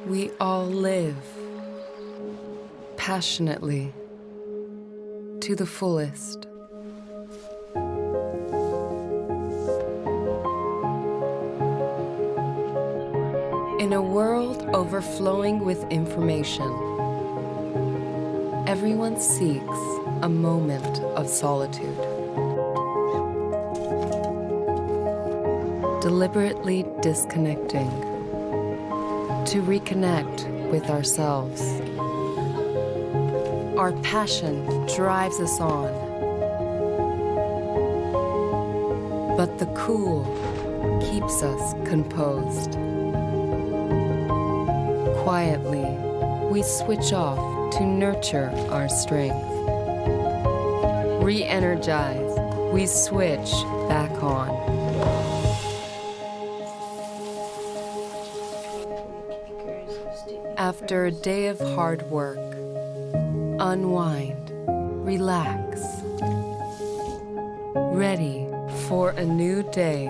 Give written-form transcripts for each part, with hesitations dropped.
We all live passionately to the fullest. In a world overflowing with information, everyone seeks a moment of solitude. Deliberately disconnecting to reconnect with ourselves. Our passion drives us on, but the cool keeps us composed. Quietly, we switch off to nurture our strength. Re-energize, we switch back on. After a day of hard work, unwind, relax, ready for a new day.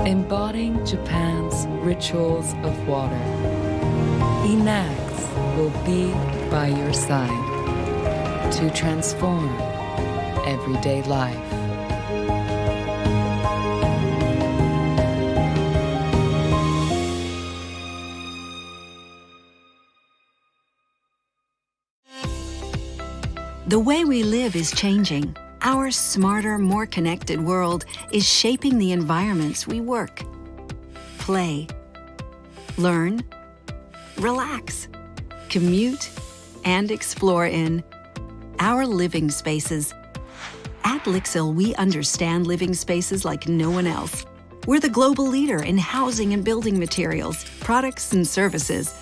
Embodying Japan's rituals of water, Enax will be by your side to transform everyday life. The way we live is changing. Our smarter, more connected world is shaping the environments we work, play, learn, relax, commute, and explore in. Our living spaces. At Lixil, we understand living spaces like no one else. We're the global leader in housing and building materials, products and services.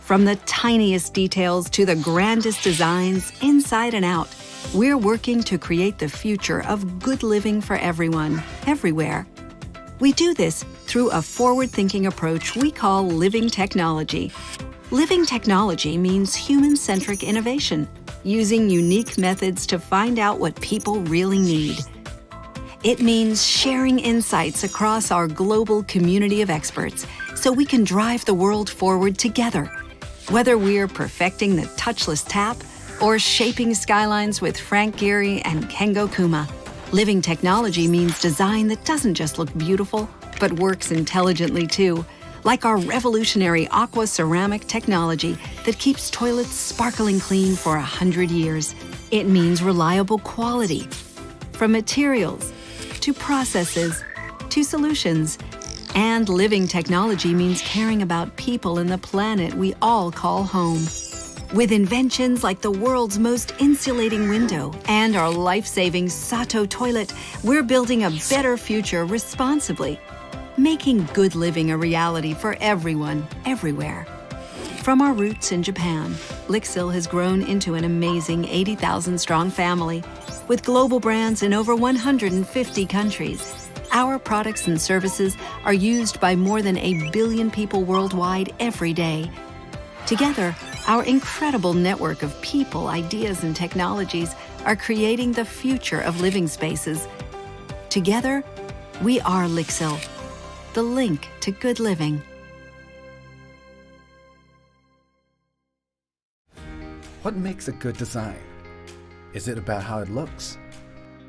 From the tiniest details to the grandest designs, inside and out, we're working to create the future of good living for everyone, everywhere. We do this through a forward-thinking approach we call living technology. Living technology means human-centric innovation, using unique methods to find out what people really need. It means sharing insights across our global community of experts so we can drive the world forward together. Whether we're perfecting the touchless tap or shaping skylines with Frank Gehry and Kengo Kuma, living technology means design that doesn't just look beautiful, but works intelligently too. Like our revolutionary aqua ceramic technology that keeps toilets sparkling clean for 100 years. It means reliable quality. From materials, to processes, to solutions. And living technology means caring about people and the planet we all call home. With inventions like the world's most insulating window and our life-saving Sato toilet, we're building a better future responsibly, making good living a reality for everyone, everywhere. From our roots in Japan, Lixil has grown into an amazing 80,000-strong family with global brands in over 150 countries. Our products and services are used by more than 1 billion people worldwide every day. Together, our incredible network of people, ideas, and technologies are creating the future of living spaces. Together, we are Lixil, the link to good living. What makes a good design? Is it about how it looks?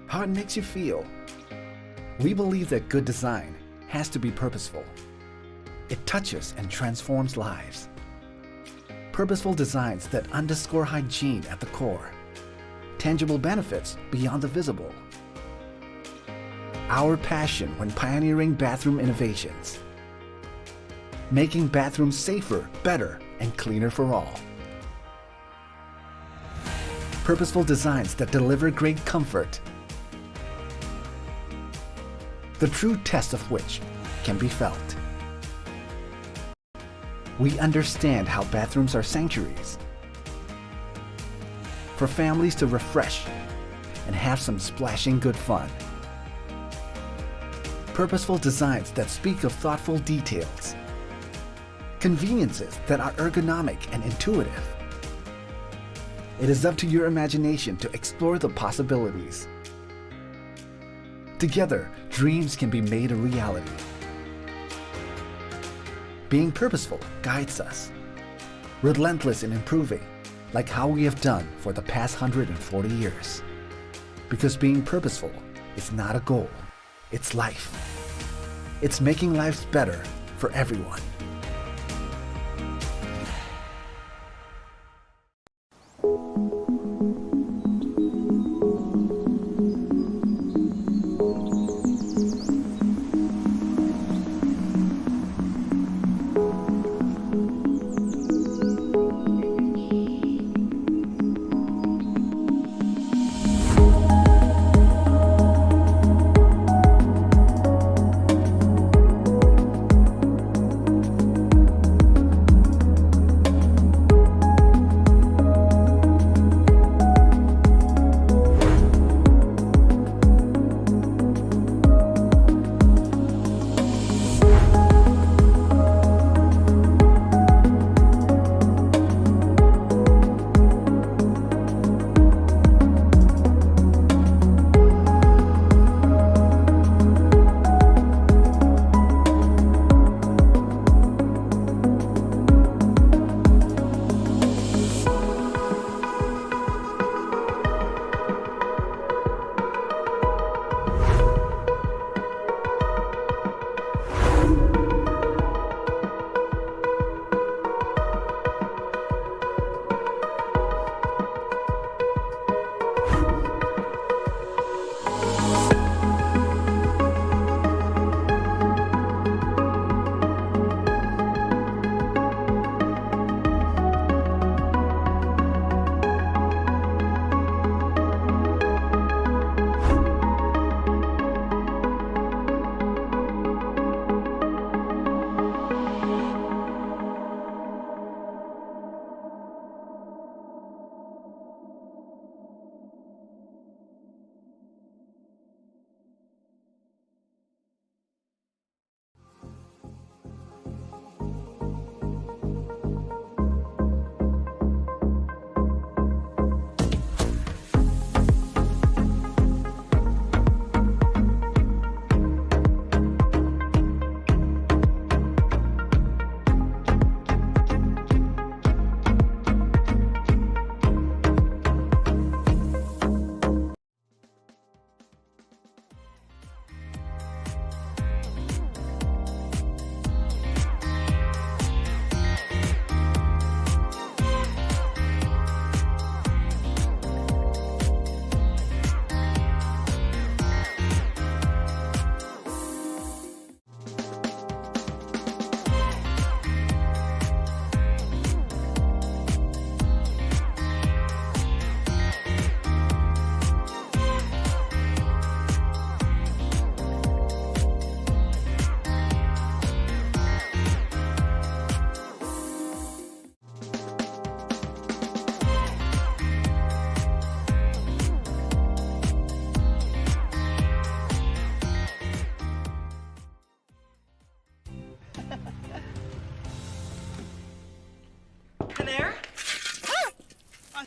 How it makes you feel? We believe that good design has to be purposeful. It touches and transforms lives. Purposeful designs that underscore hygiene at the core. Tangible benefits beyond the visible. Our passion when pioneering bathroom innovations. Making bathrooms safer, better, and cleaner for all. Purposeful designs that deliver great comfort. The true test of which can be felt. We understand how bathrooms are sanctuaries for families to refresh and have some splashing good fun. Purposeful designs that speak of thoughtful details. Conveniences that are ergonomic and intuitive. It is up to your imagination to explore the possibilities. Together, dreams can be made a reality. Being purposeful guides us, relentless in improving, like how we have done for the past 140 years. Because being purposeful is not a goal, it's life. It's making lives better for everyone.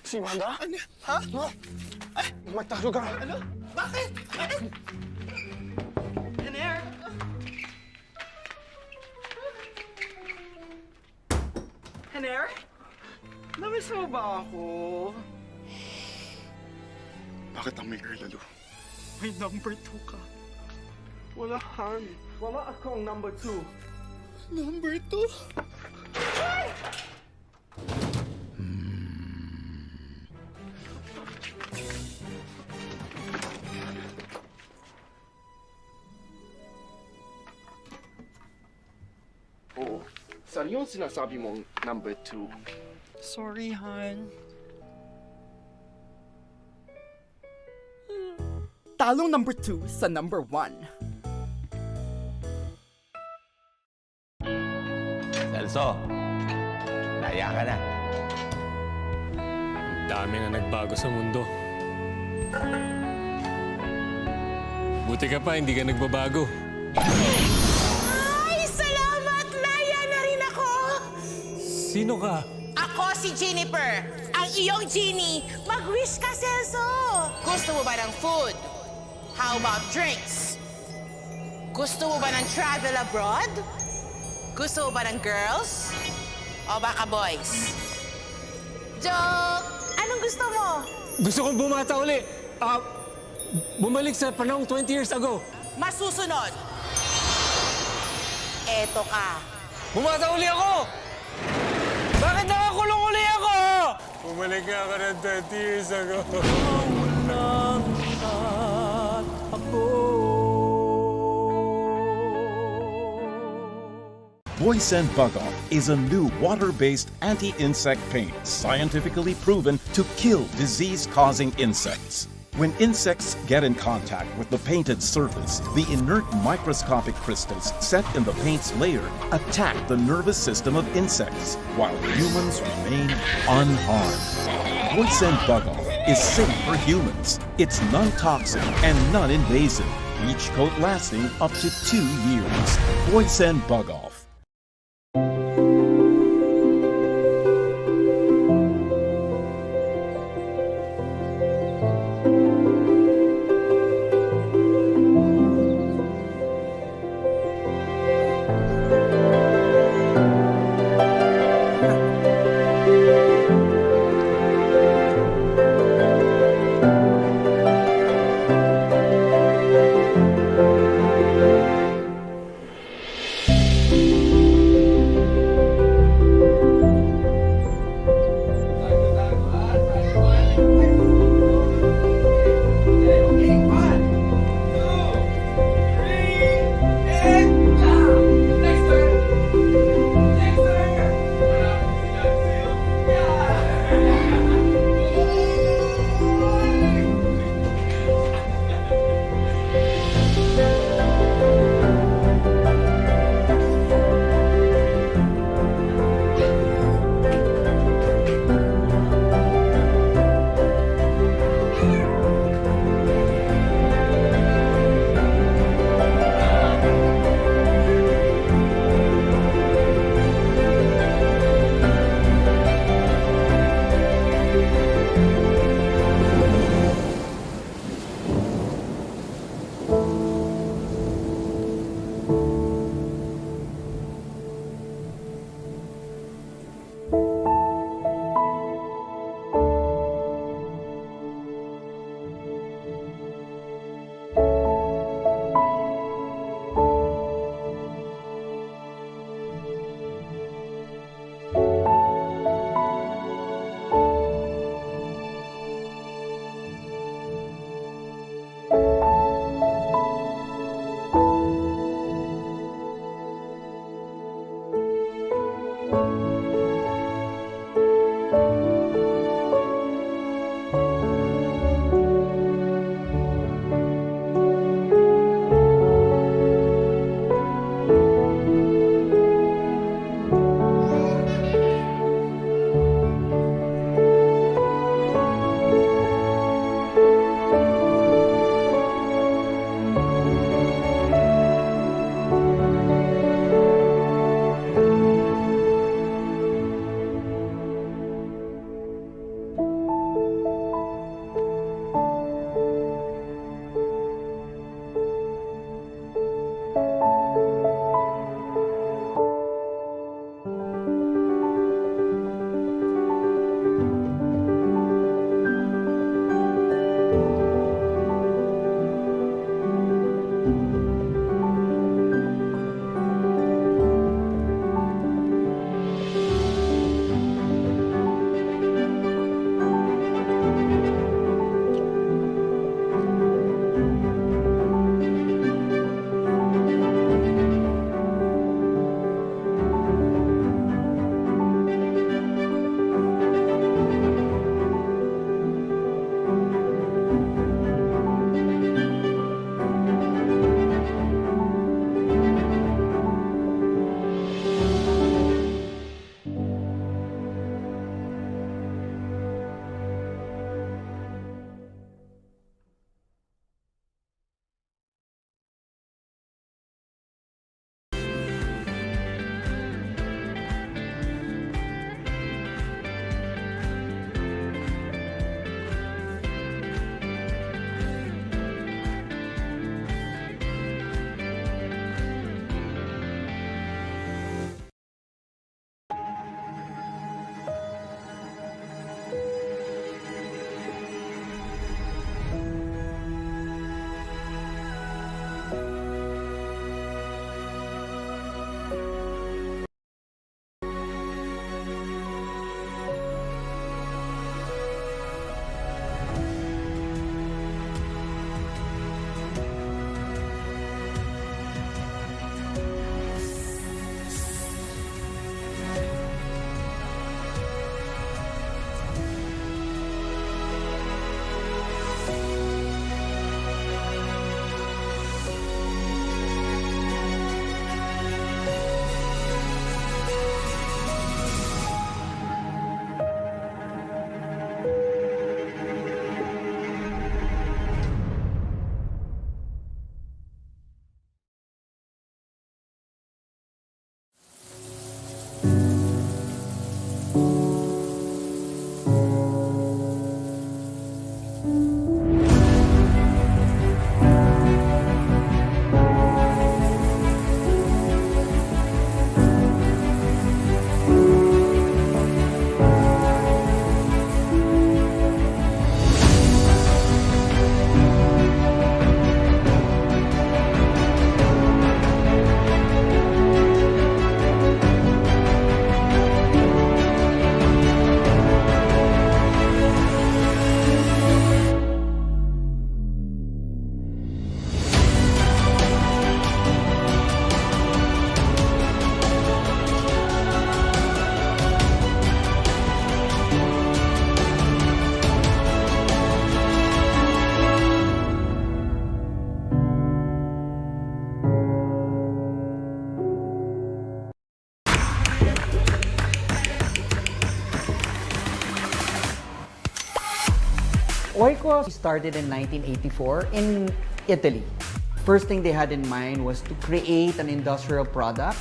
Si Wanda? Ano? Ha? No? Ay! Magtalo ka! Ano? Bakit? Bakit? Ener? Ener? Namiss mo ba ako? Bakit ang may girl, Lalo? May number 2 ka. Wala, Han. Wala akong number 2. Number 2? Oo. Saan yung sinasabi mong number 2? Sorry, Han. Talong number 2 sa number 1. Celso, naya ka na. Dami na nagbago sa mundo. Buti ka pa, hindi ka nagbabago. Ay, salamat! Naya na rin ako! Sino ka? Ako Ako si Jennifer, ang iyong genie. Mag-wish ka, Celso. Gusto mo ba ng food? How about drinks? Gusto mo ba ng travel abroad? Gusto mo ba ng girls? O baka boys? Joke! Anong gusto mo? Gusto kong bumata uli. Bumalik sa panahong 20 years ago. Masusunod. Eto ka. Bumata uli ako! Bakit nakakulong uli ako? Bumalik nga ako ng 20 years ago. Voice and Bug Off is a new water-based anti-insect paint scientifically proven to kill disease-causing insects. When insects get in contact with the painted surface, the inert microscopic crystals set in the paint's layer attack the nervous system of insects, while humans remain unharmed. Voice and Bug Off is safe for humans. It's non-toxic and non-invasive, each coat lasting up to 2 years. Voice and Bug Off. Oikos started in 1984 in Italy. First thing they had in mind was to create an industrial product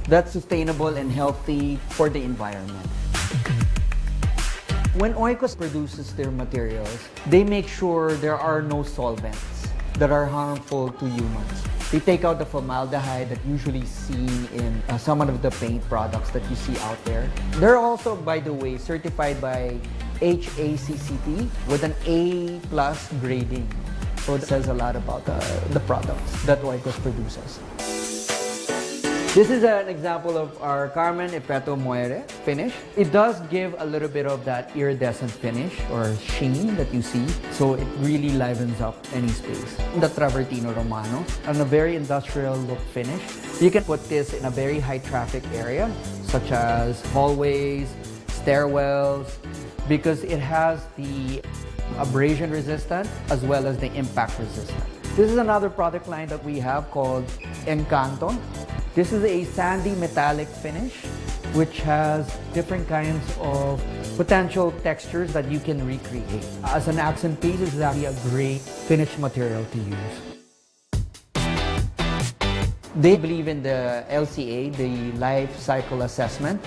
that's sustainable and healthy for the environment. When Oikos produces their materials, they make sure there are no solvents that are harmful to humans. They take out the formaldehyde that usually seen in some of the paint products that you see out there. They're also, by the way, certified by HACCP with an A+ grading. So it says a lot about the products that Oikos produces. This is an example of our Carmen Epeto Muere finish. It does give a little bit of that iridescent finish or sheen that you see, so it really livens up any space. The Travertino Romano, on a very industrial look finish. You can put this in a very high traffic area, such as hallways, stairwells, because it has the abrasion resistant as well as the impact resistant. This is another product line that we have called Encanto. This is a sandy metallic finish which has different kinds of potential textures that you can recreate. As an accent piece, it's actually a great finish material to use. They believe in the LCA, the life cycle assessment,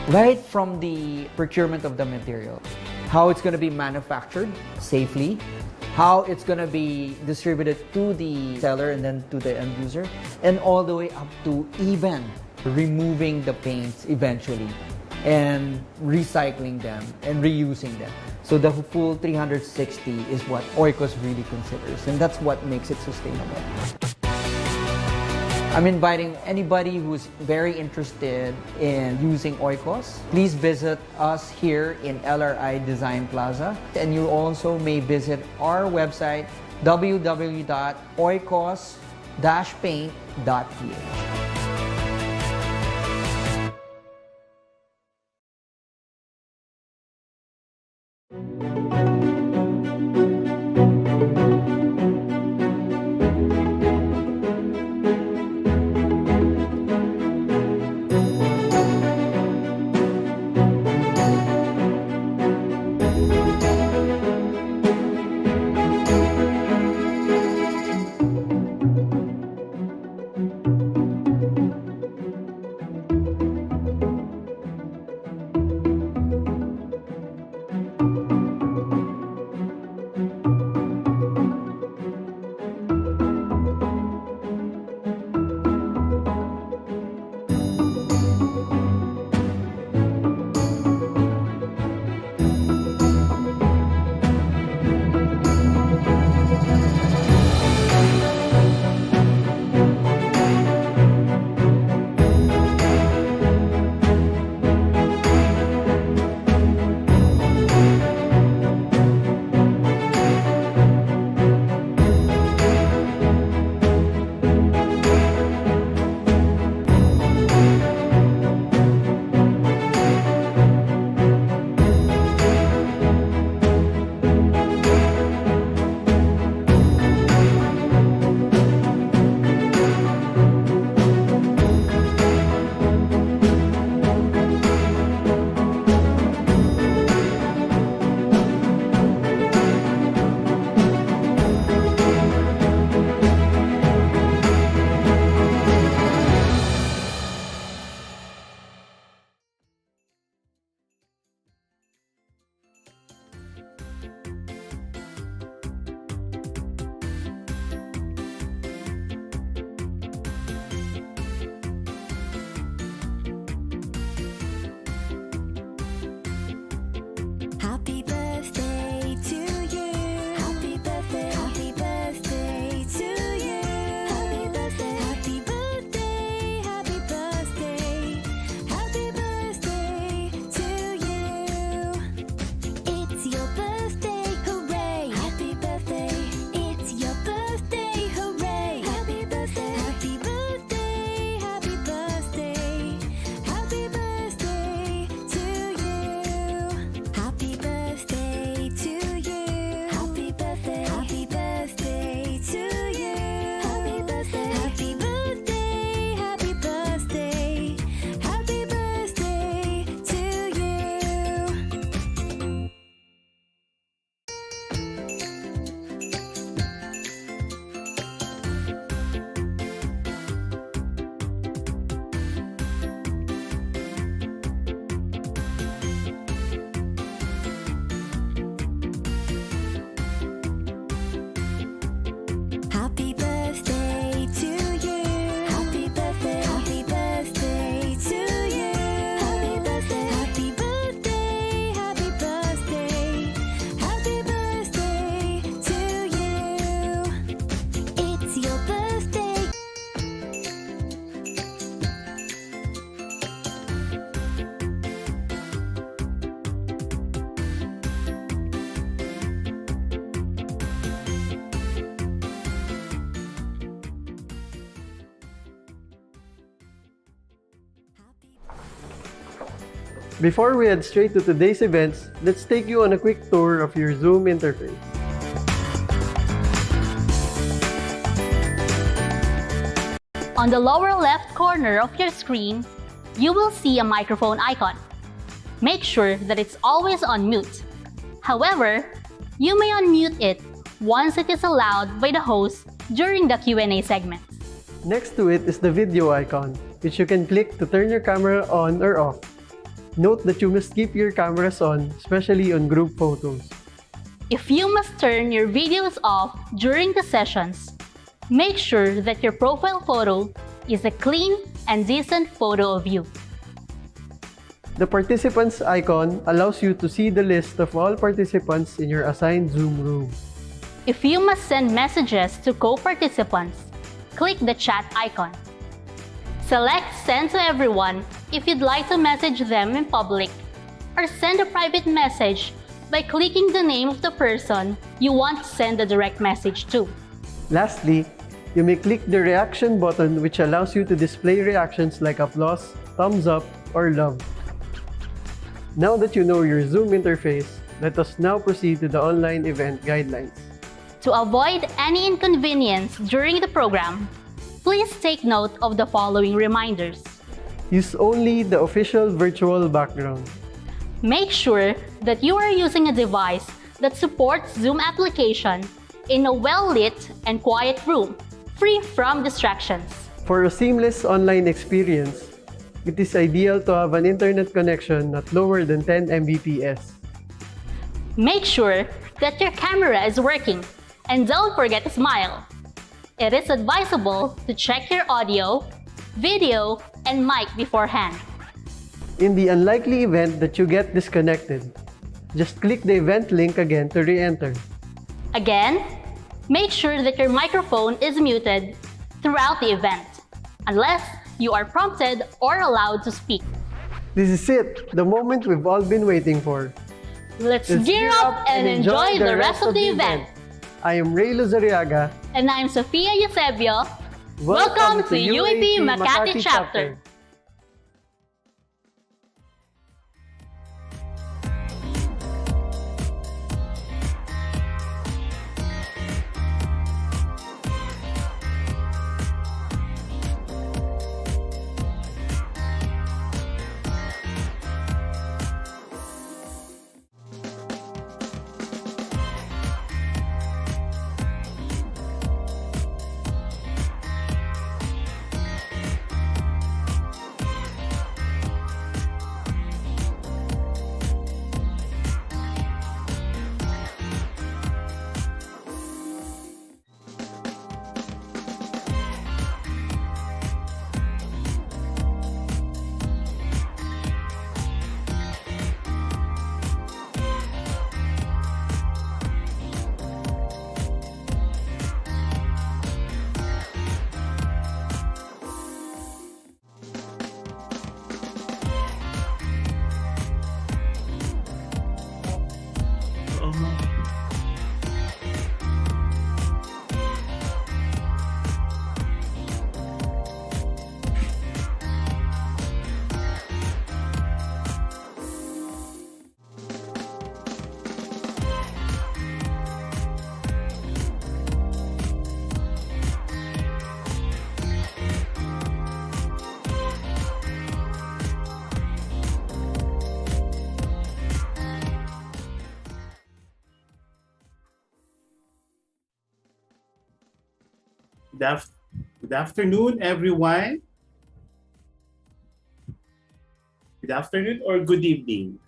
right from the procurement of the material. How it's going to be manufactured safely, how it's going to be distributed to the seller and then to the end user, and all the way up to even removing the paints eventually and recycling them and reusing them. So the full 360 is what Oikos really considers, and that's what makes it sustainable. I'm inviting anybody who's very interested in using Oikos. Please visit us here in LRI Design Plaza. And you also may visit our website, www.oikos-paint.ph. Before we head straight to today's events, let's take you on a quick tour of your Zoom interface. On the lower left corner of your screen, you will see a microphone icon. Make sure that it's always on mute. However, you may unmute it once it is allowed by the host during the Q&A segment. Next to it is the video icon, which you can click to turn your camera on or off. Note that you must keep your cameras on, especially on group photos. If you must turn your videos off during the sessions, make sure that your profile photo is a clean and decent photo of you. The participants icon allows you to see the list of all participants in your assigned Zoom room. If you must send messages to co-participants, click the chat icon. Select Send to Everyone if you'd like to message them in public, or send a private message by clicking the name of the person you want to send a direct message to. Lastly, you may click the reaction button, which allows you to display reactions like applause, thumbs up, or love. Now that you know your Zoom interface, let us now proceed to the online event guidelines. To avoid any inconvenience during the program, please take note of the following reminders. Use only the official virtual background. Make sure that you are using a device that supports Zoom application in a well-lit and quiet room, free from distractions. For a seamless online experience, it is ideal to have an internet connection not lower than 10 Mbps. Make sure that your camera is working, and don't forget to smile. It is advisable to check your audio, video, and mic beforehand. In the unlikely event that you get disconnected, just click the event link again to re-enter. Again, make sure that your microphone is muted throughout the event, unless you are prompted or allowed to speak. This is it, the moment we've all been waiting for. Let's gear up and enjoy the rest of the event. I am Ray Luzariaga. And I'm Sofia Eusebio. Welcome to UAP Makati Chapter. Good afternoon, everyone. Good afternoon or good evening?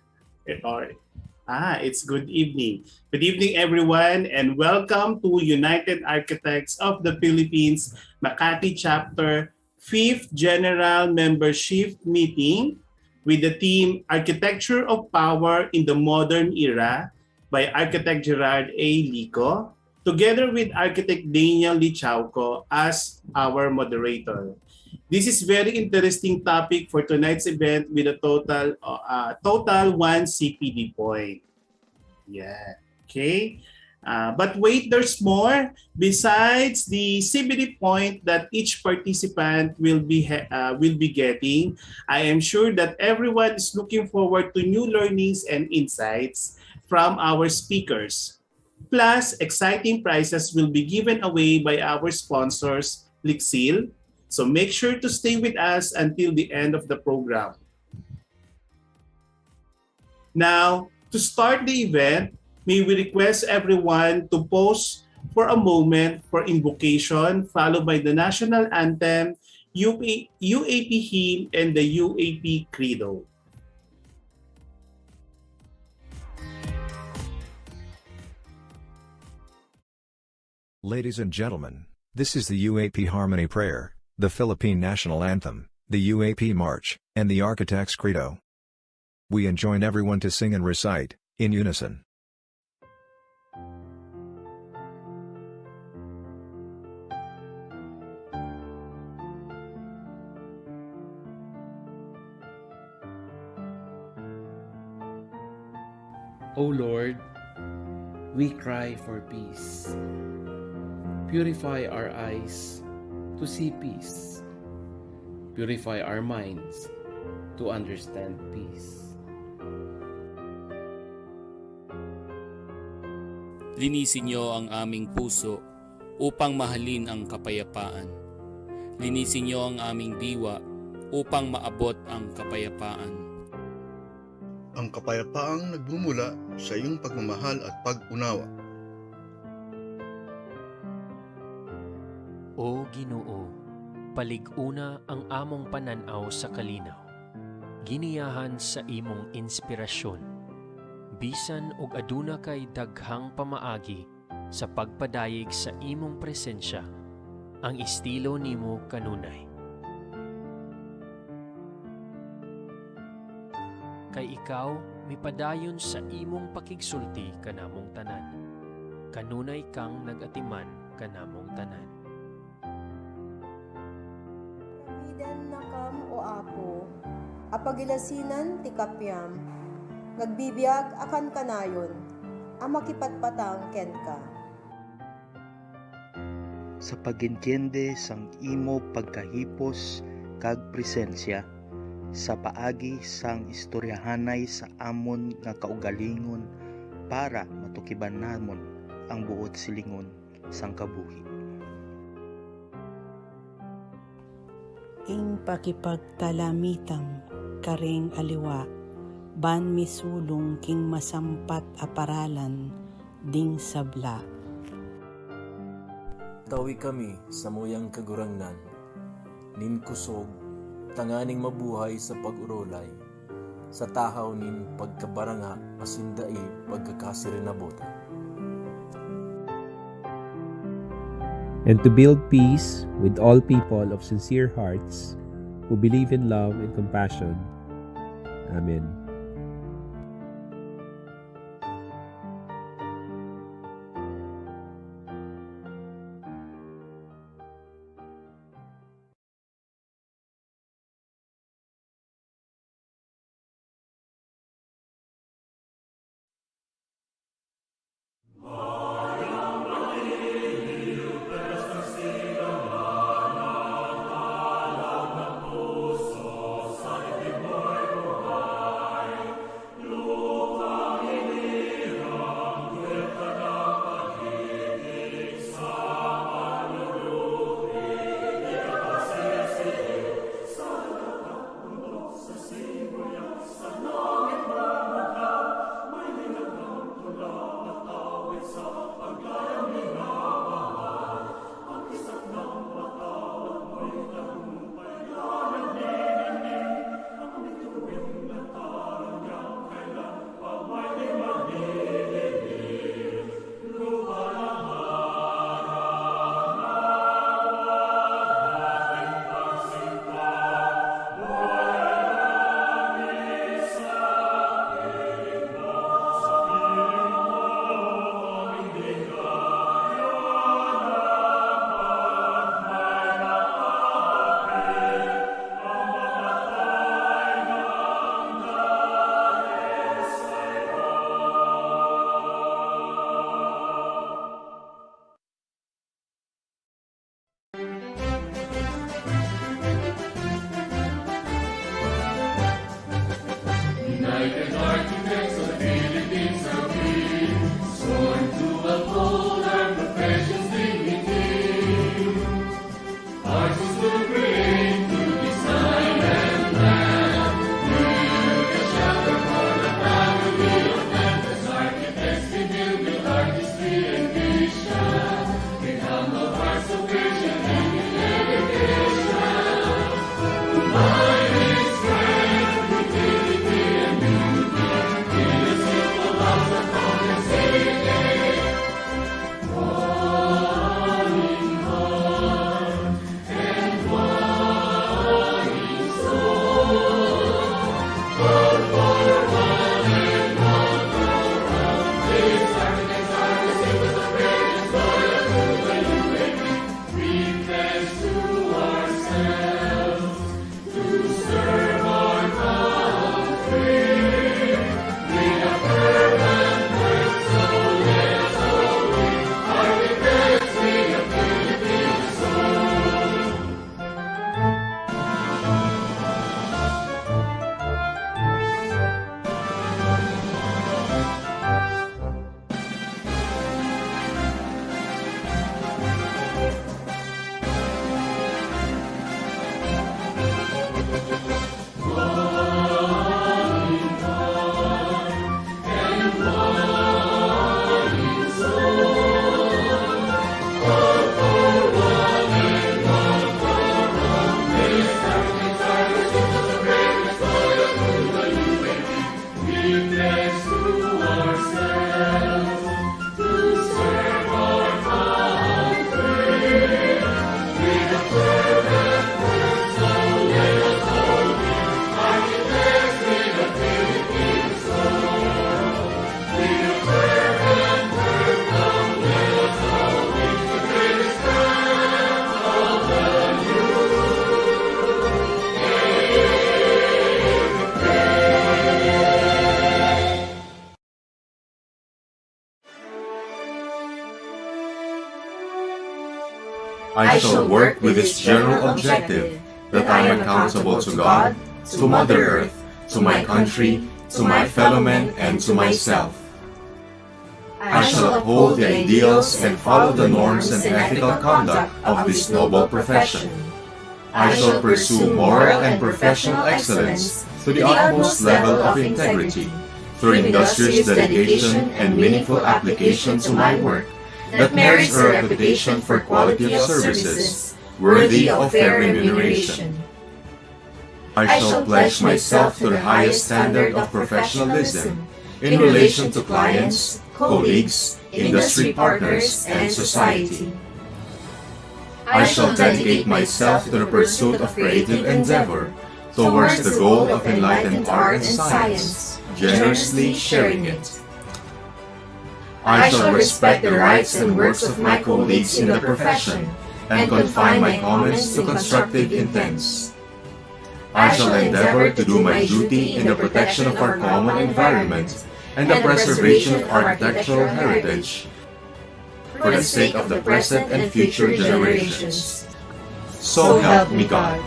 It's good evening. Good evening, everyone, and welcome to United Architects of the Philippines Makati Chapter 5th General Membership Meeting with the theme Architecture of Power in the Modern Era by Architect Gerard A. Lico, together with Architect Daniel Lichauco as our moderator. This is very interesting topic for tonight's event with a total 1 CPD point. Yeah, okay. But wait, there's more. Besides the CBD point that each participant will be getting, I am sure that everyone is looking forward to new learnings and insights from our speakers. Plus, exciting prizes will be given away by our sponsors, Lixil. So make sure to stay with us until the end of the program. Now, to start the event, may we request everyone to pause for a moment for invocation, followed by the national anthem, UAP hymn, and the UAP credo. Ladies and gentlemen, this is the UAP Harmony Prayer, the Philippine National Anthem, the UAP March, and the Architect's Credo. We enjoin everyone to sing and recite, in unison. O Lord, we cry for peace. Purify our eyes to see peace. Purify our minds to understand peace. Linisin niyo ang aming puso upang mahalin ang kapayapaan. Linisin niyo ang aming diwa upang maabot ang kapayapaan. Ang kapayapaang nagmumula sa iyong pagmamahal at pag-unawa. O Ginoo, palig-una ang among pananaw sa kalinaw. Giniyahan sa imong inspirasyon. Bisan og aduna kay daghang pamaagi sa pagpadayeg sa imong presensya, ang estilo nimo kanunay. Kay ikaw mipadayon sa imong pakigsulti kanamong tanan. Kanunay kang nagatiman kanamong tanan. Ramidan na kam o Apo, apagilasinan ti kapyam, nagbibiyag akan kanayon, ang makipatpatang ken ka. Sa pagintiende sang imo pagkahipos kag presensya, sa paagi sang istoryahanay sa amon nga kaugalingon para matukiban namon ang buot silingon sang kabuhi. Ing pakipagtalamitang karing aliwa, ban misulong king masampat aparalan ding sabla. Tawi kami sa muyang kagurangnan, nin kusog, tanganing mabuhay sa pag-urolay, sa tahaw nin pagkabaranga asindai pagkakasirinabota. And to build peace with all people of sincere hearts who believe in love and compassion. Amen. architects of the Philippines are we, sworn to uphold our profession's dignity. Ours is to create, to design and plan, build a shelter for the family of man. As architects we build with artistry and vision, with humble hearts of vision and with dedication. Combine in strength, utility and beauty, in a simple house of condensate. One in heart and one in soul, all for one and one for all. These architects are the symbols of greatness, loyal to the UAP. We pledge to ourselves to serve our country with a fervent work. So let us all be architects with a Philippine soul. I shall work with this general objective, that I am accountable to God, to Mother Earth, to my country, to my fellow men, and to myself. I shall uphold the ideals and follow the norms and ethical conduct of this noble profession. I shall pursue moral and professional excellence to the utmost level of integrity, through industrious dedication and meaningful application to my work, that merits a reputation for quality of services, worthy of fair remuneration. I shall pledge myself to the highest standard of professionalism in relation to clients, colleagues, industry partners, and society. I shall dedicate myself to the pursuit of creative endeavor towards the goal of enlightened art and science, generously sharing it. I shall respect the rights and works of my colleagues in the profession and confine my comments to constructive intents. I shall endeavor to do my duty in the protection of our common environment and the preservation of architectural heritage for the sake of the present and future generations. So help me God.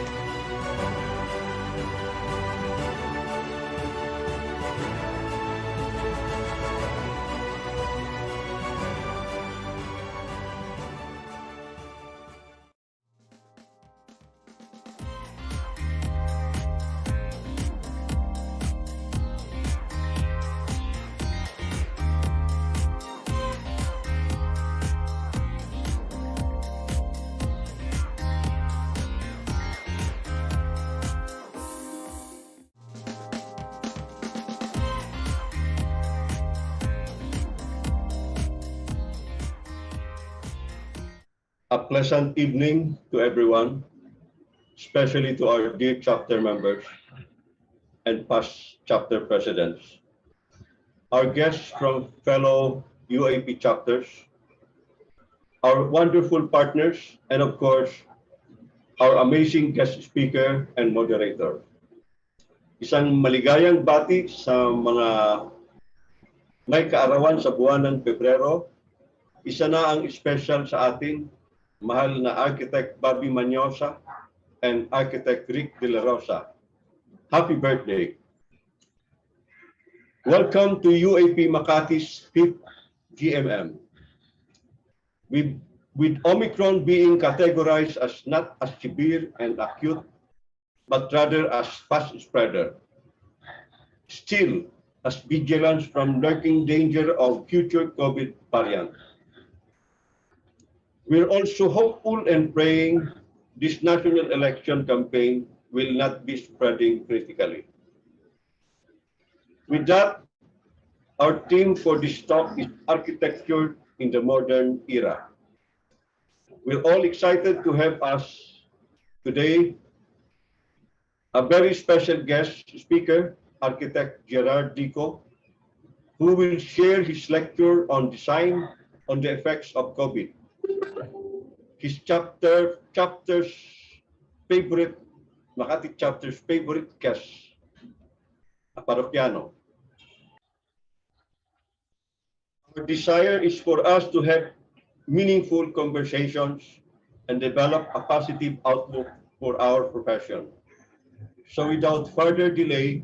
A pleasant evening to everyone, especially to our dear chapter members and past chapter presidents, our guests from fellow UAP chapters, our wonderful partners, and of course, our amazing guest speaker and moderator. Isang maligayang bati sa mga may kaarawan sa buwan ng Pebrero. Isa na ang special sa atin, mahal na Architect Bobby Manyosa and Architect Rick De La Rosa. Happy birthday! Welcome to UAP Makati's 5th GMM. With Omicron being categorized as not as severe and acute, but rather as fast spreader. Still, as vigilance from lurking danger of future COVID variant. We're also hopeful and praying this national election campaign will not be spreading critically. With that, our theme for this talk is architecture in the modern era. We're all excited to have us today a very special guest speaker, architect Gerard Dico, who will share his lecture on design on the effects of COVID. His Makati chapter's favorite guest, a parokiano. Our desire is for us to have meaningful conversations and develop a positive outlook for our profession. So without further delay,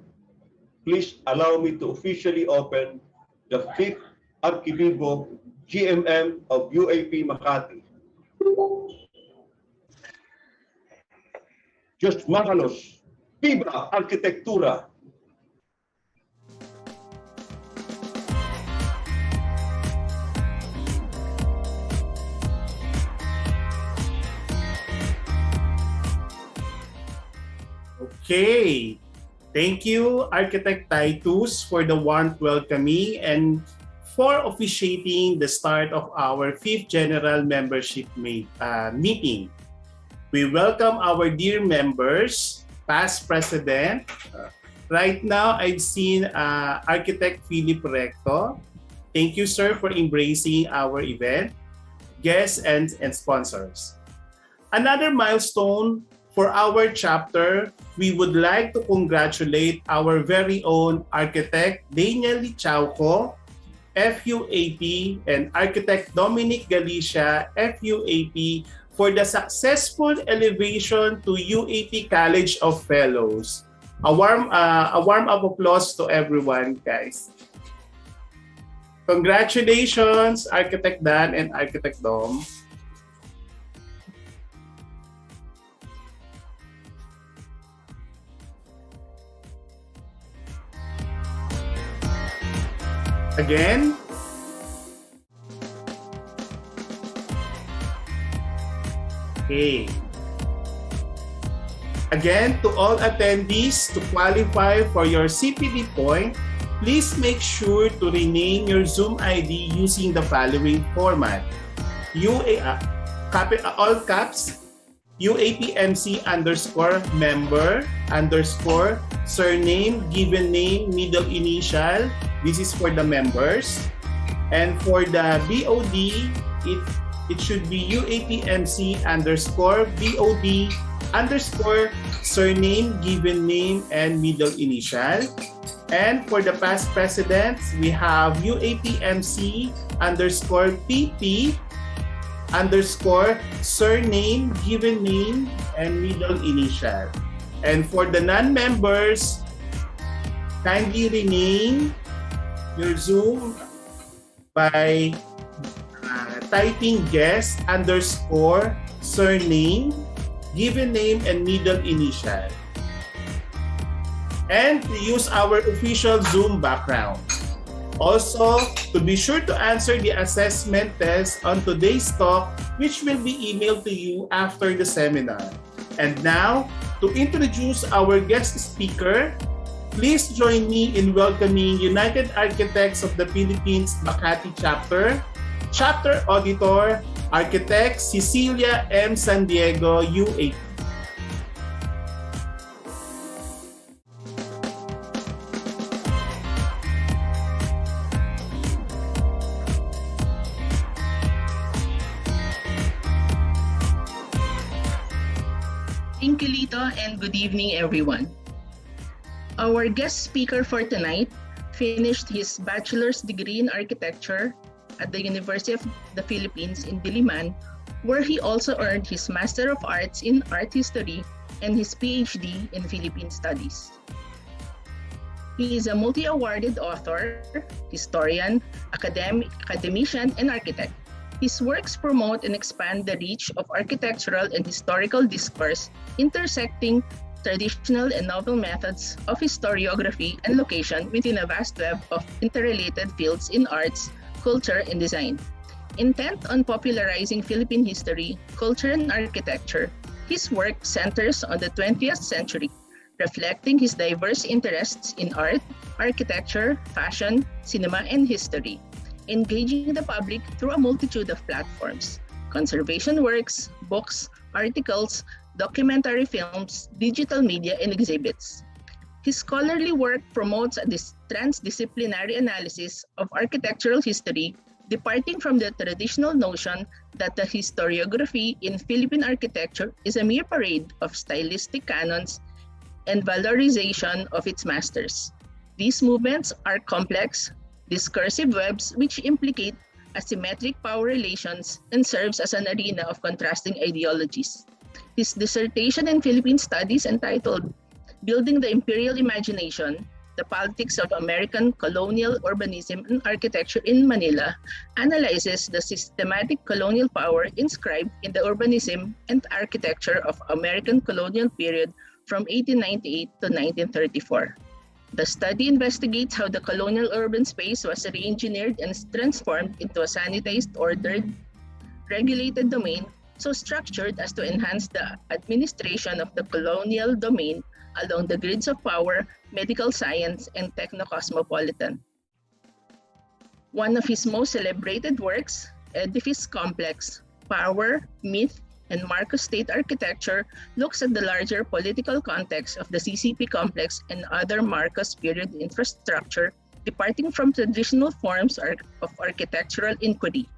please allow me to officially open the 5th Arquivivo GMM of UAP Makati. Diyos mahalos, viva arkitektura! Okay. Thank you, Architect Titus, for the warm welcoming and for officiating the start of our 5th General Membership meeting. We welcome our dear members, past president. Right now, I've seen Architect Philip Recto. Thank you, sir, for embracing our event, guests, and sponsors. Another milestone for our chapter, we would like to congratulate our very own architect Daniel Lichauco, FUAP, and architect Dominic Galicia, FUAP, for the successful elevation to UAP College of Fellows. A warm up applause to everyone, guys. Congratulations, Architect Dan and Architect Dom. Again, okay. Again, to all attendees, to qualify for your CPD point, please make sure to rename your Zoom ID using the following format. All caps, UAPMC_member_, surname, given name, middle initial. This is for the members. And for the BOD, it should be UAPMC_BOD_, surname, given name, and middle initial. And for the past presidents, we have UAPMC_PP_, surname, given name, and middle initial. And for the non-members, kindly rename your Zoom by typing guest _ surname, given name, and middle initial. And use our official Zoom background. Also, to be sure to answer the assessment test on today's talk, which will be emailed to you after the seminar. And now, to introduce our guest speaker, please join me in welcoming United Architects of the Philippines Makati Chapter, Chapter Auditor, Architect Cecilia M. San Diego, UAP. Thank you, Lito, and good evening, everyone. Our guest speaker for tonight finished his bachelor's degree in architecture at the University of the Philippines in Diliman, where he also earned his Master of Arts in Art History and his PhD in Philippine Studies. He is a multi-awarded author, historian, academician, and architect. His works promote and expand the reach of architectural and historical discourse, intersecting traditional and novel methods of historiography and location within a vast web of interrelated fields in arts, culture, and design. Intent on popularizing Philippine history, culture, and architecture, his work centers on the 20th century, reflecting his diverse interests in art, architecture, fashion, cinema, and history, engaging the public through a multitude of platforms: conservation works, books, articles, documentary films, digital media, and exhibits. His scholarly work promotes a transdisciplinary analysis of architectural history, departing from the traditional notion that the historiography in Philippine architecture is a mere parade of stylistic canons and valorization of its masters. These movements are complex, discursive webs which implicate asymmetric power relations and serves as an arena of contrasting ideologies. His dissertation in Philippine Studies, entitled Building the Imperial Imagination, The Politics of American Colonial Urbanism and Architecture in Manila, analyzes the systematic colonial power inscribed in the urbanism and architecture of American colonial period from 1898 to 1934. The study investigates how the colonial urban space was re-engineered and transformed into a sanitized, ordered, regulated domain so structured as to enhance the administration of the colonial domain along the grids of power, medical science, and techno-cosmopolitan. One of his most celebrated works, Edifice Complex, Power, Myth, and Marcos State Architecture, looks at the larger political context of the CCP complex and other Marcos period infrastructure, departing from traditional forms of architectural inquiry.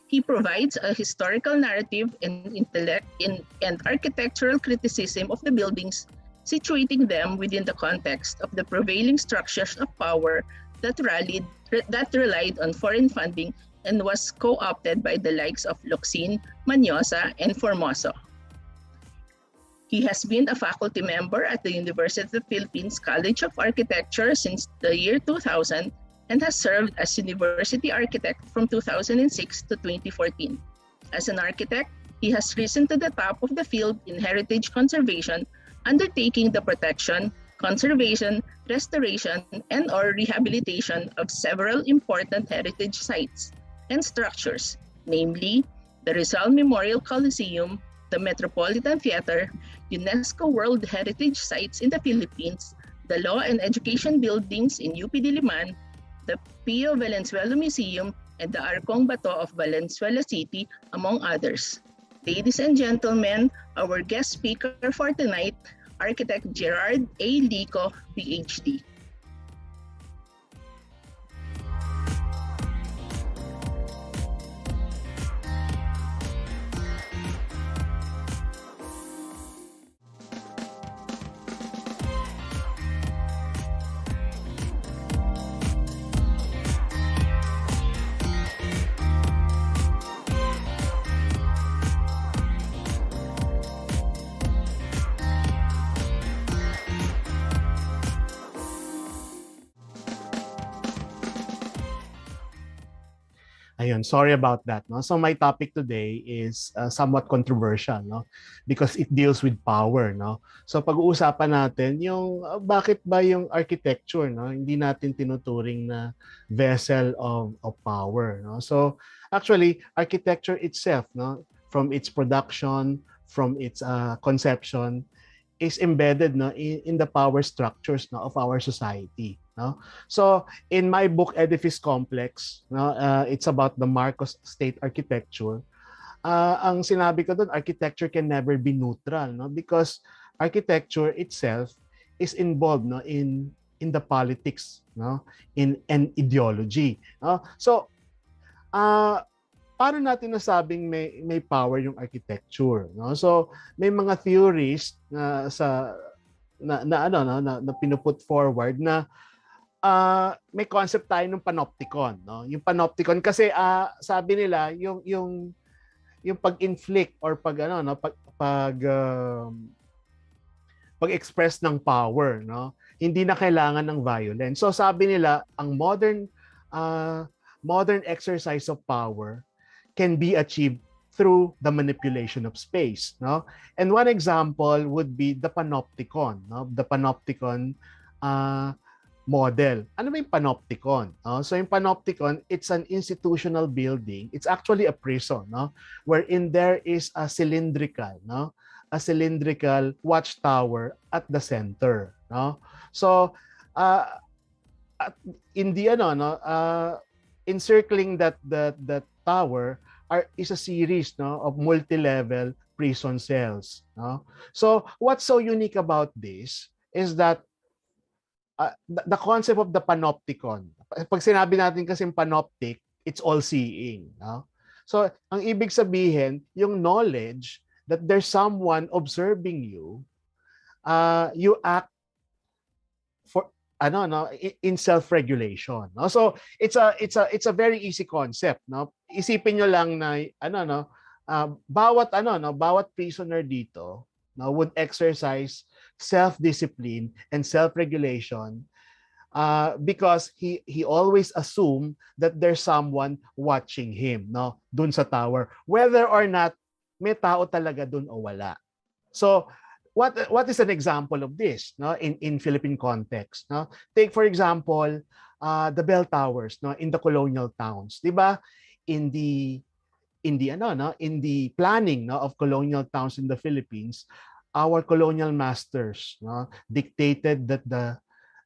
He provides a historical narrative and architectural criticism of the buildings, situating them within the context of the prevailing structures of power that relied on foreign funding and was co-opted by the likes of Locsin, Manyosa, and Formoso. He has been a faculty member at the University of the Philippines College of Architecture since the year 2000 and has served as university architect from 2006 to 2014. As an architect, he has risen to the top of the field in heritage conservation, undertaking the protection, conservation, restoration, and/or rehabilitation of several important heritage sites and structures, namely the Rizal Memorial Coliseum, the Metropolitan Theater, UNESCO World Heritage Sites in the Philippines, the Law and Education Buildings in UP Diliman, the Pio Valenzuela Museum, and the Arcong Bato of Valenzuela City, among others. Ladies and gentlemen, our guest speaker for tonight, Architect Gerard A. Lico, PhD. Ayun, sorry about that. No? So my topic today is somewhat controversial, no? Because it deals with power. No? So pag-uusapan natin yung bakit ba yung architecture, no? Hindi natin tinuturing na vessel of power. No? So actually, architecture itself, no? From its production, from its conception, is embedded, no, in the power structures, no, of our society. No? So in my book Edifice Complex, no, it's about the Marcos State architecture. Ang sinabi ko doon, architecture can never be neutral, no, because architecture itself is involved, no, in the politics, no, in an ideology. No? So paano natin nasabing may power yung architecture, no? So may mga theories na pinuput forward na may concept tayo ng panopticon, no? Yung panopticon kasi sabi nila yung pag-inflict or pag-express ng power, no? Hindi na kailangan ng violence. So sabi nila, ang modern exercise of power can be achieved through the manipulation of space, no? And one example would be the panopticon, no? The panopticon model. Ano ba yung panopticon? No? So yung panopticon, it's an institutional building. It's actually a prison, no? Wherein there is a cylindrical, no? A cylindrical watchtower at the center, no? So in the encircling that tower is a series, no, of multi-level prison cells, no? So what's so unique about this is that the concept of the panopticon. Pag sinabi natin kasi panoptic, it's all seeing, no? So ang ibig sabihin, yung knowledge that there's someone observing you, you act for in self-regulation, no? So it's a very easy concept, no? Isipin niyo lang na bawat prisoner dito, no, would exercise self-discipline and self-regulation because he always assume that there's someone watching him, no, dun sa tower, whether or not may tao talaga dun o wala. So what is an example of this, no, in Philippine context, no? Take for example the bell towers, no, in the colonial towns, 'di ba? In the planning, no, of colonial towns in the Philippines, our colonial masters, no, dictated that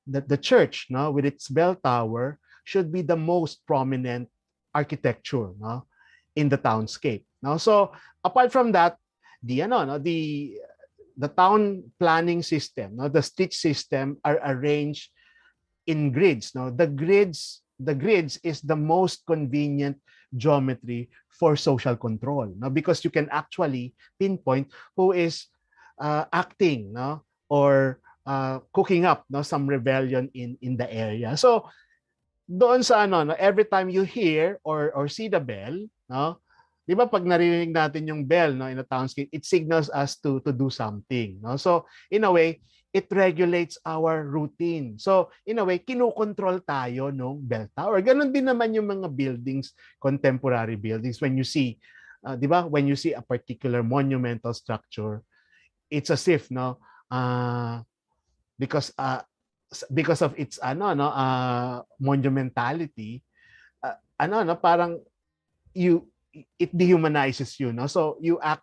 the church, no, with its bell tower should be the most prominent architecture, no, in the townscape, no? So apart from that, the town planning system, no, the street system are arranged in grids, no? The grids is the most convenient geometry for social control, no? Because you can actually pinpoint who is acting, no, or cooking up, no, some rebellion in the area. So doon sa no, every time you hear or see the bell, no, 'di ba pag narinig natin yung bell, no, in a townscape, it signals us to do something, no? So in a way, it regulates our routine. So in a way, kinokontrol tayo nung bell tower. Ganon din naman yung mga buildings, contemporary buildings. When you see, 'di ba, when you see a particular monumental structure, it's as if, no, because of its monumentality, parang it dehumanizes you, no? So you act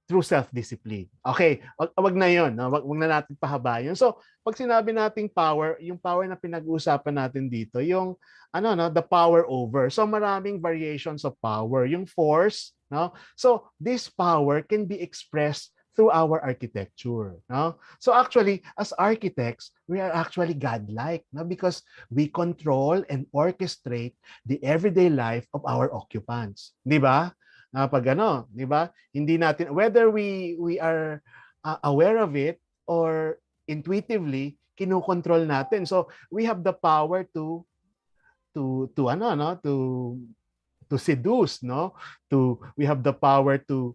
through self-discipline. Okay, wag na 'yon, no? Wag na natin pahabayan. So pag sinabi nating power, yung power na pinag-uusapan natin dito, yung the power over. So maraming variations of power, yung force, no? So this power can be expressed through our architecture, no? So actually, as architects, we are actually godlike, no? Because we control and orchestrate the everyday life of our occupants, 'di ba? Pag di ba? Hindi natin, whether we are aware of it or intuitively, kinukontrol natin. So we have the power to seduce, no? We have the power to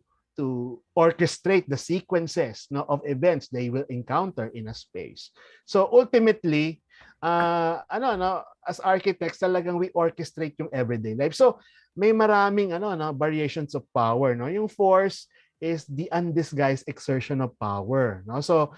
orchestrate the sequences, no, of events they will encounter in a space. So ultimately, as architects, talagang we orchestrate yung everyday life. So may maraming variations of power, no? Yung force is the undisguised exertion of power, no? So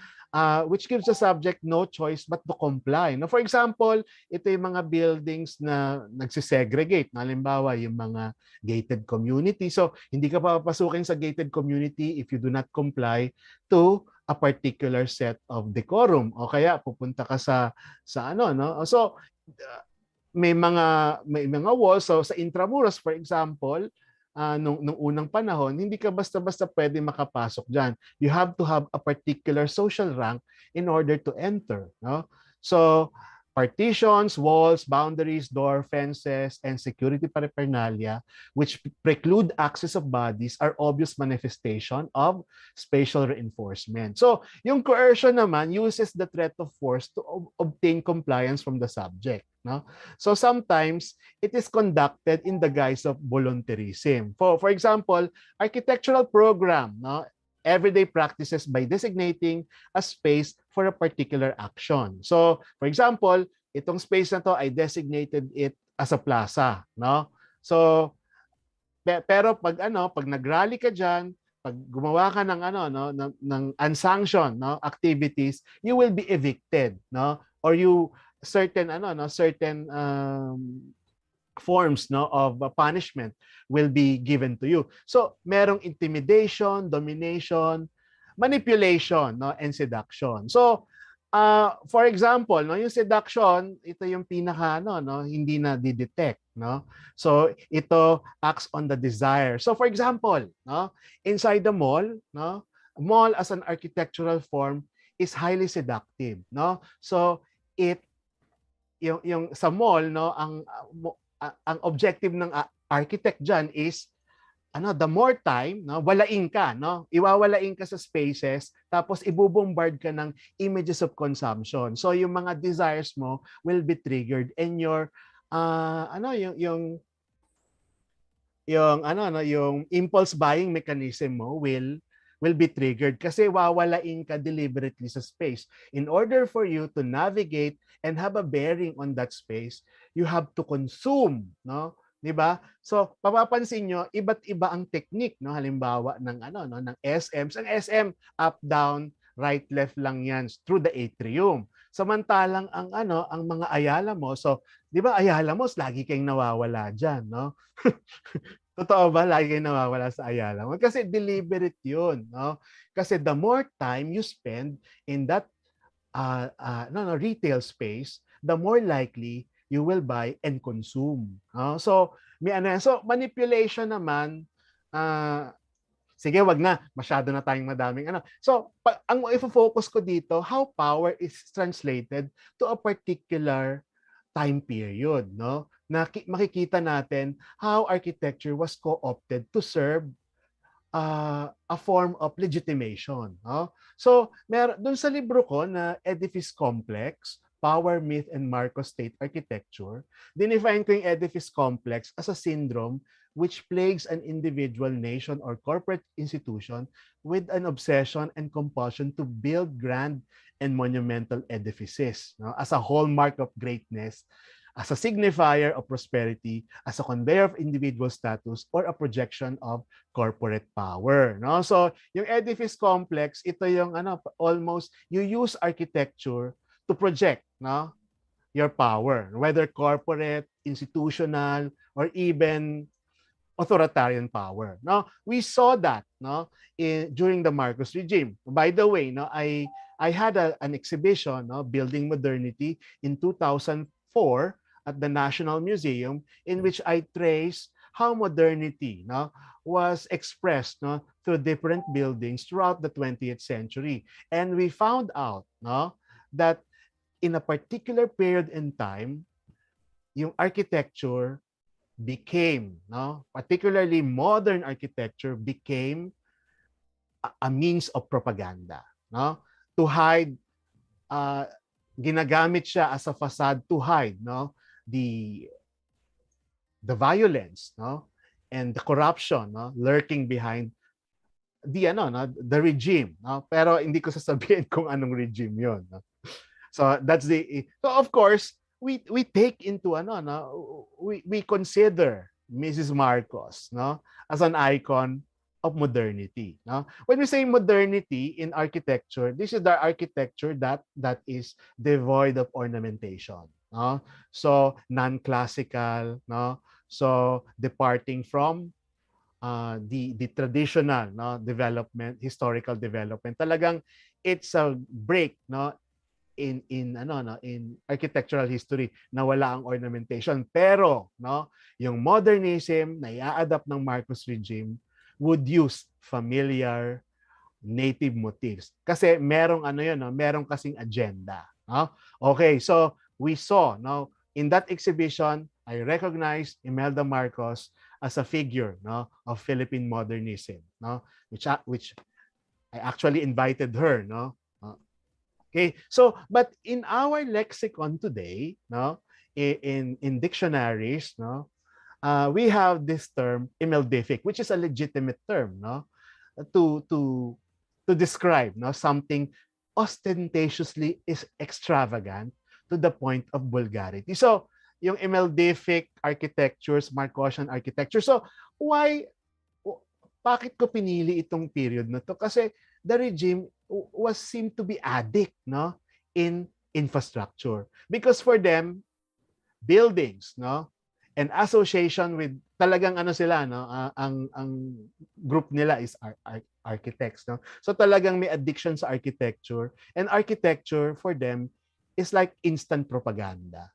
which gives the subject no choice but to comply, no? For example, ito yung mga buildings na nagsisegregate, halimbawa yung mga gated community. So hindi ka papasukin sa gated community if you do not comply to a particular set of decorum, o kaya pupunta ka sa no? So may mga walls. So sa intramuros, for example, nung unang panahon, hindi ka basta-basta pwede makapasok diyan. You have to have a particular social rank in order to enter, no? So partitions, walls, boundaries, door, fences, and security paraphernalia which preclude access of bodies are obvious manifestation of spatial reinforcement. So yung coercion naman uses the threat of force to obtain compliance from the subject, no? So sometimes it is conducted in the guise of voluntarism. For example, architectural program, no? everyday practices by designating a space for a particular action. So, for example, itong space na to, I designated it as a plaza, no? So, pero pag nagrally ka diyan, pag gumawa ka ng ng unsanctioned activities, you will be evicted, no? Or you certain certain forms of punishment will be given to you. So, merong intimidation, domination, manipulation, and seduction. So, for example, yung seduction, ito yung pinaka hindi na di-detect, no? So, ito acts on the desire. So, for example, inside the mall, mall as an architectural form is highly seductive, no? So, yung sa mall, ang objective ng architect diyan is the more time, walain ka, iwawalain ka sa spaces, tapos ibubombard ka ng images of consumption. So yung mga desires mo will be triggered, and your yung impulse buying mechanism mo will be triggered kasi wawalain ka deliberately sa space. In order for you to navigate and have a bearing on that space, you have to consume, no? 'Di ba? So, papapansin nyo, iba't iba ang technique, no? Halimbawa ng ng SMs. Ang SM up down, right left lang 'yan through the atrium. Samantalang ang mga Ayala mo, so 'di ba Ayala mo lagi kayong nawawala diyan, no? Totoo ba? Lagi kayo nawawala sa Ayala mo? Kasi deliberate yun, no? Kasi the more time you spend in that retail space, the more likely you will buy and consume. No? So, so manipulation naman, sige, wag na. Masyado na tayong madaming So, ang i-focus ko dito, how power is translated to a particular time period, no? Makikita natin how architecture was co-opted to serve a form of legitimation, no? So, doon sa libro ko na Edifice Complex, Power, Myth, and Marcos State Architecture, dinefine ko yung edifice complex as a syndrome which plagues an individual, nation, or corporate institution with an obsession and compulsion to build grand and monumental edifices, no? As a hallmark of greatness, as a signifier of prosperity, as a conveyor of individual status, or a projection of corporate power, no? So, yung edifice complex, ito yung almost you use architecture to project, no, your power, whether corporate, institutional, or even authoritarian power. No, we saw that, no, during the Marcos regime. By the way, no, I had an exhibition, no, Building Modernity, in 2004 at the National Museum, in which I traced how modernity, no, was expressed, no, through different buildings throughout the 20th century. And we found out, no, that in a particular period in time, yung architecture became, no, particularly modern architecture became a means of propaganda, no, to hide, ginagamit siya as a facade to hide, no, the violence, no, and the corruption, no, lurking behind the regime, no. Pero hindi ko sasabihin kung anong regime 'yon, no? So of course we take into we consider Mrs. Marcos, no, as an icon of modernity, no. When we say modernity in architecture, this is the architecture that is devoid of ornamentation, no. So non-classical, no. So departing from the traditional, no, development, historical development. Talagang it's a break, no, in architectural history na wala ang ornamentation. Pero, no, yung modernism na i-adapt ng Marcos regime would use familiar native motifs. Kasi merong no, merong kasing agenda, no? Okay, so we saw, no, in that exhibition, I recognized Imelda Marcos as a figure, no, of Philippine modernism, no, which I actually invited her, no. Okay, so but in our lexicon today, no, in dictionaries, no, we have this term imeldific, which is a legitimate term, no, to to describe something ostentatiously is extravagant to the point of vulgarity. So, yung Imeldific architectures, Marcosian architecture. So, bakit ko pinili itong period na to? Kasi the regime was seemed to be addict in infrastructure. Because for them, buildings, and association with talagang sila, ang group nila is architects, So talagang may addiction sa architecture, and architecture for them is like instant propaganda.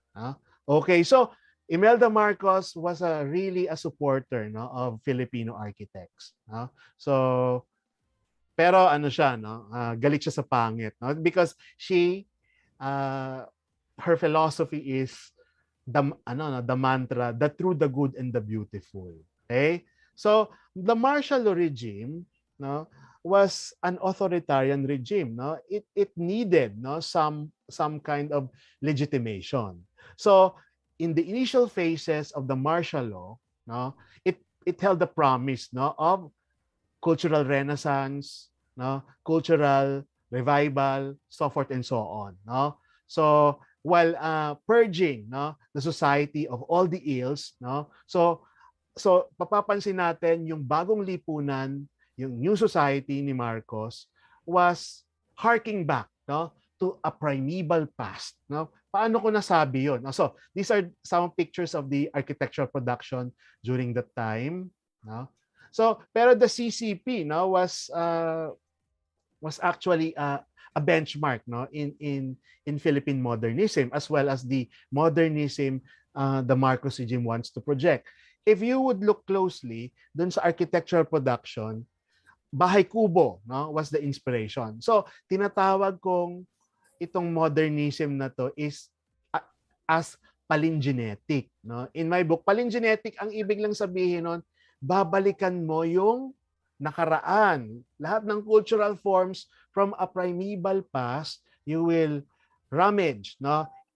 Okay, so Imelda Marcos was really a supporter of Filipino architects. So pero siya, galit siya sa pangit, because her philosophy is the mantra, the true, the good, and the beautiful. Okay? So, the martial law regime was an authoritarian regime. It needed some kind of legitimation. So, in the initial phases of the martial law, it held the promise of cultural renaissance, cultural revival, so forth and so on. So, while purging the society of all the ills, so papapansin natin yung bagong lipunan, yung new society ni Marcos was harking back to a primeval past. Paano ko nasabi yun? So these are some pictures of the architectural production during that time. So pero the CCP was actually a benchmark in Philippine modernism, as well as the modernism the Marcos regime wants to project. If you would look closely dun sa architectural production, Bahay Kubo was the inspiration. So tinatawag kong itong modernism na to is as palingenetic. In my book, palingenetic, ang ibig lang sabihin nun, babalikan mo yung nakaraan. Lahat ng cultural forms from a primeval past, you will rummage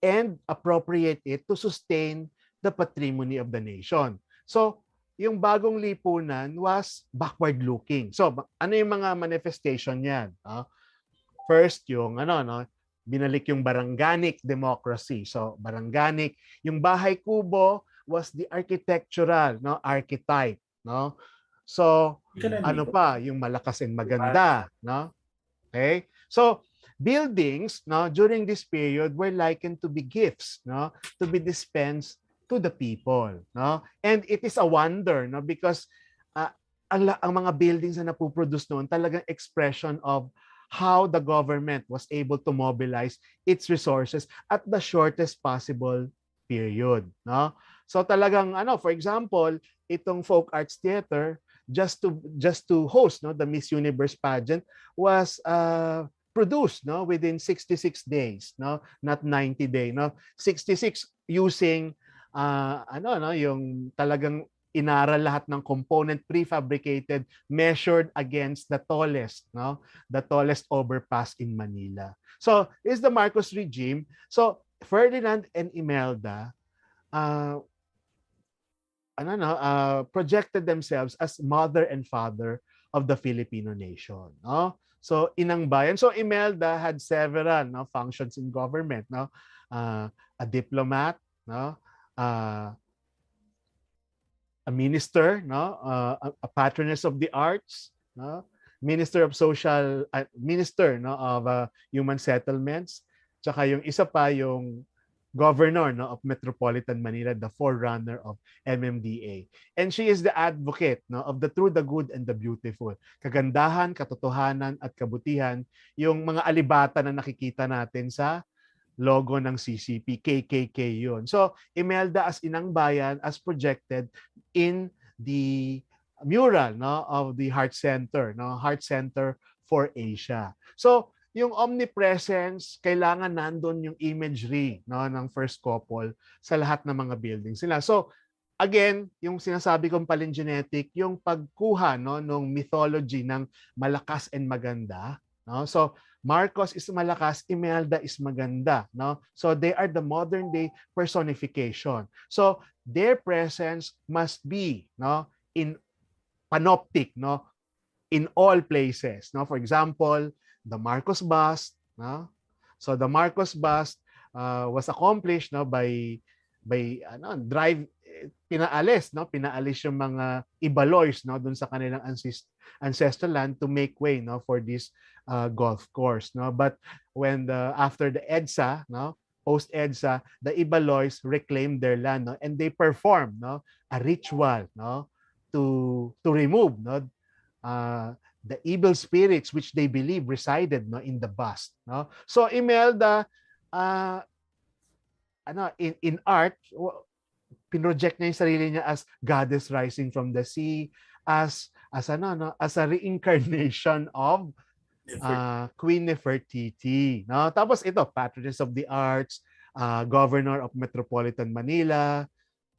and appropriate it to sustain the patrimony of the nation. So, yung bagong lipunan was backward looking. So, ano yung mga manifestation niyan? First, yung binalik yung Baranganic democracy. So, Baranganic, yung Bahay Kubo was the architectural archetype, So, yung malakas and maganda, Okay? So, buildings, during this period were likened to be gifts, to be dispensed to the people, And it is a wonder, because ang mga buildings na napoproduce noon talagang expression of how the government was able to mobilize its resources at the shortest possible period, So talagang for example, itong Folk Arts Theater, just to host the Miss Universe pageant was produced within 66 days, not 90 days, 66 using yung talagang inaral lahat ng component, prefabricated, measured against the tallest overpass in Manila. So is the Marcos regime. So Ferdinand and Imelda projected themselves as mother and father of the Filipino nation. So inang bayan. So Imelda had several functions in government. A diplomat, a minister, a patroness of the arts, minister of human settlements, tsaka yung isa pa yung governor of Metropolitan Manila, the forerunner of MMDA. And she is the advocate of the true, the good, and the beautiful. Kagandahan, katotohanan, at kabutihan, yung mga alibata na nakikita natin sa logo ng CCP, KKK yun. So, Imelda as inang bayan as projected in the mural of the Heart Center, Heart Center for Asia. So, yung omnipresence, kailangan nandun yung imagery ng first couple sa lahat ng mga buildings nila. So, again, yung sinasabi kong palingenetic, yung pagkuha nung mythology ng malakas and maganda. So, Marcos is malakas, Imelda is maganda. So, they are the modern day personification. So, their presence must be in panoptic, in all places, no? For example, the Marcos bust, no? So the Marcos bust was accomplished, no, by pinaalis yung mga Ibaloys, no, dun sa kanilang ancestral land to make way, no, for this golf course, no. But when after the EDSA, no, post EDSA, the Ibaloys reclaimed their land, no, and they performed, no, a ritual, no, to remove, no, the evil spirits which they believe resided, no, in the bust, no. So Imelda, in art, pinroject niya yung sarili niya as goddess rising from the sea, as a reincarnation of Queen Nefertiti, no. Tapos ito, patroness of the arts, governor of Metropolitan Manila.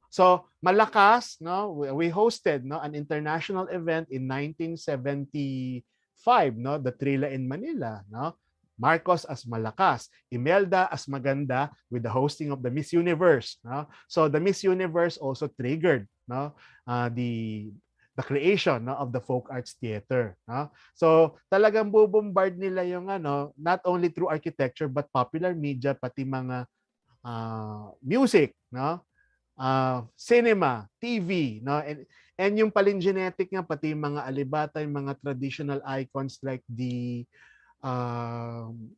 So malakas, no, we hosted, no, an international event in 1975, no, the Trilla in Manila, no. Marcos as malakas, Imelda as maganda with the hosting of the Miss Universe, no. So the Miss Universe also triggered, no, the creation, no, of the folk arts theater, no. So talagang bubombard nila yung not only through architecture but popular media, pati mga music, no, cinema, TV, no, and yung palingenetic nga, pati yung mga alibata, yung mga traditional icons like the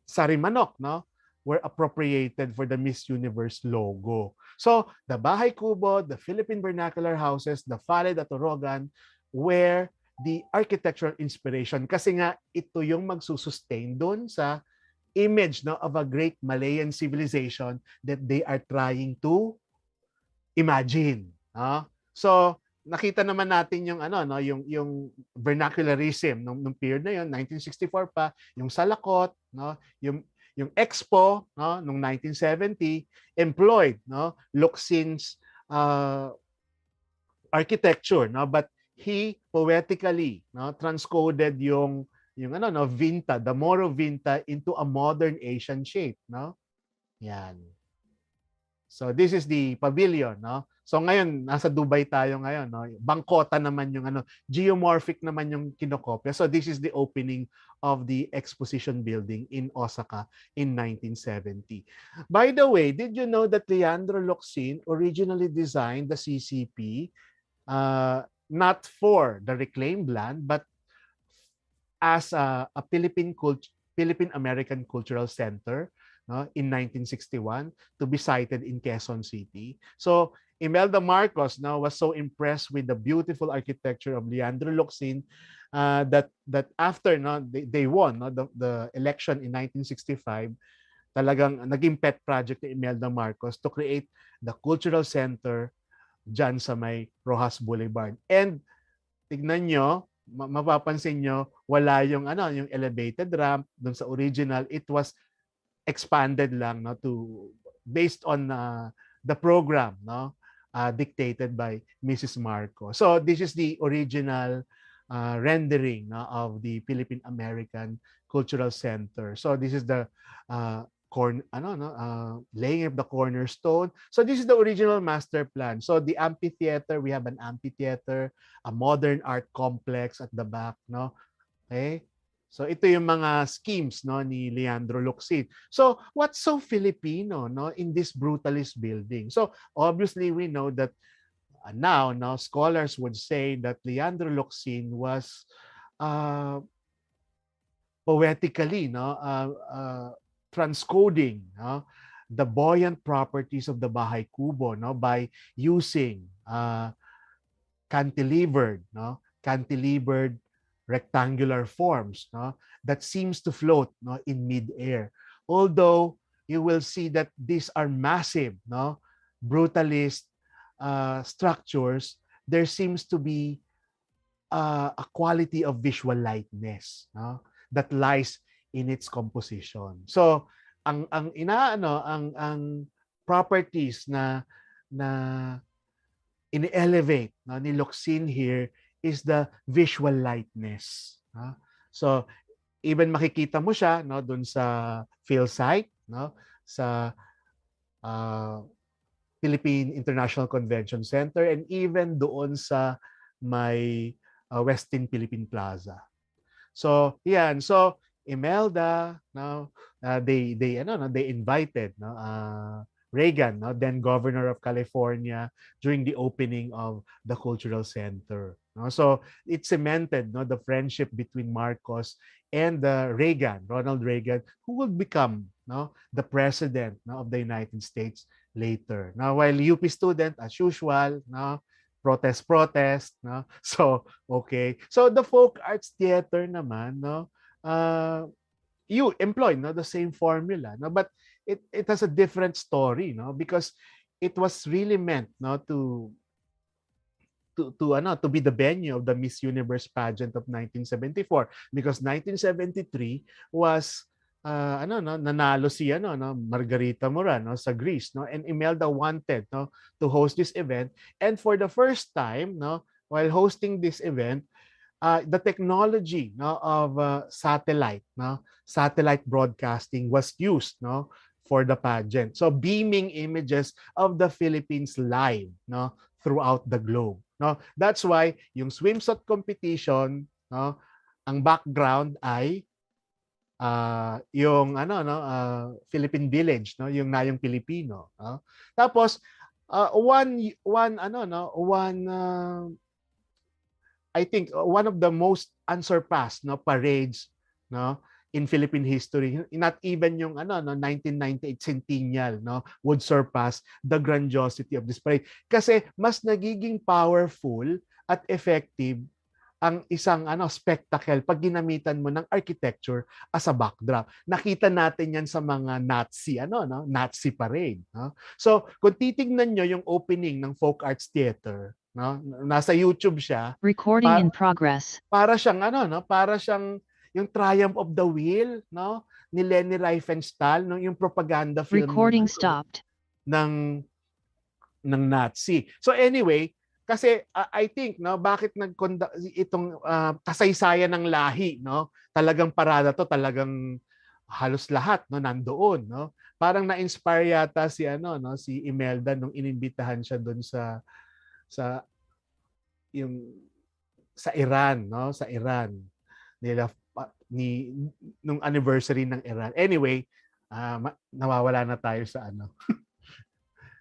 Sarimanok, no, were appropriated for the Miss Universe logo. So the Bahay Kubo, the Philippine vernacular houses, the Faled at Orogan were the architectural inspiration, kasi nga ito yung magsusustain doon sa image, no, of a great Malayan civilization that they are trying to imagine, no? So nakita naman natin yung yung vernacularism nung period na yon, 1964 pa, yung Salakot, no, yung Expo, no, nung 1970 employed, no, Locsin's architecture, no, but he poetically, no, transcoded yung Vinta, the Moro Vinta into a modern Asian shape, no? Yan. So this is the pavilion, no? So ngayon nasa Dubai tayo ngayon, no? Bangkota naman yung geomorphic naman yung kinokopya. So this is the opening of the exposition building in Osaka in 1970. By the way, did you know that Leandro Locsin originally designed the CCP not for the reclaimed land but as a Philippine American Cultural Center, no, in 1961 to be sited in Quezon City. So Imelda Marcos now was so impressed with the beautiful architecture of Leandro Locsin that after, no, they won, no, the election in 1965, talagang naging pet project ni Imelda Marcos to create the cultural center dyan sa may Rojas Boulevard. And tignan nyo, mapapansin nyo, wala yung elevated ramp dun sa original. It was expanded lang, no, to based on the program, no, dictated by Mrs. Marcos. So this is the original rendering, no, of the Philippine American Cultural Center. So this is the laying of the cornerstone. So this is the original master plan. So the amphitheater, we have an amphitheater, a modern art complex at the back, no. Okay? So ito yung mga schemes, no, ni Leandro Locsin. So what's so Filipino, no, in this brutalist building? So obviously we know that now scholars would say that Leandro Locsin was poetically, no, transcoding, no, the buoyant properties of the Bahay Kubo, no, by using cantilevered rectangular forms, no, that seems to float, no, in mid-air. Although you will see that these are massive, no, brutalist structures, there seems to be a quality of visual lightness, no, that lies in its composition. So ang properties na in-elevate, no, ni Locsin here is the visual lightness. So even makikita mo siya, no, dun sa field site, no, sa Philippine International Convention Center, and even doon sa may Westin Philippine Plaza. So, yan. So, Imelda, no, they invited, no, Reagan, no, then Governor of California, during the opening of the Cultural Center. No? So, it cemented, no, the friendship between Marcos and Reagan, Ronald Reagan, who will become, no, the president, no, of the United States later. Now, while UP student, as usual, no, protest, no? So, okay. So, the folk arts theater naman, no, you employ, no, the same formula, no, but it has a different story, no, because it was really meant, no, to be the venue of the Miss Universe pageant of 1974, because 1973 was nanalo si no, Margarita Moran, no, sa Greece, no, and Imelda wanted, no, to host this event, and for the first time, no, while hosting this event, the technology, no, of satellite broadcasting was used, no, for the pageant. So beaming images of the Philippines live, no, throughout the globe. No, that's why yung swimsuit competition, no, ang background ay yung Philippine Village, no, yung Nayong Pilipino, no? Tapos I think one of the most unsurpassed, no, parades, no, in Philippine history, not even yung 1998 centennial, no, would surpass the grandiosity of this parade, kasi mas nagiging powerful at effective ang isang spectacle pag ginamitan mo ng architecture as a backdrop. Nakita natin yan sa mga Nazi parade, no? So, kung titingnan nyo yung opening ng Folk Arts Theater, no, nasa YouTube siya. Recording in progress. Para siyang para siyang yung Triumph of the Will, no, ni Leni Riefenstahl, no, yung propaganda film Recording stopped. ng Nazi. So anyway, kasi I think, no, bakit itong kasaysayan ng lahi, no, talagang parada to, talagang halos lahat, no, nandoon, no. Parang na-inspire yata si si Imelda nung inimbitahan siya doon sa Iran, no, sa Iran nila nung anniversary ng Iran. Anyway, nawawala na tayo sa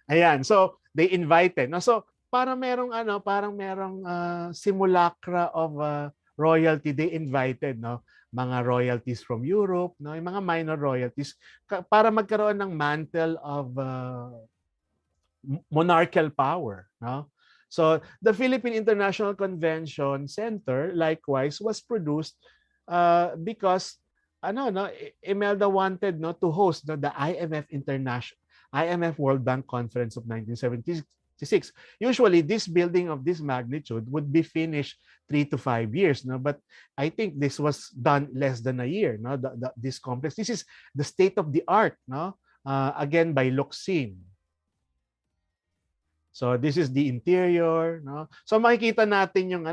Ayan, so they invited, no. So parang merong simulacra of royalty. They invited, no, mga royalties from Europe, no, yung mga minor royalties, para magkaroon ng mantle of monarchical power, no. So the Philippine International Convention Center likewise was produced because Imelda wanted, no, to host, no, the IMF World Bank Conference of 1976. Usually, this building of this magnitude would be finished 3 to 5 years, no? But I think this was done less than a year, no? This complex. This is the state of the art, no? Again by Locsin. So this is the interior, no? So makikita natin yung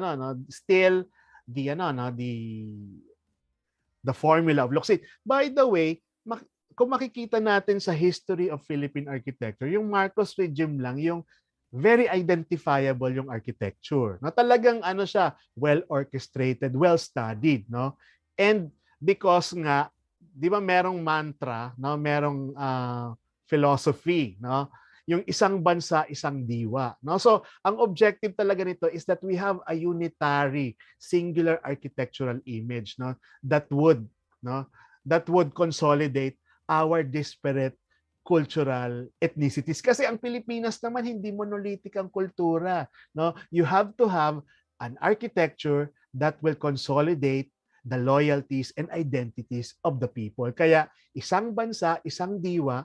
still the the formula of Locsin. By the way, kung makikita natin sa history of Philippine architecture, yung Marcos regime lang yung very identifiable yung architecture. No, talagang siya, well orchestrated, well studied, no? And because nga, 'di ba merong mantra, no, merong philosophy, no? Yung isang bansa, isang diwa, no? So, ang objective talaga nito is that we have a unitary, singular architectural image, no, that would consolidate our disparate cultural ethnicities. Kasi ang Pilipinas naman hindi monolithic ang kultura, no? You have to have an architecture that will consolidate the loyalties and identities of the people. Kaya isang bansa, isang diwa,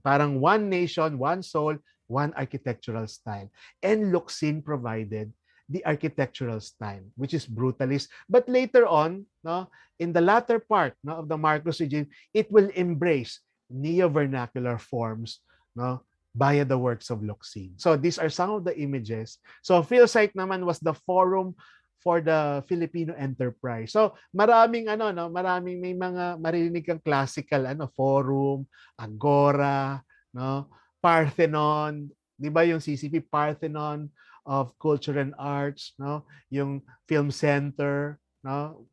parang one nation, one soul, one architectural style. And Locsin provided the architectural style, which is brutalist. But later on, no, in the latter part, no, of the Marcos regime, it will embrace neo-vernacular forms, no, via the works of Locsin. So these are some of the images. So PhilSite naman was the forum for the Filipino enterprise. So maraming maraming may mga maririnig kang classical forum, Agora, no, Parthenon, 'di ba yung CCP Parthenon of Culture and Arts, no, yung Film Center, no.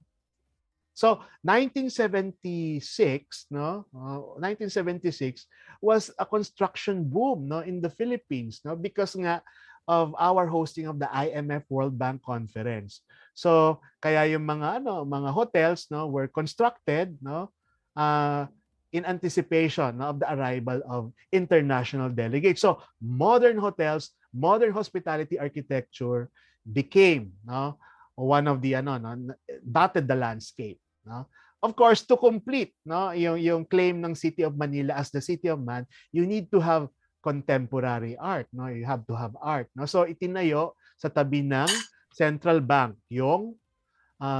So 1976, 1976 was a construction boom, in the Philippines, because nga of our hosting of the IMF World Bank Conference. So kaya yung mga hotels, were constructed, in anticipation, of the arrival of international delegates. So modern hotels, modern hospitality architecture became, one of the dotted the landscape, Of course, to complete, yung claim ng City of Manila as the City of Man, you need to have contemporary art, You have to have art, So itinayo sa tabi ng Central Bank yung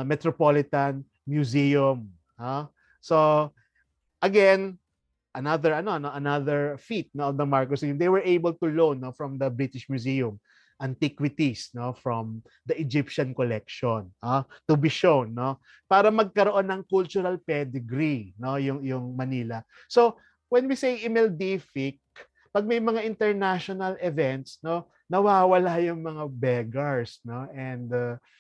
Metropolitan Museum, So again, another feat, of the Marcos. They were able to loan, from the British Museum antiquities, from the Egyptian collection, to be shown, para magkaroon ng cultural pedigree, yung Manila. So when we say imeldific, pag may mga international events, nawawala yung mga beggars, and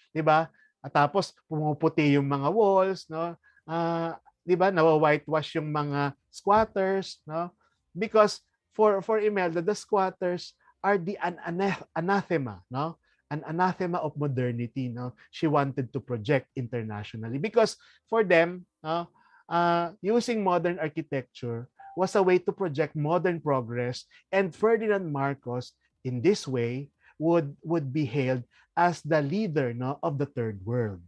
'di ba? At tapos pumuputi yung mga walls, 'di ba? Nawa-whitewash yung mga squatters, Because for Imelda, the squatters are the anathema, An anathema of modernity, She wanted to project internationally because for them, using modern architecture was a way to project modern progress, and Ferdinand Marcos in this way would be hailed as the leader, of the third world.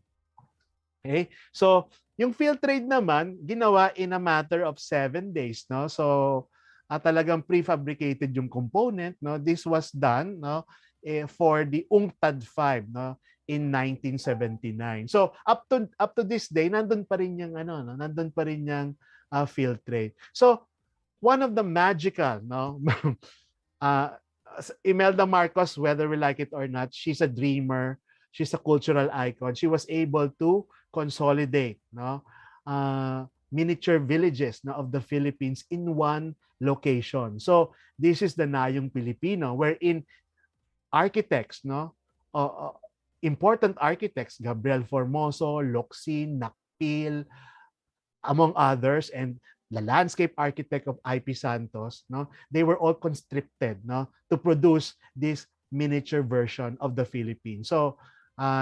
Okay? So, yung field trade naman, ginawa in a matter of 7 days, So, talagang prefabricated yung component, This was done, for the UNCTAD 5, in 1979. So, up to this day, nandun pa rin yung nandun pa rin yung field trade. So, one of the magical, Imelda Marcos, whether we like it or not, she's a dreamer, she's a cultural icon. She was able to consolidate, miniature villages, of the Philippines in one location. So this is the Nayong Pilipino, wherein architects, important architects, Gabriel Formoso, Locsin, Nakpil, among others, and the landscape architect of IP Santos, they were all conscripted, to produce this miniature version of the Philippines. So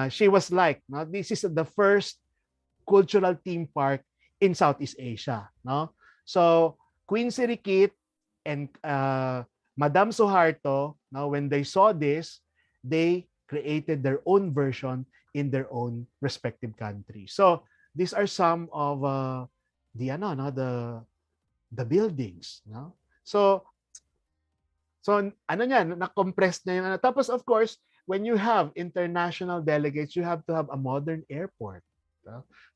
she was like, this is the first cultural theme park in Southeast Asia, So Queen Sirikit and Madame Suharto, when they saw this, they created their own version in their own respective countries. So these are some of the buildings, So na-compress na yung Tapos of course, when you have international delegates, you have to have a modern airport.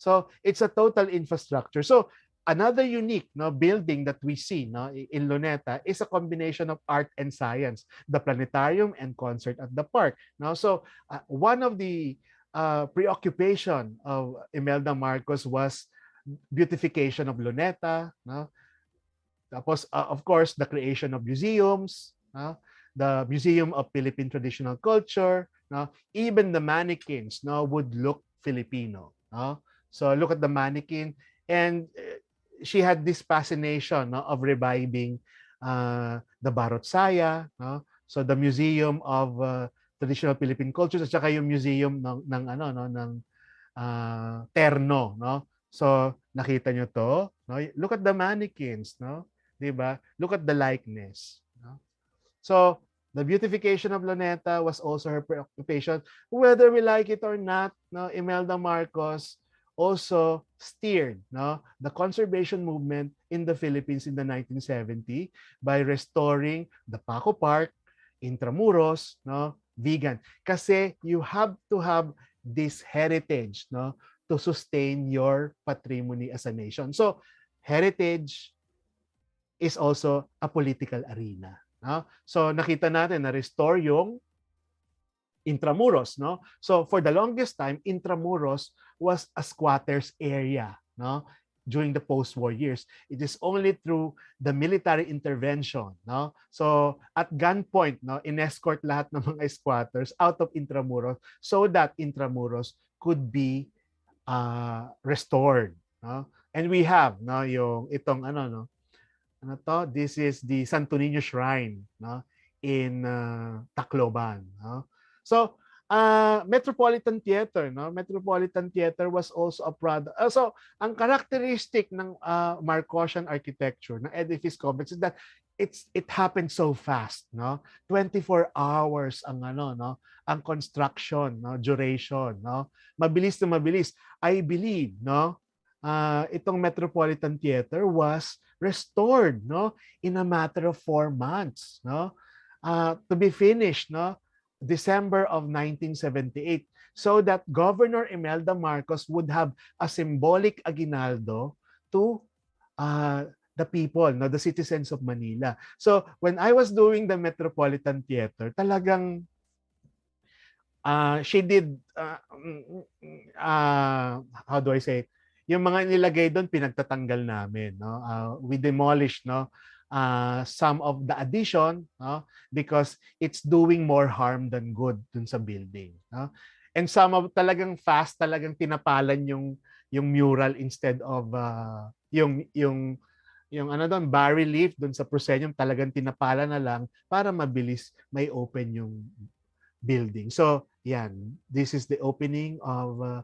So it's a total infrastructure. So another unique building that we see in Luneta is a combination of art and science, the planetarium and concert at the park. So one of the preoccupation of Imelda Marcos was beautification of Luneta. Tapos, of course, the creation of museums, the Museum of Philippine Traditional Culture, even the mannequins would look Filipino. So look at the mannequin, and she had this fascination of reviving the Barot Saya, so the Museum of Traditional Philippine Cultures, at saka yung museum ng terno, So nakita nyo to, Look at the mannequins, Diba? Look at the likeness. So the beautification of Luneta was also her preoccupation. Whether we like it or not, Imelda Marcos also steered the conservation movement in the Philippines in the 1970s by restoring the Paco Park, Intramuros, vegan. Kasi you have to have this heritage to sustain your patrimony as a nation. So heritage is also a political arena. So nakita natin na restore yung Intramuros. So for the longest time, Intramuros was a squatters area during the post-war years. It is only through the military intervention. So at gunpoint, in-escort lahat ng mga squatters out of Intramuros so that Intramuros could be restored, no? And we have, no, yung itong ano, no, ano to, this is the Santo Niño Shrine, no, in Tacloban, no? So Metropolitan Theater, no, Metropolitan Theater was also a product. So ang characteristic ng Marcosian architecture ng edifice complex is that it happened so fast, no? 24 hours ang ano, no, ang construction, no, duration, no? Mabilis na mabilis. I believe, no, itong Metropolitan Theater was restored, no, in a matter of 4 months, no, to be finished, no, December of 1978, so that Governor Imelda Marcos would have a symbolic aguinaldo to the people, no, the citizens of Manila. So when I was doing the Metropolitan Theater, talagang she did how do I say it? Yung mga nilagay doon pinagtatanggal namin, no. We demolished, no, some of the addition, no, because it's doing more harm than good dun sa building, no. And some of talagang fast, talagang tinapalan yung mural instead of yung ano doon, bas relief doon sa proscenium, talagang tinapalan na lang para mabilis may open yung building. So, yan. This is the opening of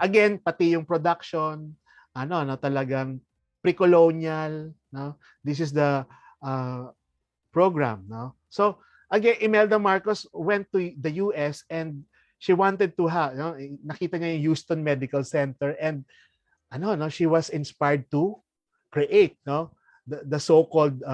again, pati yung production, talagang pre-colonial, no? This is the program, no? So, again, Imelda Marcos went to the US and she wanted to have, no? Nakita niya yung Houston Medical Center and she was inspired to create, no, the so-called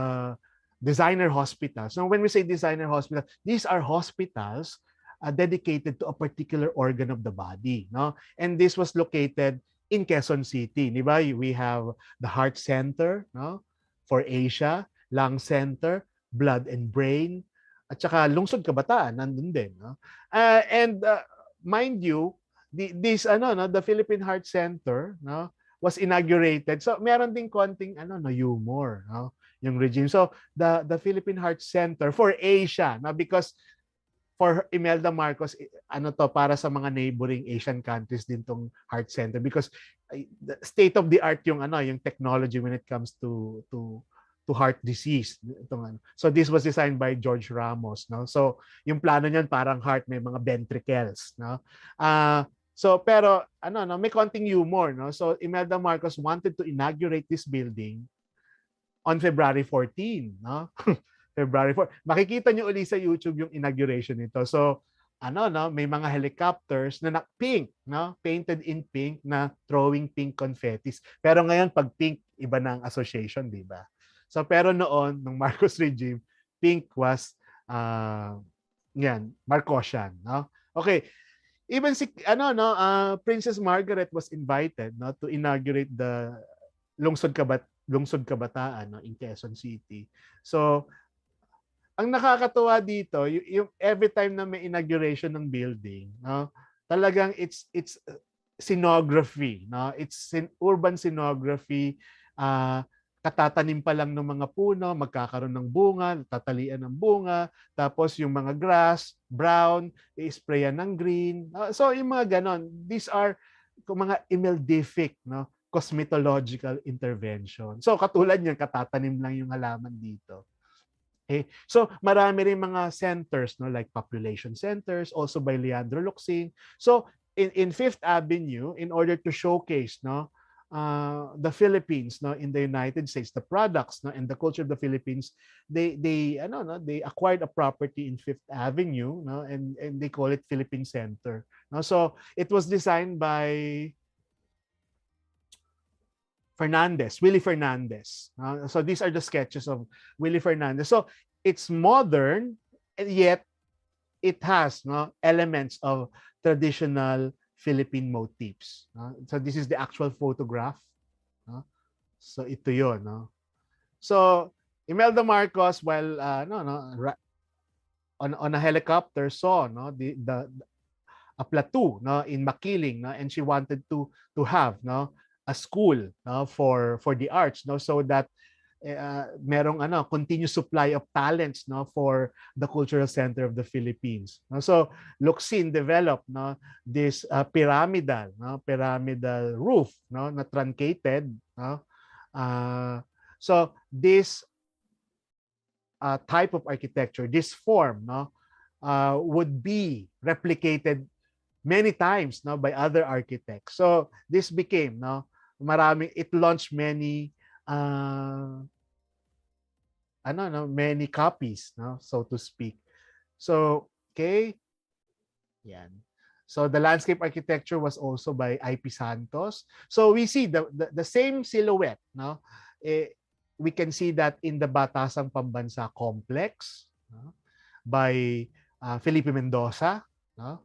designer hospitals. Now, when we say designer hospitals, these are hospitals dedicated to a particular organ of the body, no? And this was located in Quezon City, di ba? We have the Heart Center, no, for Asia, Lung Center, Blood and Brain, at saka Lungsod Kabataan nandun din, no? And mind you, the Philippine Heart Center, no, was inaugurated. So meron ding konting humor, no, yung regime. So the Philippine Heart Center for Asia, no, because for Imelda Marcos, para sa mga neighboring Asian countries din tong heart center because state of the art yung technology when it comes to heart disease. So this was designed by George Ramos, no. So yung plano niyan parang heart may mga ventricles, no. So pero may konting humor, no. So Imelda Marcos wanted to inaugurate this building on February 14, no. February 4. Makikita niyo uli sa YouTube yung inauguration nito. So, may mga helicopters na pink, no? Painted in pink na throwing pink confettis. Pero ngayon, pag pink, iba na ang association, di ba? So, pero noon, ng Marcos regime, pink was, Marcosian, no? Okay. Even si, Princess Margaret was invited, no, to inaugurate the Lungsod Kabataan, no, in Quezon City. So, ang nakakatuwa dito, yung every time na may inauguration ng building, no, talagang it's scenography, no? It's urban scenography. Katatanim pa lang ng mga puno, magkakaroon ng bunga, tatalian ng bunga, tapos yung mga grass, brown, i-sprayan ng green. So yung mga ganon, these are mga imeldific, no, cosmetological intervention. So katulad niyan, katatanim lang yung halaman dito. Okay. So marami rin mga centers, no, like population centers, also by Leandro Luxing. So in Fifth Avenue, in order to showcase, no, the Philippines, no, in the United States, the products, no, and the culture of the Philippines, they acquired a property in Fifth Avenue, no, and they call it Philippine Center. No, so it was designed by Willie Fernandez. So these are the sketches of Willie Fernandez. So it's modern, and yet it has, no, elements of traditional Philippine motifs. So this is the actual photograph. So ito yun. No? So Imelda Marcos, while on a helicopter, saw, no, a plateau, no, in Makiling, no, and she wanted to have, no, a school, no, for the arts, no, so that merong continuous supply of talents, no, for the cultural center of the Philippines, no? So Locsin developed, no, this pyramidal roof, no, na truncated, no. So this type of architecture, this form, no, would be replicated many times, no, by other architects. So this became, no, it launched many many copies, no, so to speak. So okay, yan. So the landscape architecture was also by IP Santos. So we see the same silhouette, no. We can see that in the Batasang Pambansa complex, no, by Felipe Mendoza, no.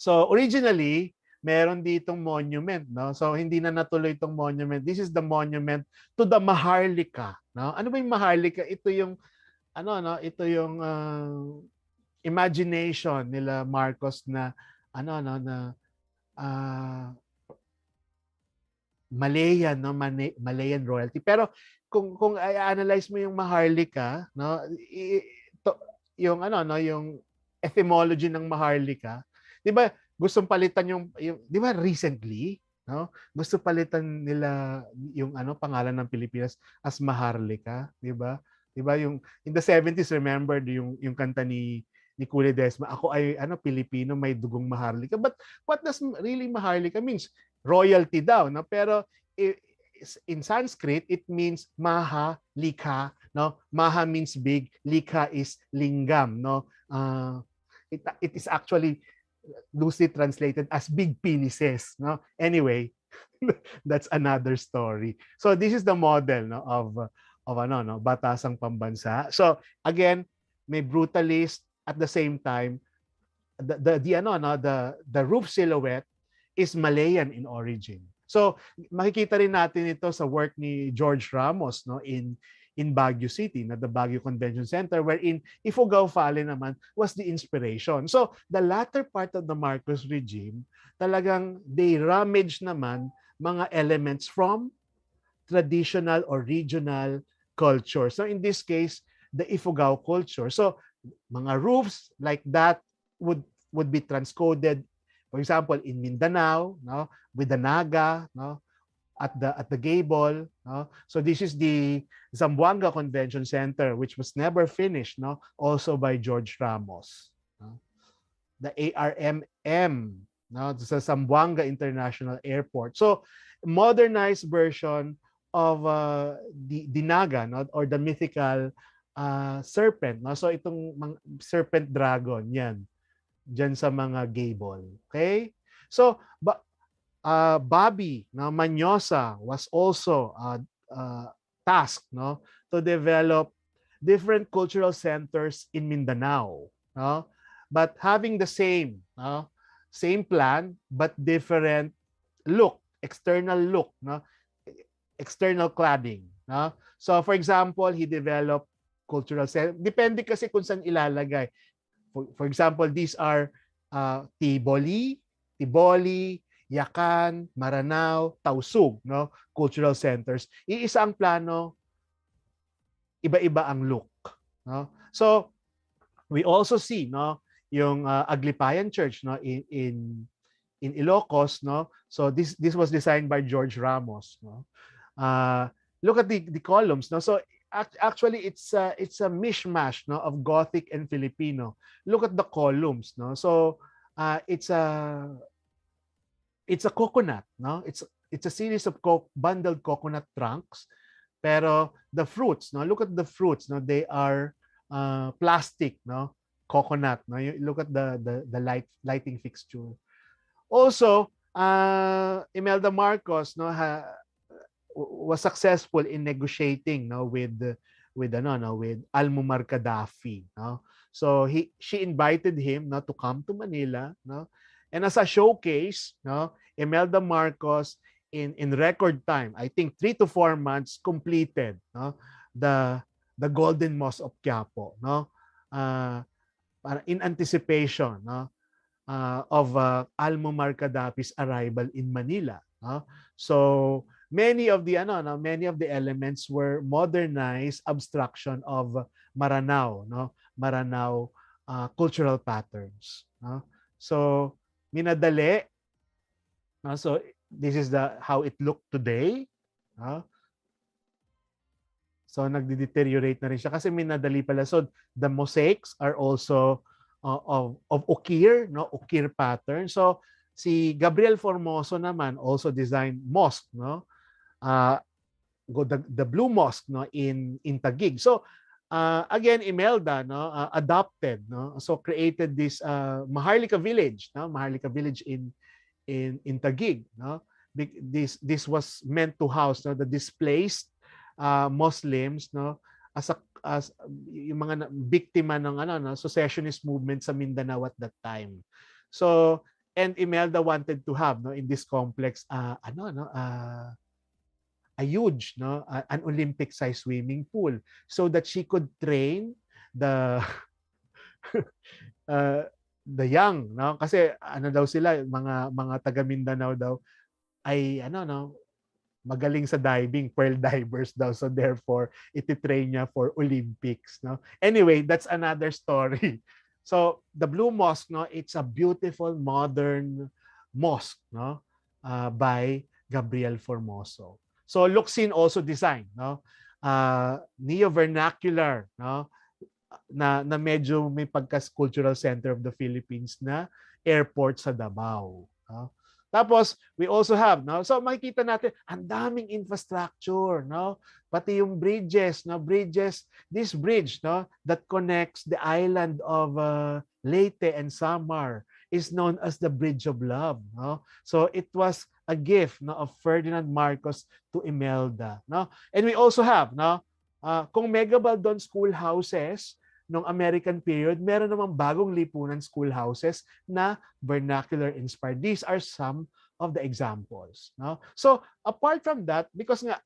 So originally, meron ditong monument, no? So hindi na natuloy itong monument. This is the monument to the Maharlika, no? Ano ba yung Maharlika? Ito yung ito yung imagination nila Marcos na Malayan, no? Malayan royalty. Pero kung i-analyze mo yung Maharlika, no? Yung yung etymology ng Maharlika, 'di ba? Gustong palitan yung 'di ba recently, no? Gusto palitan nila yung pangalan ng Pilipinas as Maharlika, 'di ba? 'Di ba yung in the 70s, remember yung kanta ni Kule Desma, ako ay Pilipino, may dugong Maharlika. But what does really Maharlika means? Royalty daw, no? Pero in Sanskrit it means Mahalika, no? Maha means big, Lika is lingam, no? It is actually loosely translated as big penises, no? Anyway, that's another story. So this is the model, no, of Batasang Pambansa. So again, may brutalist at the same time. The roof silhouette is Malayan in origin. So makikita rin natin ito sa work ni George Ramos, no, in Baguio City, na the Baguio Convention Center, wherein Ifugao Valley naman was the inspiration. So the latter part of the Marcos regime, talagang they rummage naman mga elements from traditional or regional culture. So in this case, the Ifugao culture. So mga roofs like that would be transcoded, for example, in Mindanao, no, with the Naga, no, at the gable, no? So this is the Zamboanga Convention Center, which was never finished, no, also by George Ramos, no? The ARMM, no, sa Zamboanga International Airport. So modernized version of the Naga, no, or the mythical serpent, no? So itong serpent dragon, yan diyan sa mga gable. Okay? So Bobby, no, Manyosa was also tasked, no, to develop different cultural centers in Mindanao, no, but having the same plan but different look, external look, no, external cladding, no. So for example, he developed cultural center. Depende kasi kung saan ilalagay. For example, these are Tiboli, Yakan, Maranao, Tausug, no, cultural centers. Iisa ang plano, iba-iba ang look, no. So we also see, no, yung Aglipayan Church, no, in Ilocos, no. So this was designed by George Ramos, no. Look at the columns, no. So actually it's a mishmash, no, of Gothic and Filipino. Look at the columns, no. So it's a coconut, no? It's a series of bundled coconut trunks. Pero the fruits, no? Look at the fruits, no? They are plastic, no? Coconut, no? You look at the lighting fixture. Also, Imelda Marcos, no, was successful in negotiating, no, with Almuammar Gaddafi, no? So she invited him, no, to come to Manila, no? And as a showcase, no, Imelda Marcos in record time, I think 3 to 4 months, completed, no, the Golden Mosque of Quiapo, no, in anticipation, no, of Almuammar Gaddafi's arrival in Manila, no? So many of the many of the elements were modernized abstraction of Maranao, no? Maranao cultural patterns, no? So minadali, no? So this is the how it looked today, no? So nagde-deteriorate na rin siya kasi minadali pala. So the mosaics are also of Ukir, no? Ukir pattern. So si Gabriel Formoso naman also designed mosque, no? The Blue Mosque, no, in Taguig. So again, Imelda, no, adopted, no, so created this Maharlika village, no, Maharlika village in Taguig, no. This was meant to house, no, the displaced Muslims, no, as yung mga biktima ng no, secessionist movement sa Mindanao at that time. So and Imelda wanted to have, no, in this complex a huge, no, an Olympic size swimming pool so that she could train the the young, no, kasi daw sila mga taga Mindanao daw ay no, magaling sa diving, pearl divers daw, so therefore iti-train niya for Olympics, no. Anyway, that's another story. So the Blue Mosque, no, it's a beautiful modern mosque, no, by Gabriel Formoso. So Luxin also designed, no, neo-vernacular, no, na medyo may pagka-cultural center of the Philippines na airport sa Davao, no? Tapos we also have, no, so makikita natin ang daming infrastructure, no, pati yung bridges, no, this bridge, no, that connects the island of Leyte and Samar is known as the Bridge of Love, no. So it was a gift, no, of Ferdinand Marcos to Imelda, no. And we also have, no, kung Megabaldon schoolhouses nung American period, meron namang bagong lipunan schoolhouses na vernacular inspired. These are some of the examples, no. So apart from that, because nga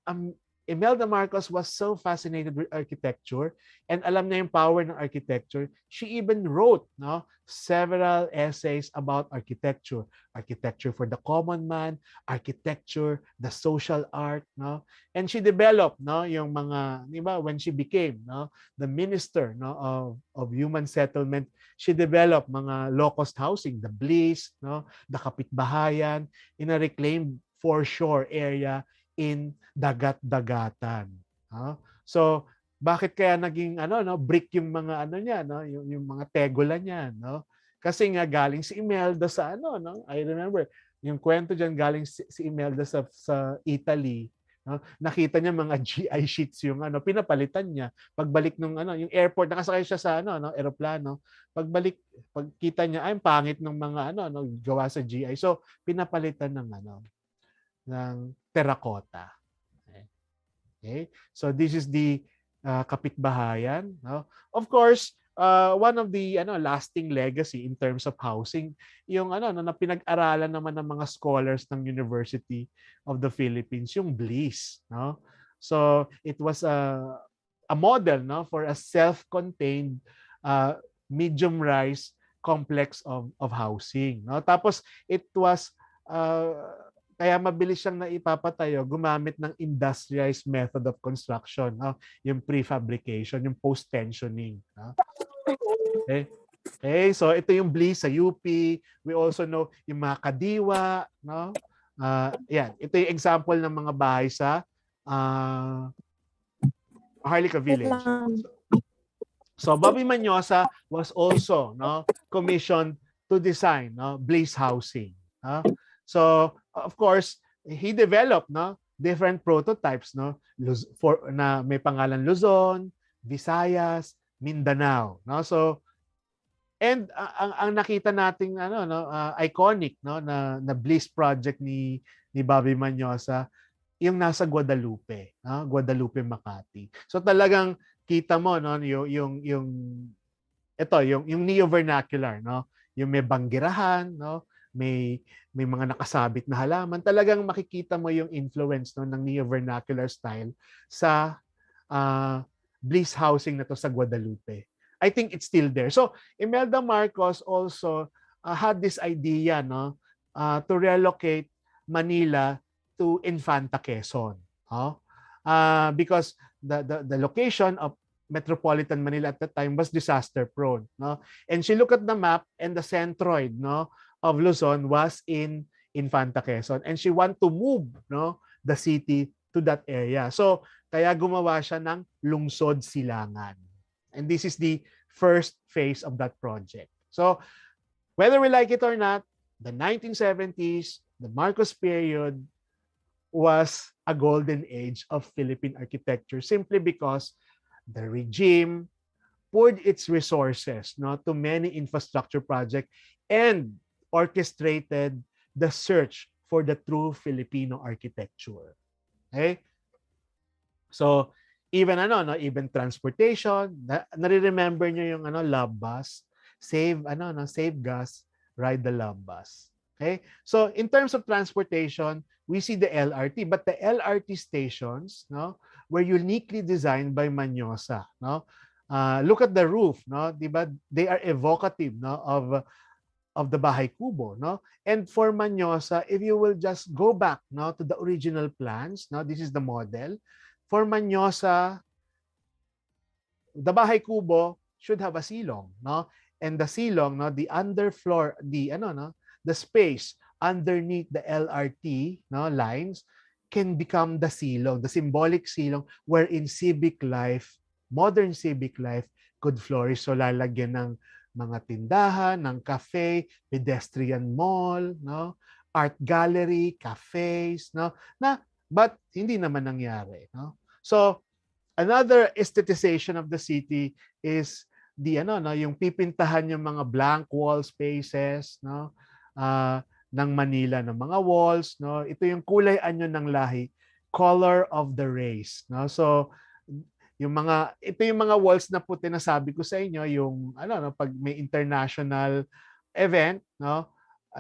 Imelda Marcos was so fascinated with architecture and alam niya yung power ng architecture, she even wrote, no, several essays about architecture. Architecture for the common man, architecture, the social art, no. And she developed, no, yung mga, di ba, when she became, no, the minister, no, of human settlement, she developed mga low-cost housing, the Bliss, no, the Kapitbahayan in a reclaimed foreshore area in dagat-dagatan. So bakit kaya naging brick yung mga niya, no, yung mga tegola niya, no? Kasi nga galing si Imelda sa no? I remember yung kwento diyan galing si Imelda sa Italy, no? Nakita niya mga GI sheets yung pinapalitan niya. Pagbalik nung yung airport, nakasakay siya sa eroplano. Pagkita niya ay pangit ng mga gawa sa GI. So pinapalitan ng ng terracotta. Okay? So this is the Kapitbahayan, no? Of course, one of the lasting legacy in terms of housing, yung na pinag-aralan naman ng mga scholars ng University of the Philippines, yung Bliss, no? So it was a model, no, for a self-contained medium-rise complex of housing, no? Tapos it was kaya mabilis siyang naipapatayo gumamit ng industrialized method of construction, no? Yung prefabrication, yung post-tensioning, no? Okay, so ito yung Bliss sa UP. We also know yung mga kadiwa, no? Yan, ito yung example ng mga bahay sa Maharlika Village. So Bobby Manyosa was also, no, commissioned to design, no, Bliss housing, no? So of course, he developed, no, different prototypes, no, na may pangalan Luzon, Visayas, Mindanao, no. So and ang nakita nating iconic, no, na Bliss project ni Bobby Manyosa, yung nasa Guadalupe, no, Guadalupe Makati. So talagang kita mo, no, yung neo vernacular, no, yung may banggirahan, no, may mga nakasabit na halaman. Talagang makikita mo yung influence, no, ng neo-vernacular style sa Bliss housing na to sa Guadalupe. I think it's still there. So Imelda Marcos also had this idea, no, to relocate Manila to Infanta Quezon. Because the location of Metropolitan Manila at the time was disaster prone. No? And she looked at the map and the centroid, no, of Luzon was in Infanta Quezon. And she want to move, no, the city to that area. So kaya gumawa siya ng Lungsod Silangan. And this is the first phase of that project. So whether we like it or not, the 1970s, the Marcos period was a golden age of Philippine architecture simply because the regime poured its resources, no, to many infrastructure projects and orchestrated the search for the true Filipino architecture. Okay? So even even transportation, nare-remember niyo yung love bus, save gas, ride the love bus. Okay? So in terms of transportation, we see the LRT, but the LRT stations, no, were uniquely designed by Manyosa, no? Look at the roof, no? Diba? They are evocative, no, of the Bahay Kubo, no? And for Manyosa, if you will just go back, no, to the original plans, no, this is the model. For Manyosa, the Bahay Kubo should have a silong, no? And the silong, no, the underfloor, the space underneath the LRT, no, lines can become the silong, the symbolic silong wherein civic life, modern civic life could flourish. So lalagyan ng mga tindahan, ng cafe, pedestrian mall, no, art gallery, cafes, no, but hindi naman nangyari, no. So another aestheticization of the city is the yung pipintahan yung mga blank wall spaces, no, ng Manila, ng mga walls, no. Ito yung kulay anyo ng lahi, color of the race, no. So ito yung mga walls na puti na sabi ko sa inyo, yung pag may international event, no,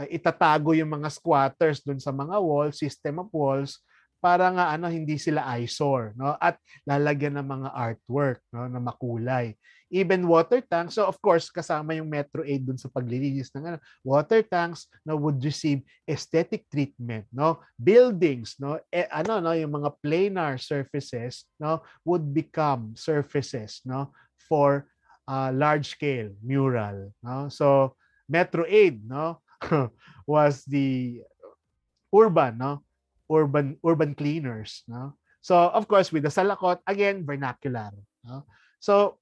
itatago yung mga squatters dun sa mga walls, system of walls, para nga hindi sila eyesore, no, at lalagyan ng mga artwork, no, na makulay. Even water tanks, so of course kasama yung Metro 8 dun sa paglilinis ng water tanks, no, would receive aesthetic treatment, no. Buildings, no, yung mga planar surfaces, no, would become surfaces, no, for large scale mural, no. So Metro 8, no, was the urban cleaners, no. So of course with the salakot, again vernacular, no. So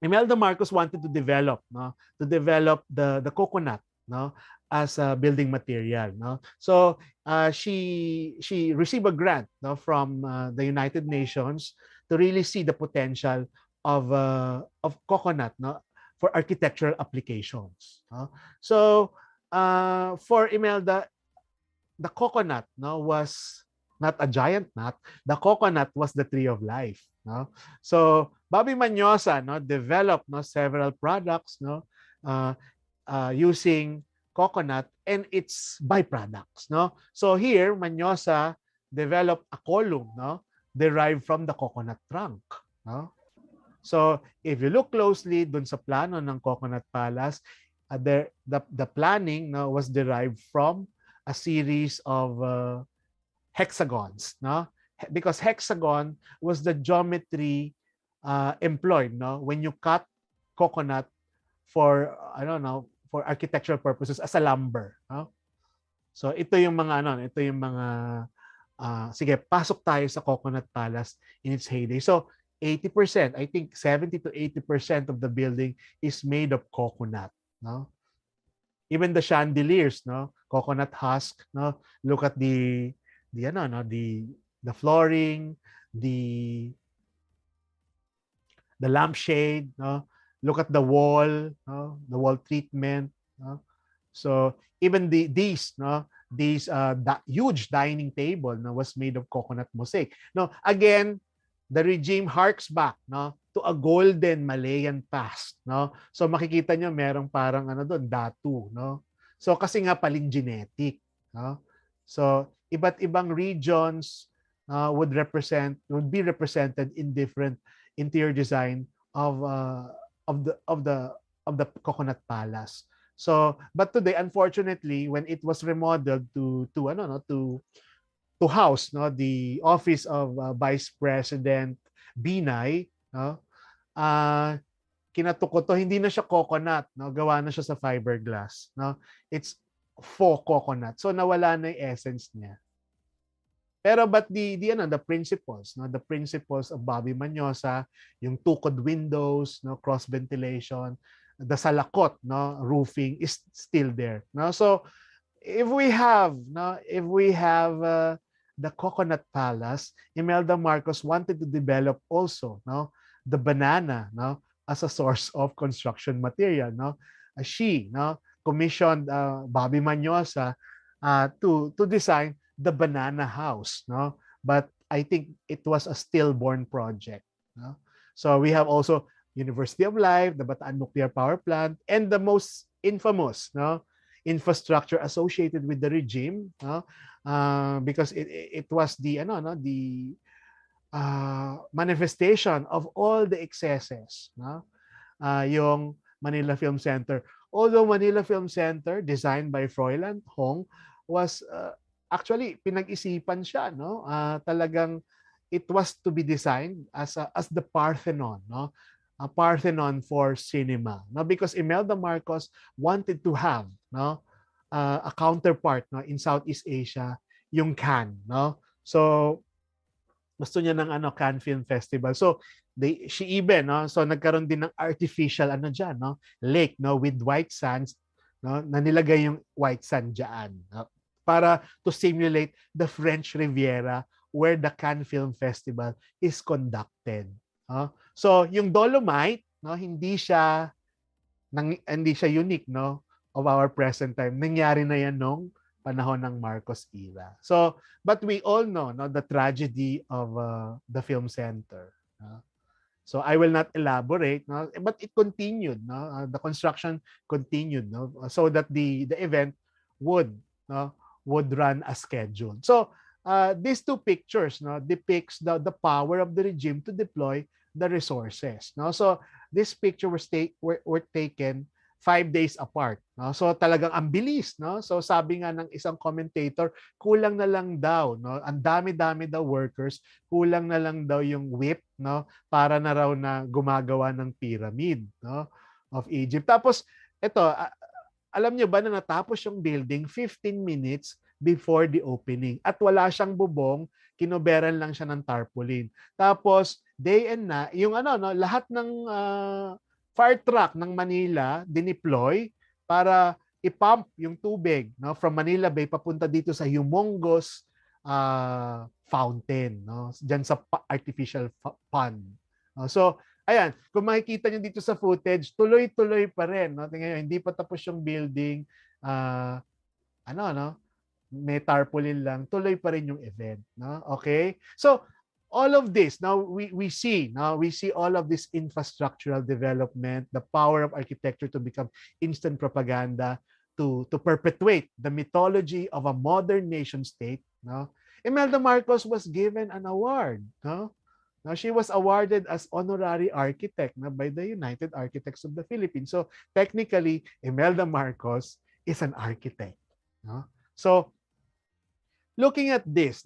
Imelda Marcos wanted to develop the coconut, no, as a building material, no. So she received a grant, no, from the United Nations to really see the potential of coconut, no, for architectural applications, no? So for Imelda, the coconut, no, was not a giant nut. The coconut was the tree of life, no. So Bobby Manyosa, no, developed, no, several products, no, using coconut and its byproducts, no. So here Manyosa developed a column, no, derived from the coconut trunk, no. So if you look closely dun sa plano ng Coconut Palace, the planning, no, was derived from a series of hexagons, no? Because hexagon was the geometry employed, no, when you cut coconut for for architectural purposes as a lumber, no? So ito yung mga sige, pasok tayo sa Coconut Palace in its heyday. So 80%, I think 70 to 80% of the building is made of coconut, no? Even the chandeliers, no, coconut husk, no. Look at the flooring, the lampshade, no. Look at the wall, no, the wall treatment, no. So even these huge dining table, no, was made of coconut mosaic. No, again, the regime harks back, no, to a golden Malayan past, no. So makikita nyo merong parang doon, datu, no. So kasi nga palingenetic, no. So iba't ibang regions would be represented in different interior design of the Coconut Palace. So but today, unfortunately, when it was remodeled to to house the office of Vice President Binay, no? Kinatok ko to, hindi na siya coconut, no? Gawa na siya sa fiberglass, no? It's faux coconut. So nawala na 'yung essence niya. Pero but the principles, no? The principles of Bobby Manyosa, yung tukod windows, no, cross ventilation, the salakot, no, roofing is still there, no? So if we have the Coconut Palace, Imelda Marcos wanted to develop also, no, the banana, no, as a source of construction material, no. She, no, commissioned Bobby Manyosa to design the banana house, no. But I think it was a stillborn project, no. So we have also University of Life, the Bataan Nuclear Power Plant, and the most infamous, no, infrastructure associated with the regime, no, because it was the manifestation of all the excesses, no, yung Manila Film Center. Although Manila Film Center, designed by Froilan Hong, was actually pinag-isipan siya, no? Talagang it was to be designed as the Parthenon, no? A Parthenon for cinema, no? Because Imelda Marcos wanted to have, no, a counterpart, no, in Southeast Asia, yung Cannes, no? So gusto niya ng Cannes Film Festival. So she even, no, so nagkaroon din ng artificial diyan, no, lake, no, with white sands, no, na nilagay yung white sand diyan, no, para to simulate the French Riviera where the Cannes Film Festival is conducted, no? So yung Dolomite, no, hindi siya unique, no, of our present time. Nangyari na yan nung panahon ng Marcos era. So, but we all know, no, the tragedy of the film center. No? So I will not elaborate, no, but it continued, no, the construction continued, no, so that the event would run as scheduled. So these two pictures, no, depicts the power of the regime to deploy the resources, no. So this picture were taken 5 days apart, no? So talagang ang bilis, no? So sabi nga ng isang commentator, kulang na lang daw, no? Ang dami-dami daw workers, kulang na lang daw yung whip, no? Para na raw na gumagawa ng pyramid, no, of Egypt. Tapos ito, alam niyo ba na natapos yung building 15 minutes before the opening at wala siyang bubong, kinoberan lang siya ng tarpaulin. Tapos day and night, yung lahat ng fire truck ng Manila dineploy para i-pump yung tubig, no, from Manila Bay papunta dito sa humongous fountain, no, diyan sa artificial pond. So ayan, kung makikita niyo dito sa footage, tuloy-tuloy pa rin, no. Tingnan niyo, hindi pa tapos yung building, may tarpaulin lang, tuloy pa rin yung event, no. Okay? So all of this, now we see all of this infrastructural development, the power of architecture to become instant propaganda, to perpetuate the mythology of a modern nation state, no. Imelda Marcos was given an award, no. Now she was awarded as honorary architect, no, by the United Architects of the Philippines. So technically, Imelda Marcos is an architect, no. So looking at this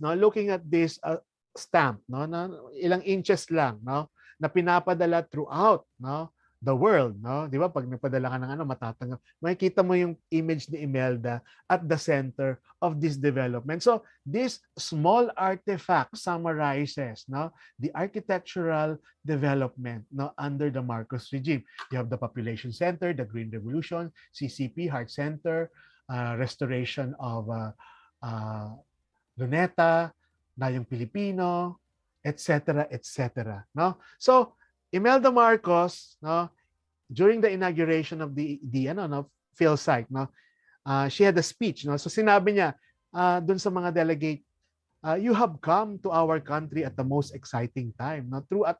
stamp, no, na ilang inches lang, no, na pinapadala throughout, no, the world, no, di ba, pag napadala ka ng matatanggap, makikita mo yung image ni Imelda at the center of this development. So this small artifact summarizes, no, the architectural development, no, under the Marcos regime. You have the population center, the Green Revolution, CCP, Heart Center, restoration of Luneta, Dayong Pilipino, etc., etc., no. So Imelda Marcos, no, during the inauguration of the Phil site, no, she had a speech, no. So sinabi niya dun sa mga delegate, you have come to our country at the most exciting time, no, through a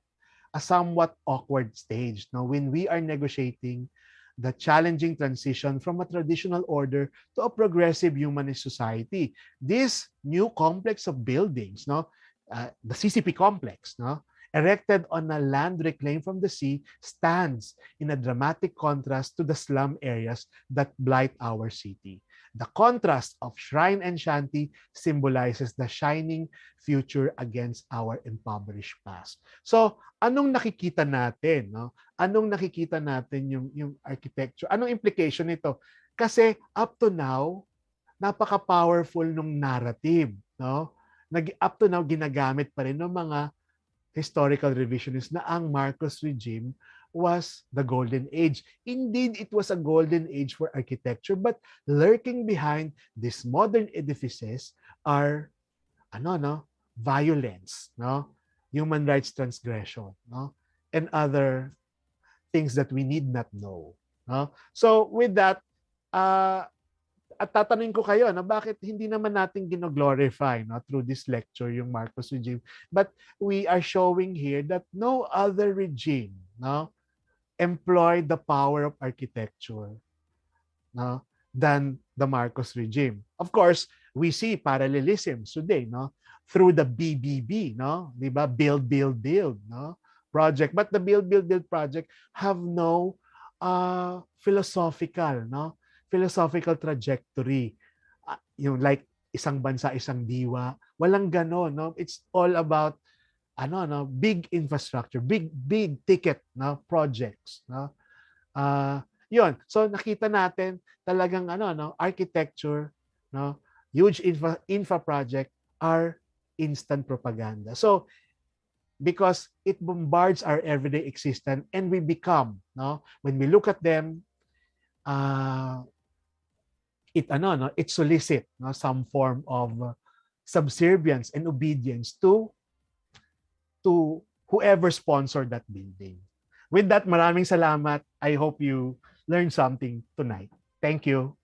somewhat awkward stage, no, when we are negotiating the challenging transition from a traditional order to a progressive humanist society. This new complex of buildings, no, the CCP complex, no, erected on a land reclaimed from the sea, stands in a dramatic contrast to the slum areas that blight our city. The contrast of shrine and shanty symbolizes the shining future against our impoverished past. So, anong nakikita natin, no? Anong nakikita natin yung architecture? Anong implication nito? Kasi up to now, napaka-powerful nung narrative, no? Up to now ginagamit pa rin ng mga historical revisionists na ang Marcos regime was the golden age. Indeed, it was a golden age for architecture, but lurking behind these modern edifices are violence, no? Human rights transgression, no? And other things that we need not know, no? So with that, at tatanungin ko kayo, no, bakit hindi naman natin gino-glorify, no, through this lecture yung Marcos regime, but we are showing here that no other regime, no, employed the power of architecture, no, than the Marcos regime. Of course, we see parallelisms today, no, through the BBB, no, di ba? Build, no, project. But the build, project have no philosophical trajectory. Yung like isang bansa, isang diwa. Walang ganon, no? It's all about big infrastructure, big ticket, no, projects, no. Yun. So nakita natin talagang architecture, no, huge infra project are instant propaganda. So because it bombards our everyday existence and we become, no, when we look at them, it solicit, no, some form of subservience and obedience to whoever sponsored that building. With that, maraming salamat. I hope you learned something tonight. Thank you.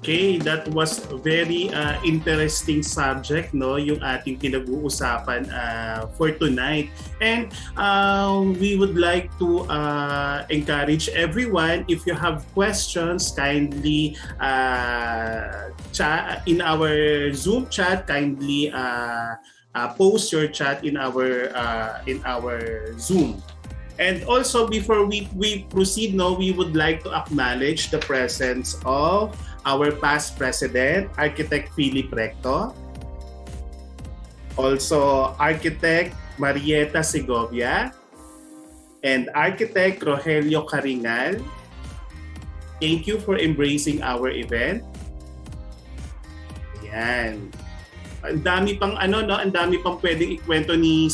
Okay, that was a very interesting subject, no, yung ating pinag-uusapan for tonight. And we would like to encourage everyone, if you have questions, kindly chat in our Zoom chat, kindly post your chat in our Zoom. And also, before we proceed, no, we would like to acknowledge the presence of our past president, Architect Philip Recto. Also, Architect Marieta Segovia and Architect Rogelio Caringal. Thank you for embracing our event. Ayan. Ang dami pang ang dami pang pwedeng ikwento ni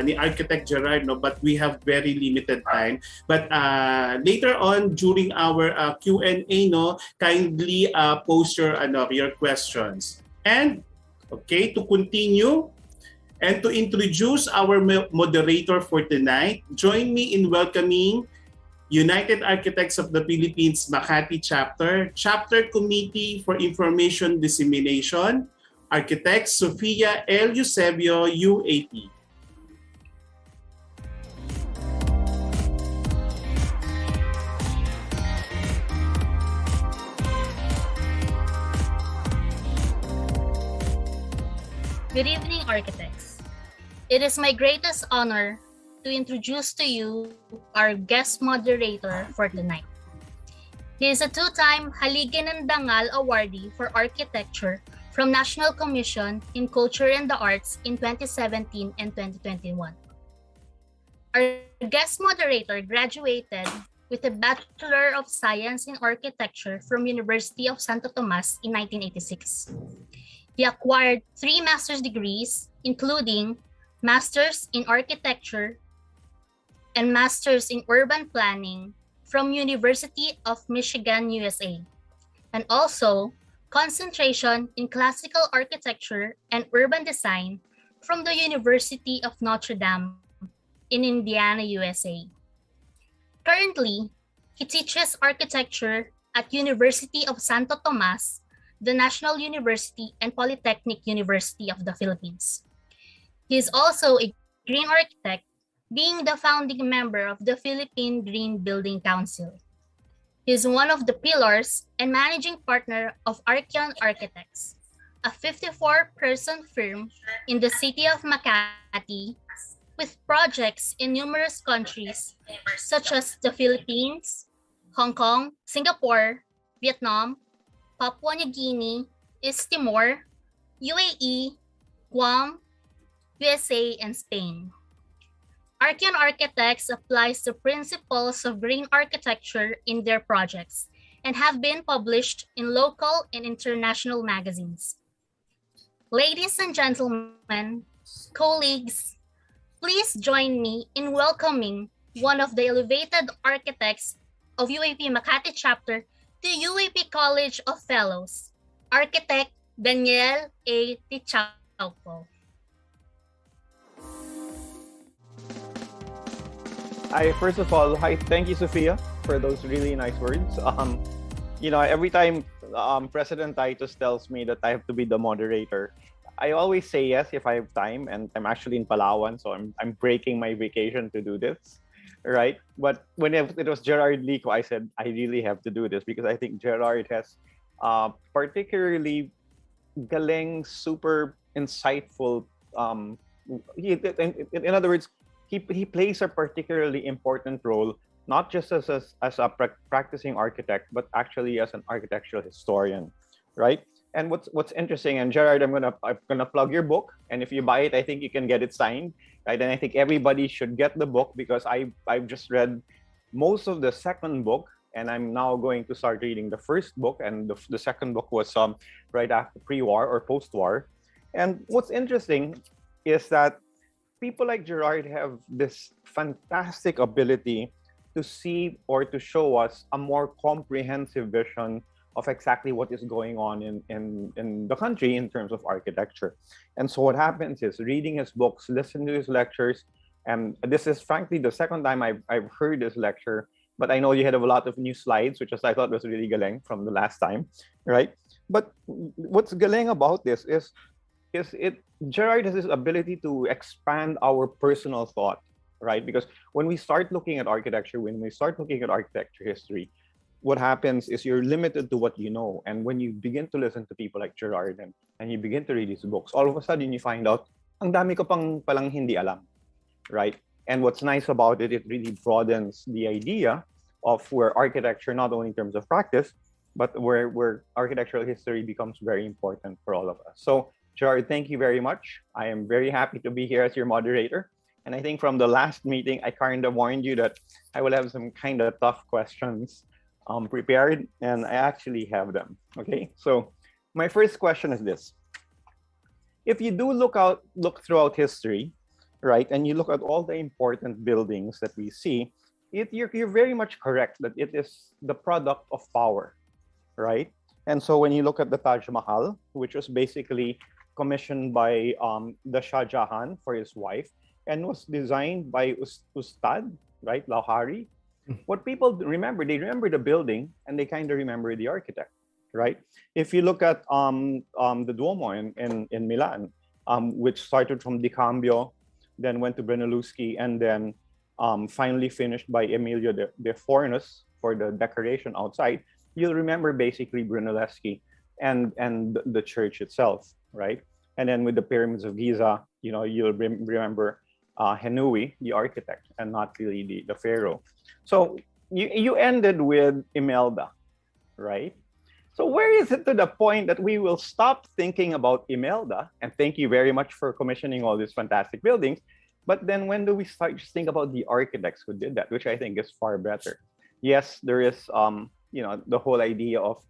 ni Architect Gerard, no, but we have very limited time. But later on during our Q&A, no, kindly post your questions. And okay, to continue and to introduce our moderator for tonight, join me in welcoming United Architects of the Philippines Makati Chapter Committee for Information Dissemination, Architect Sofia L. Eusebio, UAP. Good evening, architects. It is my greatest honor to introduce to you our guest moderator for tonight. He is a two-time Haligi ng Dangal awardee for architecture from National Commission in Culture and the Arts in 2017 and 2021. Our guest moderator graduated with a Bachelor of Science in Architecture from University of Santo Tomas in 1986. He acquired 3 master's degrees, including Masters in Architecture and Masters in Urban Planning from University of Michigan, USA, and also concentration in Classical Architecture and Urban Design from the University of Notre Dame in Indiana, USA. Currently, he teaches architecture at University of Santo Tomas, the National University and Polytechnic University of the Philippines. He is also a green architect, being the founding member of the Philippine Green Building Council. He is one of the pillars and managing partner of Archeon Architects, a 54-person firm in the city of Makati with projects in numerous countries such as the Philippines, Hong Kong, Singapore, Vietnam, Papua New Guinea, East Timor, UAE, Guam, USA, and Spain. Archeon Architects applies the principles of green architecture in their projects and have been published in local and international magazines. Ladies and gentlemen, colleagues, please join me in welcoming one of the elevated architects of UAP Makati chapter to UAP College of Fellows, Architect Daniel A. Tichaupo. First of all, thank you, Sophia, for those really nice words. Every time President Titus tells me that I have to be the moderator, I always say yes if I have time, and I'm actually in Palawan, so I'm breaking my vacation to do this, right? But when it was Gerard Lico, I said I really have to do this because I think Gerard has particularly galing, super insightful. In other words, he plays a particularly important role, not just as a practicing architect, but actually as an architectural historian, right? And what's interesting, and Gerard, I'm gonna plug your book, and if you buy it, I think you can get it signed, right? And I think everybody should get the book because I've just read most of the second book, and I'm now going to start reading the first book, and the second book was right after pre-war or post-war. And what's interesting is that people like Gerard have this fantastic ability to see or to show us a more comprehensive vision of exactly what is going on in the country in terms of architecture. And so what happens is reading his books, listening to his lectures, and this is frankly the second time I've heard this lecture, but I know you had a lot of new slides, which I thought was really galing from the last time, right? But what's galing about this is Gerard has this ability to expand our personal thought, right? Because when we start looking at architecture, when we start looking at architecture history, what happens is you're limited to what you know. And when you begin to listen to people like Gerard and you begin to read his books, all of a sudden you find out, ang dami ko pang palang hindi alam, right? And what's nice about it, it really broadens the idea of where architecture, not only in terms of practice, but where architectural history becomes very important for all of us. So Gerard, thank you very much. I am very happy to be here as your moderator. And I think from the last meeting, I kind of warned you that I will have some kind of tough questions prepared, and I actually have them. Okay, so my first question is this: if you do look throughout history, right, and you look at all the important buildings that we see, you're very much correct that it is the product of power, right? And so when you look at the Taj Mahal, which was basically commissioned by the Shah Jahan for his wife and was designed by Ustad, right, Lauhari. What people remember, they remember the building and they kind of remember the architect, right? If you look at the Duomo in Milan, which started from Di Cambio, then went to Brunelleschi, and then finally finished by Emilio de Fornes for the decoration outside, you'll remember basically Brunelleschi and the church itself, right? And then with the pyramids of Giza, you'll remember Henui, the architect, and not really the pharaoh. So you ended with Imelda, right? So where is it to the point that we will stop thinking about Imelda? And thank you very much for commissioning all these fantastic buildings. But then when do we start to think about the architects who did that, which I think is far better? Yes, there is the whole idea of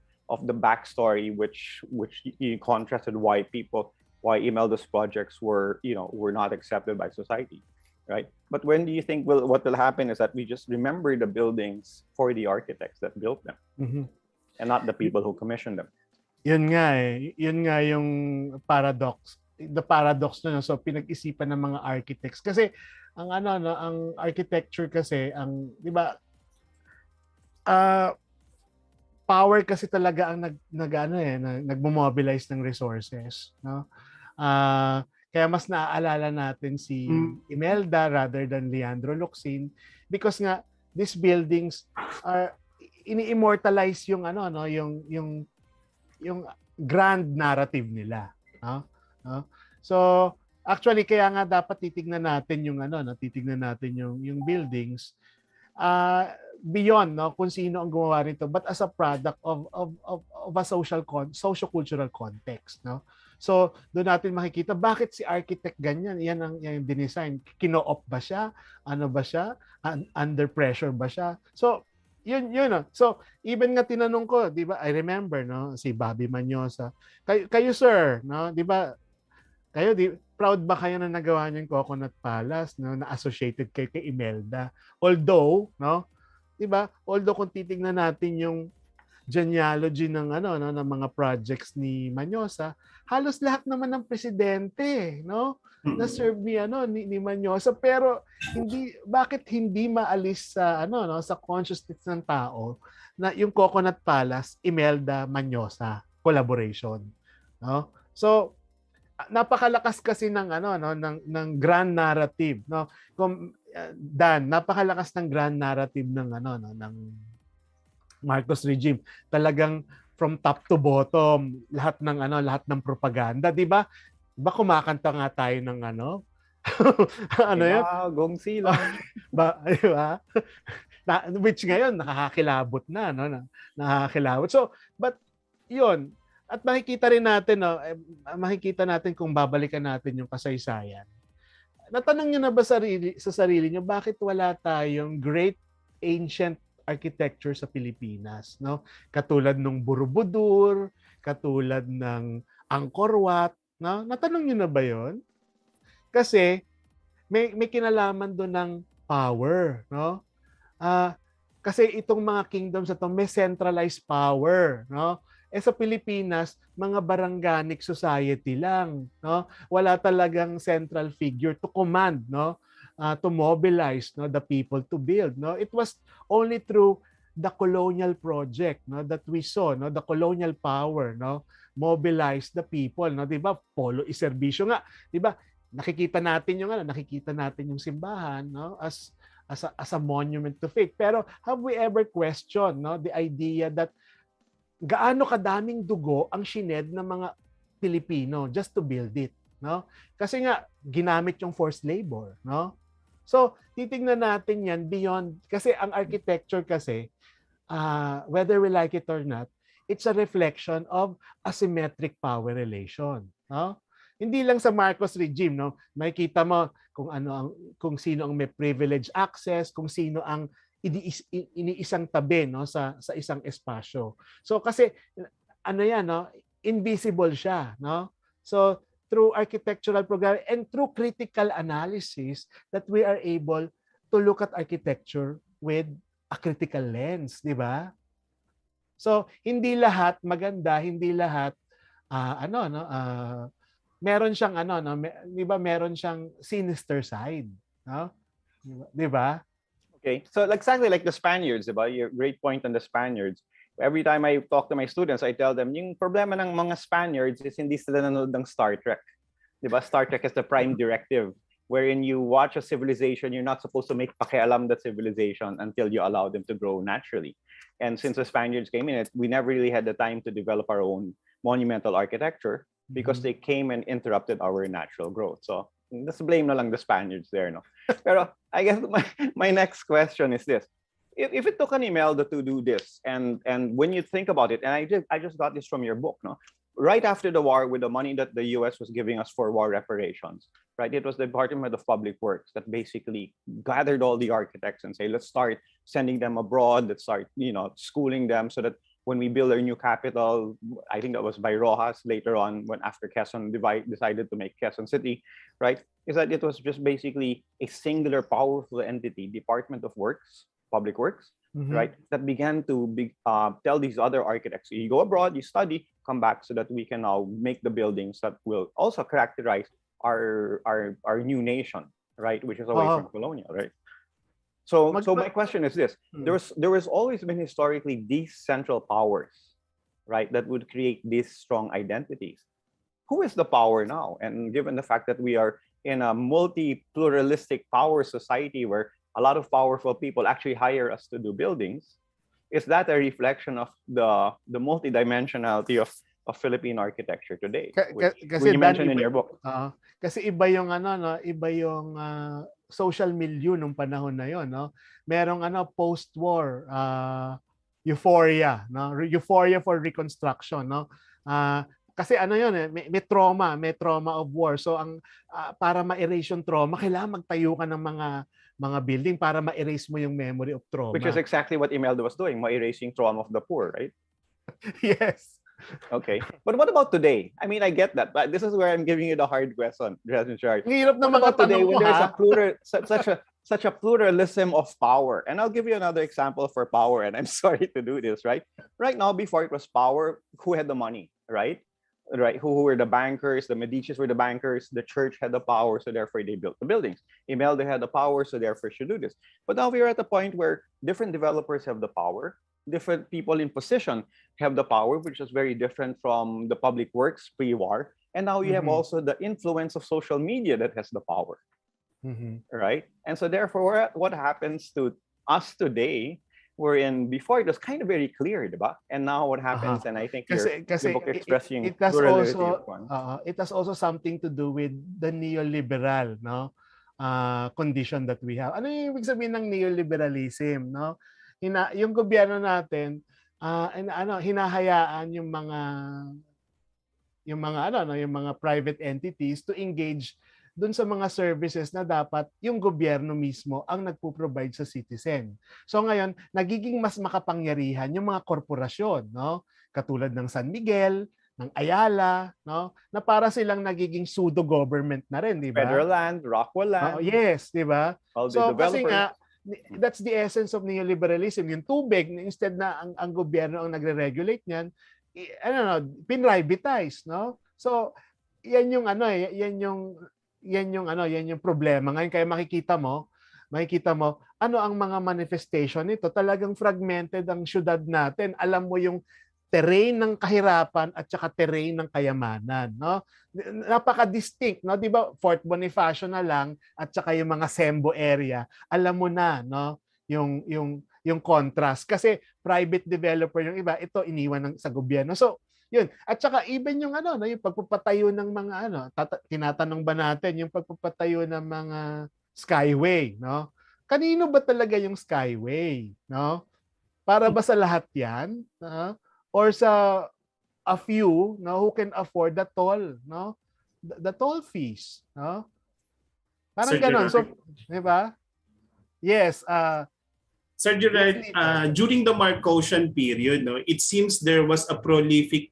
the backstory, which you contrasted why Imelda's projects were not accepted by society, right? But when do you think what will happen is that we just remember the buildings for the architects that built them, and not the people who commissioned them? Yun nga yung paradox. The paradox na, so pinag-isipan ng mga architects kasi ang architecture kasi, 'di ba, power kasi talaga ang nagmo-mobilize ng resources, no? Kaya mas naaalala natin si Imelda rather than Leandro Locsin because nga these buildings are ini-immortalize yung yung grand narrative nila, no? No? So actually kaya nga dapat titingnan natin yung titingnan natin yung buildings beyond kung sino ang gumawa nito, but as a product of a socio-cultural context, no? So doon natin makikita bakit si architect ganyan, yan ang dinesign, kino-op ba siya, ano ba siya, under pressure ba siya. So yun so even nga tinanong ko, di ba, I remember si Bobby Manyosa, kayo sir, no, di ba, kayo proud ba kayo na nagawa niyo yung Coconut Palace, no, na associated kay Imelda, although di ba, although kung titingnan natin yung genealogy ng ng mga projects ni Manyosa, halos lahat naman ng presidente, no, na serve ni Manyosa, pero bakit hindi maalis sa sa consciousness ng tao na yung Coconut Palace Imelda Manyosa collaboration, no? So napakalakas kasi ng ng grand narrative, no? Dan, napakalakas ng grand narrative ng ng Marcos regime. Talagang from top to bottom, lahat ng propaganda, 'di ba? 'Di ba kumakanta nga tayo ng yun? Gongsi lang. Di ba? Which ngayon nakakakilabot na, nakakakilabot. So, but yun, at makikita rin natin, makikita natin kung babalikan natin yung kasaysayan. Natanong niyo na ba sa sarili niyo, bakit wala tayong great ancient architecture sa Pilipinas, no? Katulad ng Borobudur, katulad ng Angkor Wat, no? Natanong niyo na ba 'yon? Kasi may kinalaman doon ng power, no? Kasi itong mga kingdoms na to may centralized power, no? Sa Pilipinas, mga barangganic society lang, no? Wala talagang central figure to command, no? To mobilize, no, the people to build, no? It was only through the colonial project, no, that we saw, no, the colonial power, no, mobilize the people, no, 'di ba? Polo iserbisyo nga, 'di ba? Nakikita natin yung simbahan, no, as a monument to faith. Pero have we ever questioned, no, the idea that gaano kadaming dugo ang shined ng mga Pilipino just to build it, no? Kasi nga ginamit yung forced labor, no? So, titingnan natin 'yan beyond, kasi ang architecture kasi whether we like it or not, it's a reflection of asymmetric power relation, no? Hindi lang sa Marcos regime, no? Makikita mo kung sino ang may privilege access, kung sino ang iniisang tabi, no, sa isang espasyo. So kasi yan, no, invisible siya, no? So through architectural program and through critical analysis that we are able to look at architecture with a critical lens, di ba? So hindi lahat maganda, hindi lahat meron siyang di ba, meron siyang sinister side, no? Di ba? Okay, so exactly like the Spaniards, diba? Your great point on the Spaniards. Every time I talk to my students, I tell them, yung problema ng mga Spaniards is hindi sila nanonood ng Star Trek. Diba? Star Trek is the prime directive, wherein you watch a civilization, you're not supposed to make pakialam that civilization until you allow them to grow naturally. And since the Spaniards came in, we never really had the time to develop our own monumental architecture because they came and interrupted our natural growth. So, let's blame na lang the Spaniards there, no? Pero I guess my next question is this. If it took an Imelda to do this, and when you think about it, and I just got this from your book, no? Right after the war, with the money that the US was giving us for war reparations, right? It was the Department of Public Works that basically gathered all the architects and say, let's start sending them abroad, let's start, schooling them so that when we build our new capital, I think that was by Rojas later on, when after Quezon decided to make Quezon City, right? Is that it was just basically a singular powerful entity, Department of Works, Public Works, right? That began to tell these other architects, you go abroad, you study, come back so that we can now make the buildings that will also characterize our new nation, right? Which is away from colonial, right? So my question is this: there was always been historically these central powers, right, that would create these strong identities. Who is the power now? And given the fact that we are in a multi-pluralistic power society where a lot of powerful people actually hire us to do buildings, is that a reflection of the multidimensionality of Philippine architecture today, which you mentioned in your book? Kasi iba yung iba yung social milieu nung panahon na yon, no? Merong post-war euphoria, no? Euphoria for reconstruction, no? Kasi yun may trauma of war. So ang para ma-erase yung trauma, kailangan magtayo ka ng mga building para ma-erase mo yung memory of trauma. Which is exactly what Imelda was doing, erasing trauma of the poor, right? Yes. Okay. But what about today? I mean, I get that, but this is where I'm giving you the hard question, Chart. Hirap na what mga about today when there's ha? such a pluralism of power? And I'll give you another example for power, and I'm sorry to do this, right? Right now, before it was power, who had the money, right? Right, who were the bankers? The Medicis were the bankers. The church had the power, so therefore they built the buildings. Imelda had the power, so therefore she do this. But now we're at a point where different developers have the power. Different people in position have the power, which is very different from the public works pre-war. And now you have also the influence of social media that has the power, right? And so therefore, what happens to us today? Wherein before it was kind of very clear, diba? And now what happens, and I think your book expressing it has also something to do with the neoliberal, no, condition that we have. Ano yung ibig sabihin ng neoliberalism, no? Yung gobyerno natin, hinahayaan yung mga private entities to engage dun sa mga services na dapat yung gobyerno mismo ang nagpo-provide sa citizen. So ngayon, nagiging mas makapangyarihan yung mga korporasyon, no? Katulad ng San Miguel, ng Ayala, no? Na para silang nagiging pseudo-government na rin, di ba? Federal land, Rockwell land. Yes, di ba? So kasi developers. nga, that's the essence of neoliberalism. Yung tubig, instead na ang gobyerno ang nagre-regulate niyan, pinrivatize, no? So, yan yung problema. Ngayon kaya makikita mo ano ang mga manifestation nito. Talagang fragmented ang syudad natin. Alam mo yung terrain ng kahirapan at saka terrain ng kayamanan, no? Napaka-distinct, no? 'Di ba? Fort Bonifacio na lang at saka yung mga Sembo area. Alam mo na, no? Yung contrast kasi private developer yung iba, ito iniwan sa gobyerno. So, yun. At saka even yung yung pagpapatayo ng mga tinatanong ba natin yung pagpapatayo ng mga skyway, no? Kanino ba talaga yung skyway, no? Para ba sa lahat 'yan, no? Or sa a few, no, who can afford the toll, no? The toll fees, no? Parang gano'n. So, 'di ba? Yes, Sir Gerard, during the Marcosian period, no, it seems there was a prolific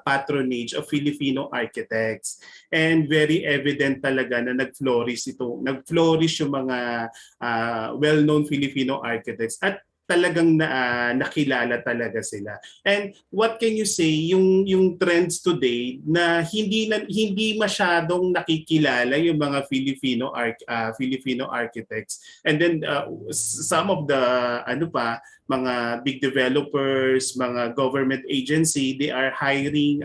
patronage of Filipino architects, and very evident talaga na nag-flourish yung mga well-known Filipino architects at talagang nakilala talaga sila. And what can you say yung trends today na hindi masyadong nakikilala yung mga Filipino architects, and then some of the mga big developers, mga government agency, they are hiring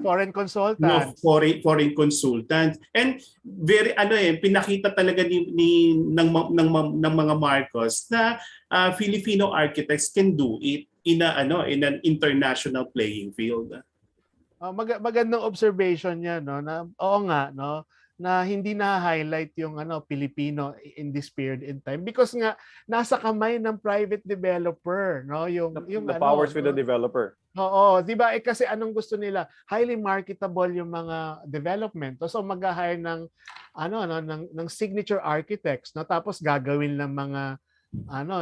foreign consultants. Foreign consultants. And very pinakita talaga ng mga Marcos na Filipino architects can do it in an international playing field. Magandang observation niya, no, na oo nga, no, na hindi na-highlight yung Pilipino in this period in time because nga nasa kamay ng private developer, no, yung the powers with the developer. Oo, 'di ba? Kasi anong gusto nila? Highly marketable yung mga development. So mag-hire ng ng signature architects, no, tapos gagawin ng mga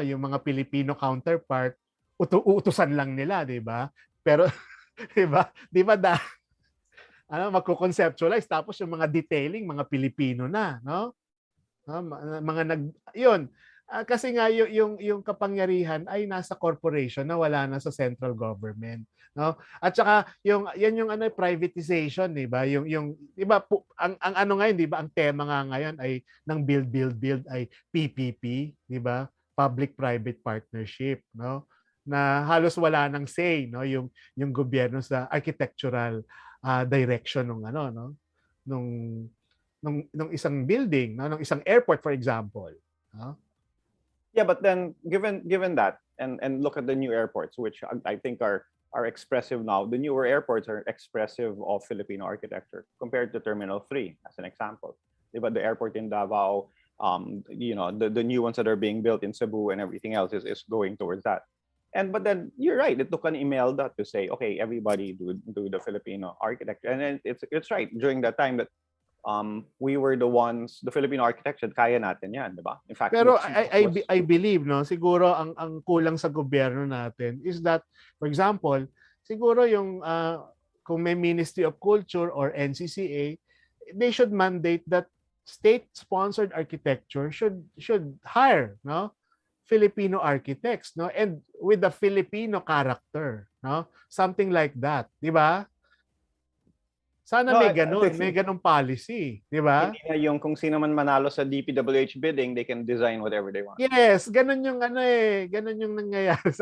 yung mga Filipino counterpart, utusan lang nila, 'di ba? Pero 'di ba? Magko-conceptualize tapos yung mga detailing mga Pilipino na, no? Mga Kasi nga yung kapangyarihan ay nasa corporation na wala na sa central government, no? At saka yan yung ano privatization, 'di ba? Yung 'di ba ang ano ngayon, 'di ba? Ang tema nga ngayon ay ng build ay PPP, 'di ba? Public Private Partnership, no? Na halos wala nang say, no? Yung gobyerno sa architectural direction ng ano, no? Nung isang building, no? Nung isang airport for example, no? Yeah, but then given that, and look at the new airports, which I think are expressive now. The newer airports are expressive of Filipino architecture compared to Terminal 3, as an example. But the airport in Davao, the new ones that are being built in Cebu and everything else is going towards that. But then you're right. It took an email to say, okay, everybody do the Filipino architecture, and then it's right during that time that we were the ones, the Filipino architecture, kaya natin yan, di ba? In fact, pero I believe, no, siguro ang kulang sa gobyerno natin is that, for example, siguro yung kung may Ministry of Culture or NCCA, they should mandate that state-sponsored architecture should hire, no, Filipino architects, no, and with the Filipino character, no, something like that, di ba? Sana may ganun policy, di ba? Hindi na yung kung sino man manalo sa DPWH bidding, they can design whatever they want. Yes, ganun yung ganun yung nangyayari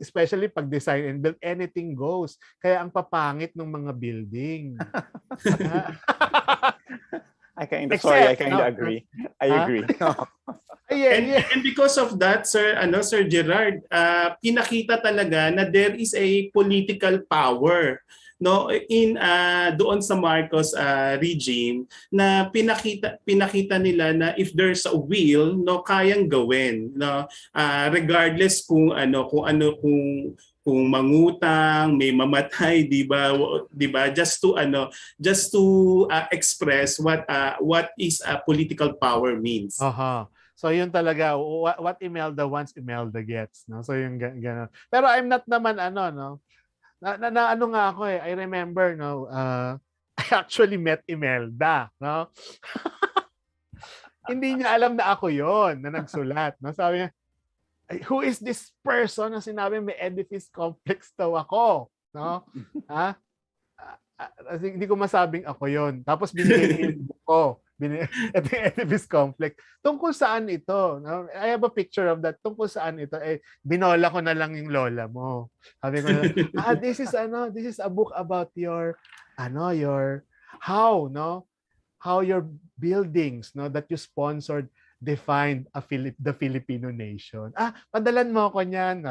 especially pag design and build, anything goes. Kaya ang papangit ng mga building. I kind of agree. I agree. And because of that, Sir Gerard, pinakita talaga na there is a political power, no, in doon sa Marcos regime, na pinakita nila na if there's a will, no, kayang gawin, no, regardless kung mangutang, may mamatay, di ba, just to express what is political power means. So yun talaga, what Imelda wants, Imelda gets, no? So yung gano'n. Pero I'm not naman no. Na ano nga ako I remember, no, I actually met Imelda, no. Hindi niya alam na ako yon na nagsulat, no. Sabi niya, who is this person na sinabi may edifice complex daw ako, no? Hindi ko masabing ako yon. Tapos binigay niya yung book ko. Ito yung edifice complex. Tungkol saan ito? No? I have a picture of that. Tungkol saan ito? Binola ko na lang yung lola mo. Sabi ko na, this is a book about your how your buildings, no, that you sponsored defined the Filipino nation. Padalan mo ako niyan.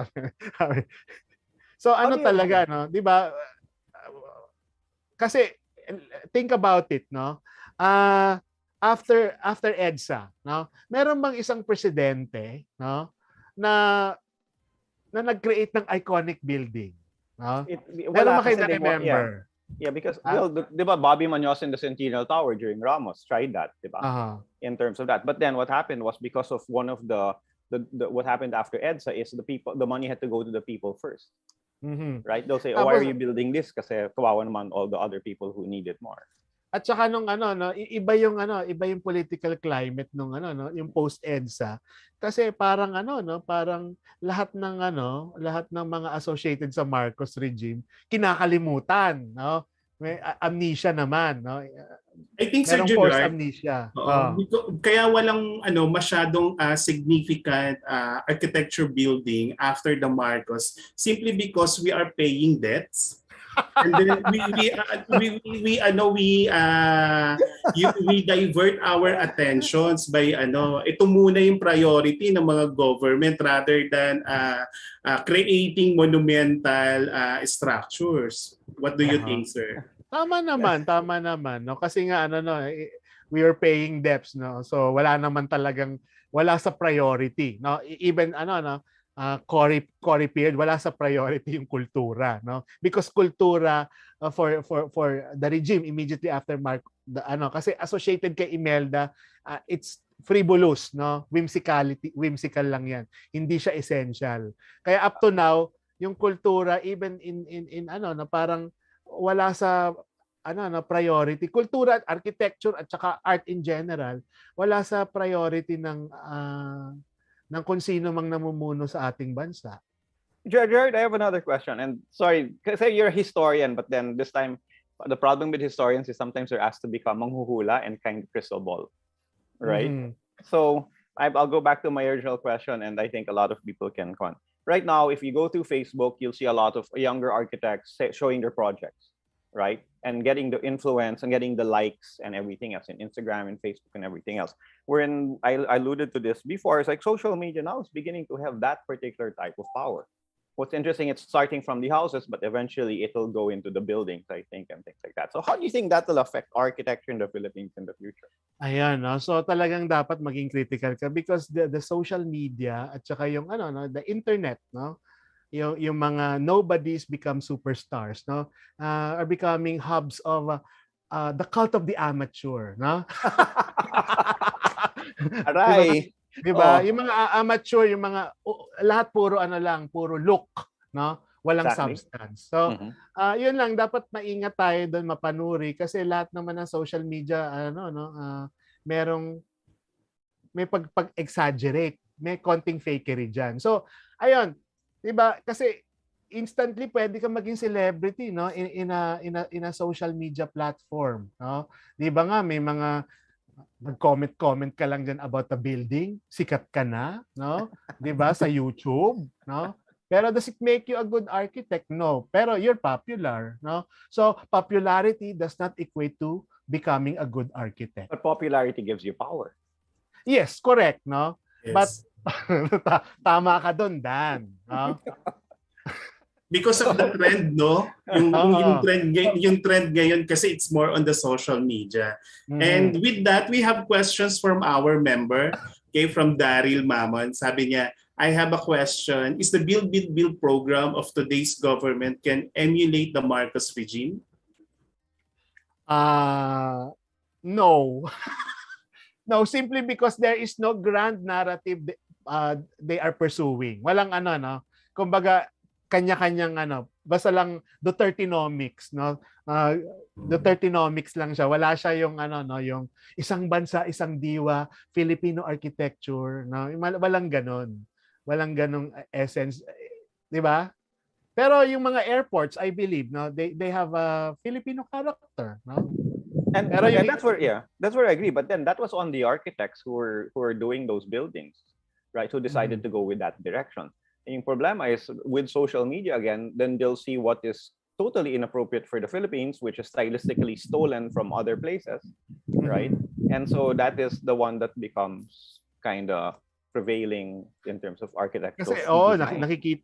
So talaga, no? 'Di ba? Kasi think about it, no? After EDSA, no? Meron bang isang presidente, no, na nag-create ng iconic building, no? Meron ba kayo na-remember? Yeah, because di ba Bobby Muñoz in the Centennial Tower during Ramos tried that, di ba? In terms of that. But then what happened was because of one of the what happened after EDSA is the money had to go to the people first. Mm-hmm. Right? They'll say, why are you building this? Kasi kawawa naman all the other people who need it more. At saka nung iba yung political climate nung yung post EDSA, kasi parang parang lahat ng mga associated sa Marcos regime kinakalimutan, no? May amnesia naman, no? I think, Sir Gerard, forced amnesia. Kaya walang masyadong significant architecture building after the Marcos, simply because we are paying debts. And then we divert our attentions by ito muna yung priority ng mga government rather than creating monumental structures. What do you think, sir? Tama naman, no, kasi nga we are paying debts, no. So wala sa priority, no. Even Cory period, wala sa priority yung kultura, no? Because kultura for the regime immediately after kasi associated kay Imelda, it's frivolous, no? Whimsical lang yan. Hindi siya essential. Kaya up to now, yung kultura even in parang wala sa priority. Kultura at architecture at saka art in general, wala sa priority ng ng kung sino mang namumuno sa ating bansa. Jared, I have another question. And sorry, kasi you're a historian, but then this time, the problem with historians is sometimes they're asked to become manghuhula and kind of crystal ball, right? Mhm. So I'll go back to my original question, and I think a lot of people can con. Right now, if you go to Facebook, you'll see a lot of younger architects showing their projects, right? And getting the influence and getting the likes and everything else in Instagram and Facebook and everything else. Wherein I alluded to this before, it's like social media now is beginning to have that particular type of power. What's interesting, it's starting from the houses, but eventually it'll go into the buildings, I think, and things like that. So how do you think that will affect architecture in the Philippines in the future? Ayan, no? So talagang dapat maging critical ka because the social media at saka yung the internet, no? Yung mga nobodies become superstars, no? Are becoming hubs of the cult of the amateur, no? Aray. Diba? Oh. Yung mga amateur, yung mga lahat puro puro look, no? Walang Exactly. substance. So, yun lang, dapat maingat tayo doon, mapanuri kasi lahat naman ng social media may pag-exaggerate, may konting fakery diyan. So, ayun, 'di ba? Kasi instantly pwede kang maging celebrity, no? In a social media platform, no? 'Di ba nga may mga nag-comment ka lang dyan about the building, sikat ka na, no? 'Di ba sa YouTube, no? Pero does it make you a good architect? No. Pero you're popular, no? So popularity does not equate to becoming a good architect. But popularity gives you power. Yes, correct, no? Yes. But tama ka doon, Dan, no? Because of the trend, no? Yung trend ngayon kasi it's more on the social media. And with that, we have questions from our member, okay, from Daryl Mamon. Sabi niya, I have a question. Is the Build, Build, Build program of today's government can emulate the Marcos regime? No. No, simply because there is no grand narrative they are pursuing. Walang no? Kumbaga, kanya-kanyang basta lang Dutertenomics, no? Dutertenomics lang siya. Wala siya yung yung isang bansa, isang diwa, Filipino architecture, no? Walang ganon. Walang ganong essence, 'di ba? Pero yung mga airports, I believe, no, they have a Filipino character, no? And that's where I agree. But then that was on the architects who were doing those buildings, right? Who decided to go with that direction. And yung problema is with social media again, then they'll see what is totally inappropriate for the Philippines, which is stylistically stolen from other places, right? And so that is the one that becomes kind of prevailing in terms of architecture. Kasi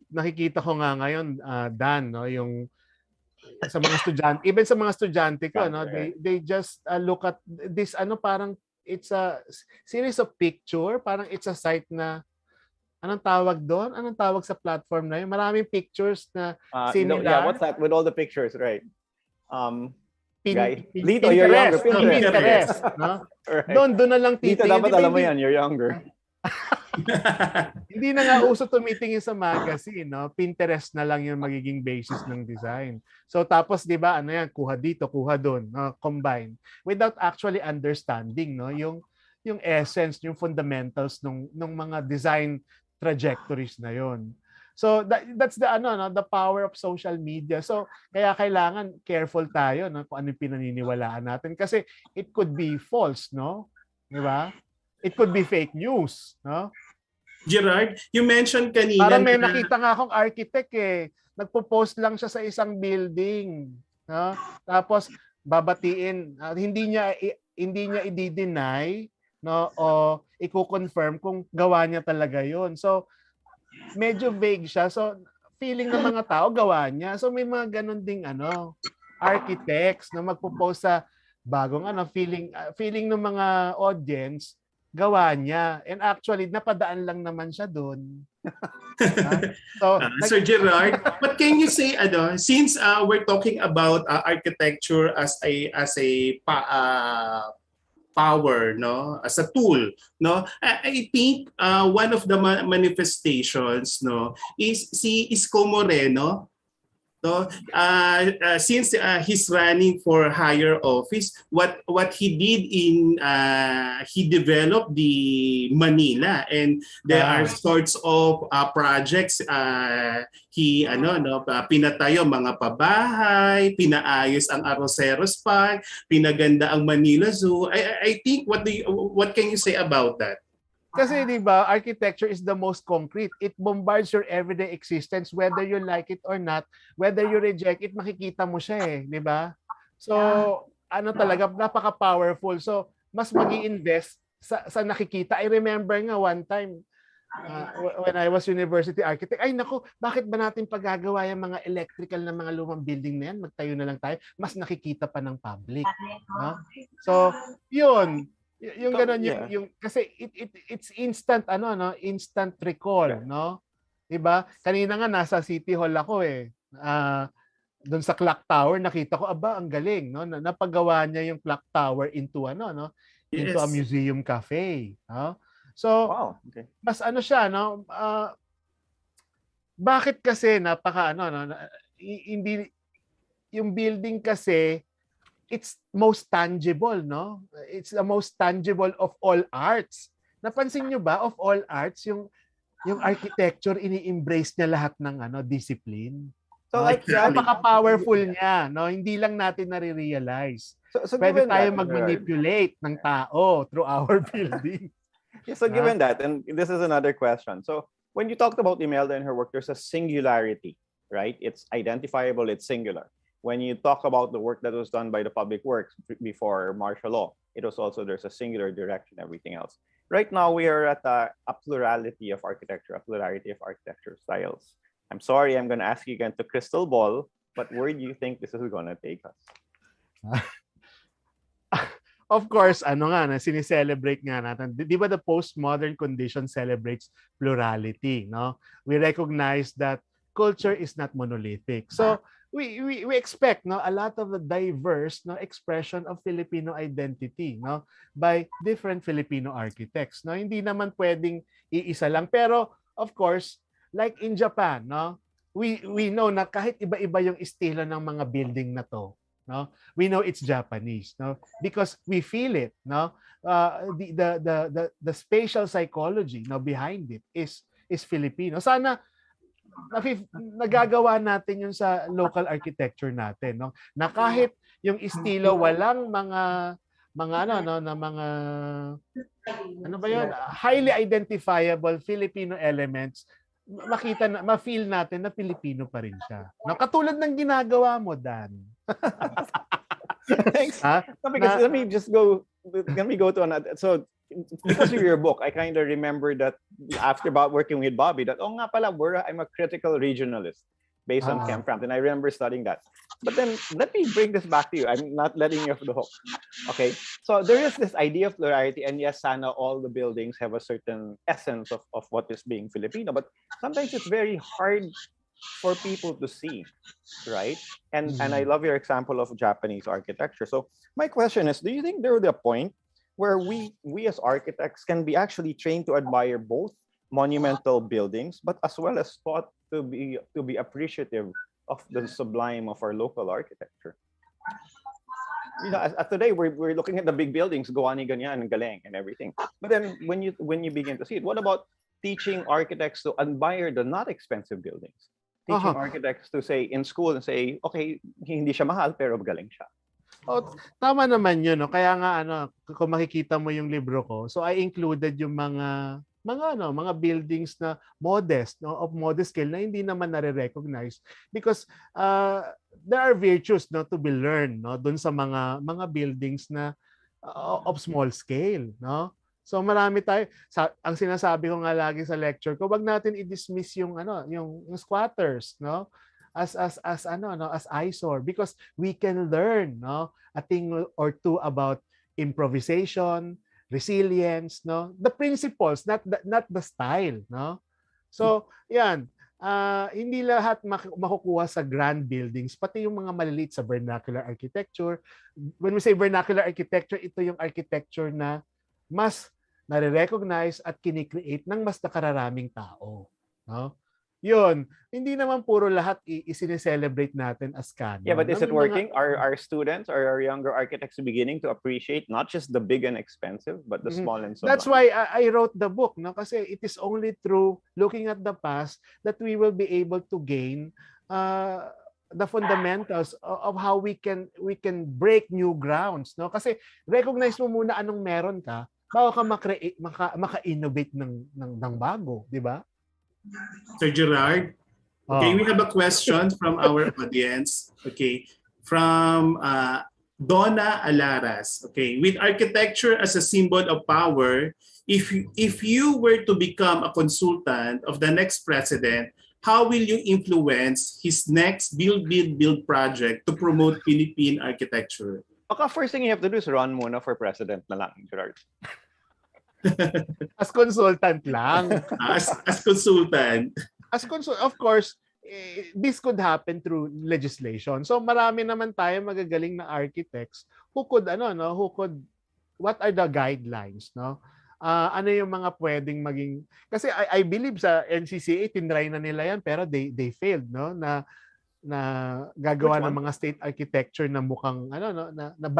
nakikita ko nga ngayon, Dan, no, yung sa mga estudyante, even sa mga estudyante ko, no, they just look at this parang it's a series of picture, parang it's a site na anong tawag doon? Anong tawag sa platform na yun? Maraming pictures na similar. Yeah, what's that with all the pictures, right? Lito, you're younger. Pinterest, no? Right. Doon na lang titingin. Lito, dapat alam mo yan, you're younger. Hindi na nga uso tumitingin sa magazine, no? Pinterest na lang yung magiging basis ng design. So tapos 'di ba, kuha dito, kuha doon, combine without actually understanding, no, yung essence, yung fundamentals ng mga design trajectories na yon. So that's the the power of social media. So kaya kailangan careful tayo, no, kung ano yung pinaniniwalaan natin kasi it could be false, no? 'Di ba? It could be fake news, no? Gerard, you mentioned kanina parang may nakita nga akong architect nagpo-post lang siya sa isang building, no? Tapos babatiin, hindi niya i-deny, no, o i-confirm kung gawa niya talaga 'yon. So medyo vague siya. So feeling ng mga tao gawa niya. So may mga ganun ding architects na magpo-post sa bagong feeling ng mga audience gawa niya. And actually napadaan lang naman siya doon. So Sir Gerard, but can you say since we're talking about architecture as a power, no, as a tool, no, I think one of the manifestations, no, is si Isko Moreno, So, since he's running for higher office, what he did he developed the Manila, and there are sorts of projects. He pinatayo mga pabahay, pinaayos ang Arroceros Park, pinaganda ang Manila Zoo. I think what can you say about that? Kasi di ba, architecture is the most concrete. It bombards your everyday existence whether you like it or not, whether you reject it, makikita mo siya di ba? So, ano talaga, napaka-powerful. So, mas magi-invest sa nakikita. I remember nga one time when I was university architect, ay nako, bakit ba natin paggagawa yung mga electrical na mga lumang building na yan? Magtayo na lang tayo. Mas nakikita pa ng public. No? So, yun. Yung ganun yung kasi it's instant instant recall, no? 'Di ba? Kanina nga nasa City Hall ako doon sa clock tower nakita ko ang galing, no? Napagawa niya yung clock tower into into a museum cafe, no? So, mas siya, no? Bakit kasi hindi yung building kasi it's most tangible, no? It's the most tangible of all arts. Napansin nyo ba, of all arts, yung architecture, ini-embrace niya lahat ng discipline. So, napaka-powerful niya, no? Hindi lang natin nare-realize. So pwede tayo mag-manipulate ng tao through our building. So given that, and this is another question. So when you talked about Imelda and her work, there's a singularity, right? It's identifiable, it's singular. When you talk about the work that was done by the public works before martial law, it was also, there's a singular direction, everything else. Right now, we are at a plurality of architecture, a plurality of architecture styles. I'm sorry, I'm going to ask you again to crystal ball, but where do you think this is going to take us? Of course, sinicelebrate nga natin. Di ba the postmodern condition celebrates plurality, no? We recognize that culture is not monolithic. So, we expect a lot of the diverse expression of Filipino identity by different Filipino architects. Hindi naman pwedeng iisa lang, pero of course, like in Japan, we know na kahit iba-iba yung estilo ng mga building na to, we know it's Japanese, because we feel it, the spatial psychology behind it is Filipino. Sana nagagawa natin yun sa local architecture natin, na kahit yung estilo walang mga highly identifiable Filipino elements, ma-feel natin na Filipino pa rin siya. Katulad ng ginagawa mo, Dan. Thanks. Because let me go to another. So because of your book, I kind of remember that after about working with Bobby, that nga pala, I'm a critical regionalist based on Camp Frampton. I remember studying that. But then let me bring this back to you. I'm not letting you off the hook. Okay, so there is this idea of plurality, and yes, sana all the buildings have a certain essence of what is being Filipino, but sometimes it's very hard for people to see, right? And I love your example of Japanese architecture. So my question is, do you think there will be a point where we as architects can be actually trained to admire both monumental buildings, but as well as taught to be appreciative of the sublime of our local architecture? As today we're looking at the big buildings, gawa ni ganyan, galing, and everything. But then when you begin to see it, what about teaching architects to admire the not expensive buildings? Teaching architects to say in school and say, okay, hindi siya mahal pero galing siya. Tama naman yun, Kaya nga kung makikita mo yung libro ko, so I included yung mga buildings na modest, of modest scale na hindi naman nare-recognize, because there are virtues to be learned doon sa mga buildings na of small scale, So marami tayo, ang sinasabi ko nga lagi sa lecture ko, wag natin i-dismiss yung squatters, as eyesore, because we can learn a thing or two about improvisation, resilience, the principles, not the style, So yan, hindi lahat makukuha sa grand buildings, pati yung mga maliliit sa vernacular architecture. When we say vernacular architecture, ito yung architecture na mas nare-recognize at kini-create ng mas nakararaming tao, yun, hindi naman puro lahat isine-celebrate natin as canon. Yeah, but is it May working? Are students or our younger architects beginning to appreciate not just the big and expensive, but the small and That's sublime? why I wrote the book, no? Kasi it is only through looking at the past that we will be able to gain the fundamentals of how we can break new grounds, no? Kasi recognize mo muna anong meron ka bago ka maka-innovate ng bago, di ba? Sir Gerard, okay, we have a question from our audience. Okay, from Donna Alaras. Okay, with architecture as a symbol of power, if you were to become a consultant of the next president, how will you influence his next build project to promote Philippine architecture? Baka first thing you have to do is run muna for president na lang, Gerard. As consultant lang. As consultant. Of course, this could happen through legislation. So marami naman tayo magagaling na architects who could what are the guidelines, no? Ano yung mga pwedeng maging, kasi I believe sa NCCA tinry na nila yan pero they failed, no? Na gagawa ng mga state architecture na mukhang na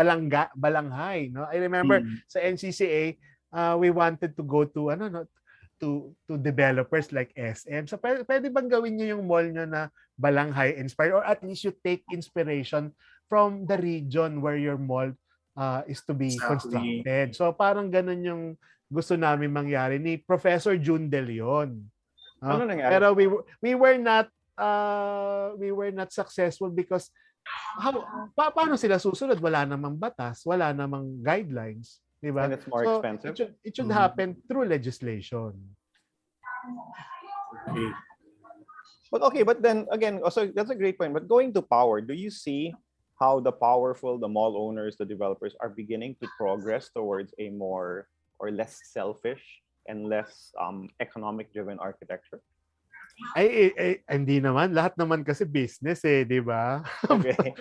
balanghay, no? I remember sa NCCA we wanted to go to to developers like SM. So pwede bang gawin niyo yung mall niyo na balanghay inspired, or at least you take inspiration from the region where your mall is to be constructed. So parang ganun yung gusto namin mangyari ni Professor June De Leon. Ano nangyari? Pero we were not successful because paano sila susunod? Wala namang batas, wala namang guidelines. Diba? And it's more expensive. It should happen through legislation. Okay. But then again, also that's a great point. But going to power, do you see how the powerful, the mall owners, the developers are beginning to progress towards a more or less selfish and less economic-driven architecture? Ay, hindi naman. Lahat naman kasi business di ba? Okay.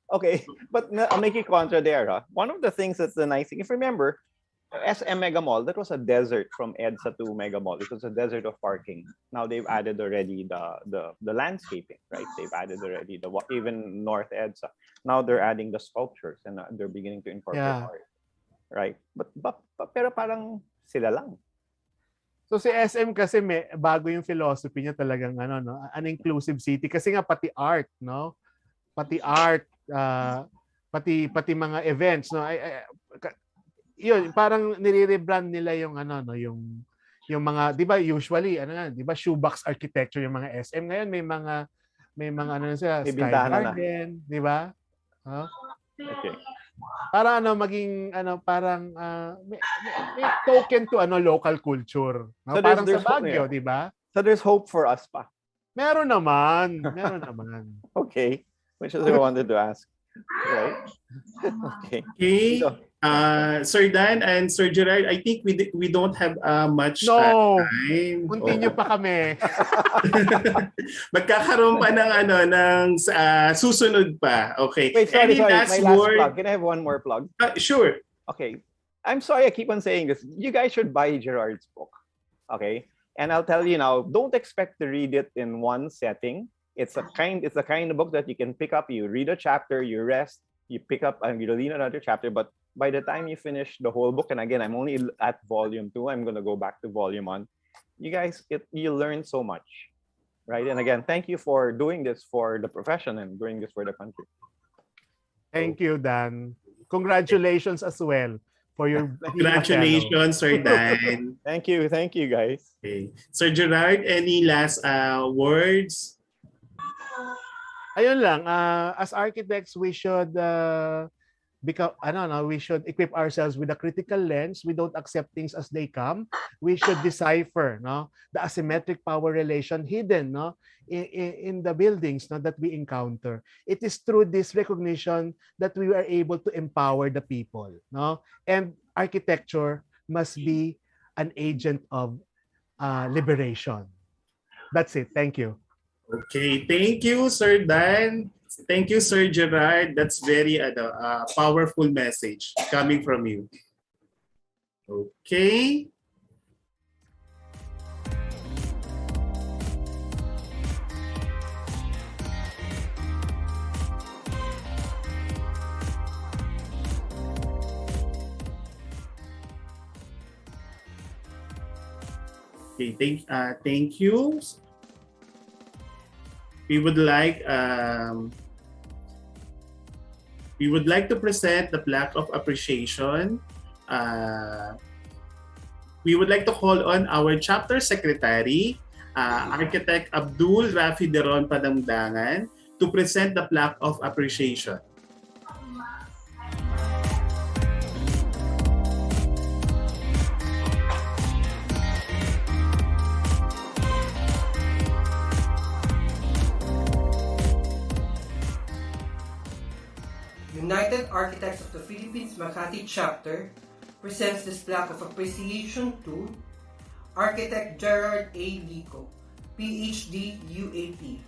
Okay, but I'll make you contra there. Huh? One of the things that's the nice thing, if you remember, SM Mega Mall, that was a desert from EDSA to Mega Mall. It was a desert of parking. Now they've added already the landscaping, right? They've added already even North EDSA. Now they're adding the sculptures and they're beginning to incorporate art, right? But pero parang sila lang. So si SM kasi bago yung philosophy niya talagang an inclusive city kasi nga pati art, no? Pati art, pati mga events, no? Yun, parang nire-rebrand nila yung yung mga, 'di ba, usually di ba shoebox architecture yung mga SM. Ngayon may mga sila, Sky Garden, 'di ba? Okay. Para maging parang may token to local culture. No? So parang sa Baguio, 'di ba? So there's hope for us pa. Meron naman. Okay. Which is what I wanted to ask. Right? Okay. Sir Dan and Sir Gerard, I think we don't have much time. Continue pa kami. Magkakaroon pa ng susunod pa. Okay. Wait, sorry. My last word? plug. Can I have one more plug? Sure. Okay. I'm sorry I keep on saying this. You guys should buy Gerard's book. Okay? And I'll tell you now, don't expect to read it in one setting. It's the kind of book that you can pick up. You read a chapter, you rest, you pick up and you read another chapter. But by the time you finish the whole book, and again, I'm only at volume 2. I'm going to go back to volume 1. You guys, you learn so much, right? And again, thank you for doing this for the profession and doing this for the country. Thank you, Dan. Congratulations as well for your congratulations, Sir Dan. Thank you, guys. Okay. Sir Gerard, any last words? Ayun lang, as architects, we should we should equip ourselves with a critical lens. We don't accept things as they come. We should decipher the asymmetric power relation hidden in the buildings that we encounter. It is through this recognition that we are able to empower the people. And architecture must be an agent of liberation. That's it. Thank you. Okay, thank you, Sir Dan. Thank you, Sir Gerard. That's very powerful message coming from you. Okay. Okay, thank you. We would like to present the plaque of appreciation. We would like to call on our chapter secretary, Architect Abdul Rafi Deron Padamdangan, to present the plaque of appreciation. United Architects of the Philippines Makati Chapter presents this plaque of appreciation to Architect Gerard A. Lico, PhD, UAP,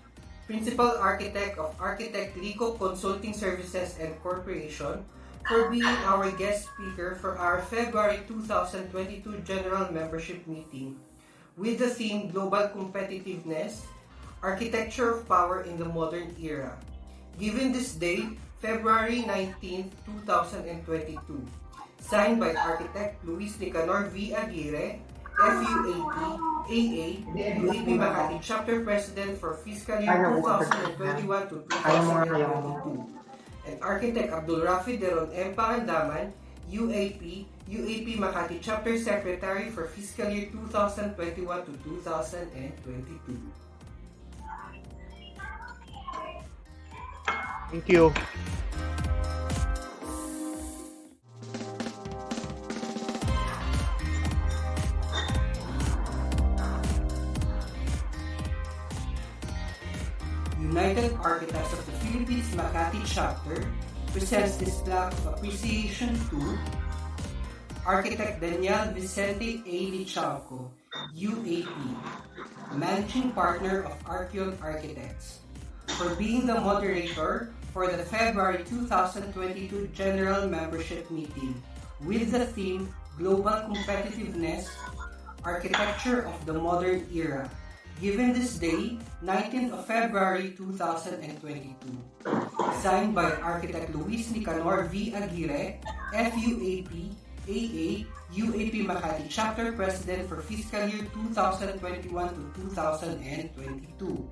Principal Architect of Architect Lico Consulting Services and Corporation, for being our guest speaker for our February 2022 General Membership Meeting with the theme Global Competitiveness, Architecture of Power in the Modern Era. Given this date, February 19, 2022. Signed by Architect Luis Nicanor V. Aguirre, FUAP, AA, UAP Makati Chapter President for Fiscal Year 2021 to 2022. And Architect Abdul Rafi Deron M. Pangandaman, UAP, UAP Makati Chapter Secretary for Fiscal Year 2021 to 2022. Thank you. United Architects of the Philippines Makati Chapter presents this plaque of appreciation to Architect Daniel Vicente A. Lichalco, UAP, Managing Partner of Archeon Architects, for being the moderator for the February 2022 General Membership Meeting with the theme Global Competitiveness, Architecture of the Modern Era, given this day, 19th of February 2022. Signed by Architect Luis Nicanor V. Aguirre, FUAP, AA, UAP Makati Chapter President for Fiscal Year 2021 to 2022.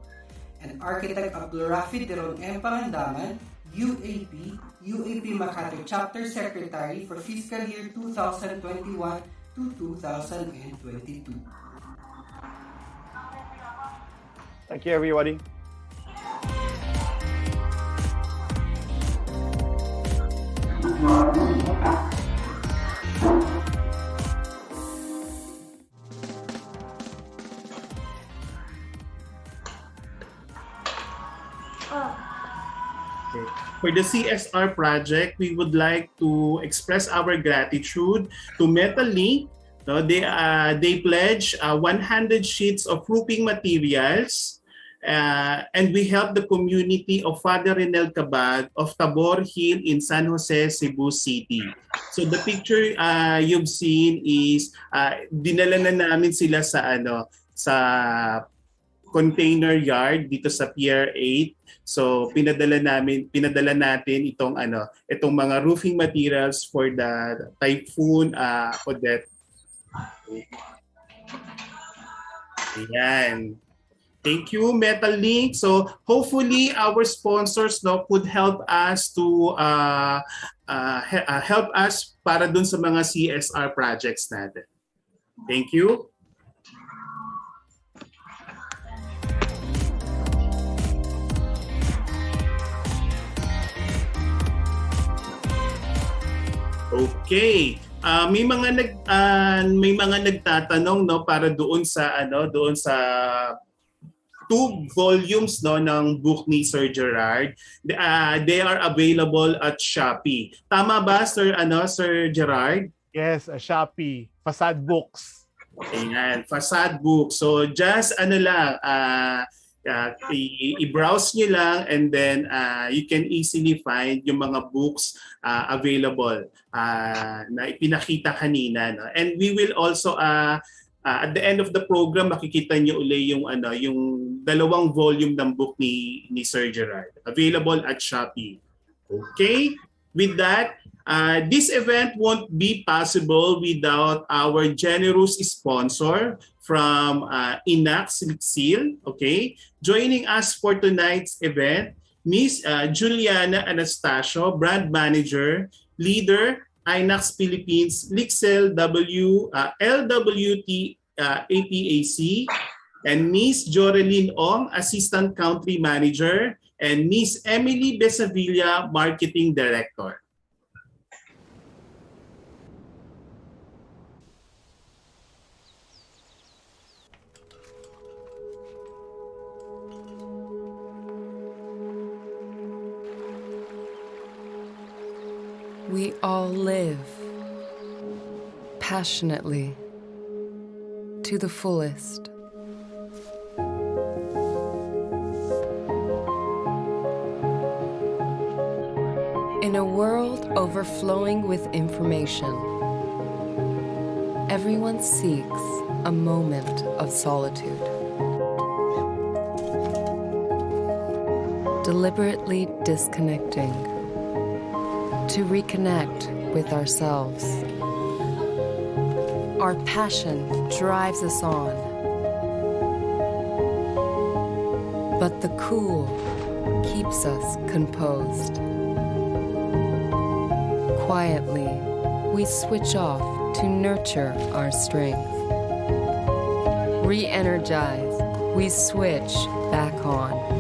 And Architect Abdul Rafi Deron M. Pangandaman, UAP, UAP Makati Chapter Secretary for Fiscal Year 2021 to 2022. Thank you, everybody. For the CSR project, we would like to express our gratitude to Metalink. No, they pledge 100 sheets of roofing materials, and we help the community of Father Renel Cabag of Tabor Hill in San Jose, Cebu City. So the picture you've seen is dinala na namin sila sa container yard dito sa Pier 8. So pinadala natin itong mga roofing materials for the Typhoon Odette. Ayan. Thank you, Metalink. So hopefully our sponsors could help us to help us para dun sa mga CSR projects natin. Thank you. Okay. May mga nagtatanong para doon sa 2 volumes ng book ni Sir Gerard. They are available at Shopee. Tama ba Sir Gerard? Yes, Shopee, Facade Books. Ayan, Facade Books. So just i-browse nyo lang, and then you can easily find yung mga books available na ipinakita kanina. No? And we will also at the end of the program makikita nyo uli yung yung 2 volume ng book ni Sir Gerard, available at Shopee. Okay? With that, This event won't be possible without our generous sponsor from Inax Lixil. Okay, joining us for tonight's event, Miss Juliana Anastasio, Brand Manager, Leader, Inax Philippines, Lixil LWT APAC, and Miss Joreline Ong, Assistant Country Manager, and Miss Emily Besavilla, Marketing Director. We all live passionately to the fullest. In a world overflowing with information, everyone seeks a moment of solitude. Deliberately disconnecting to reconnect with ourselves. Our passion drives us on, but the cool keeps us composed. Quietly, we switch off to nurture our strength. Re-energize, we switch back on.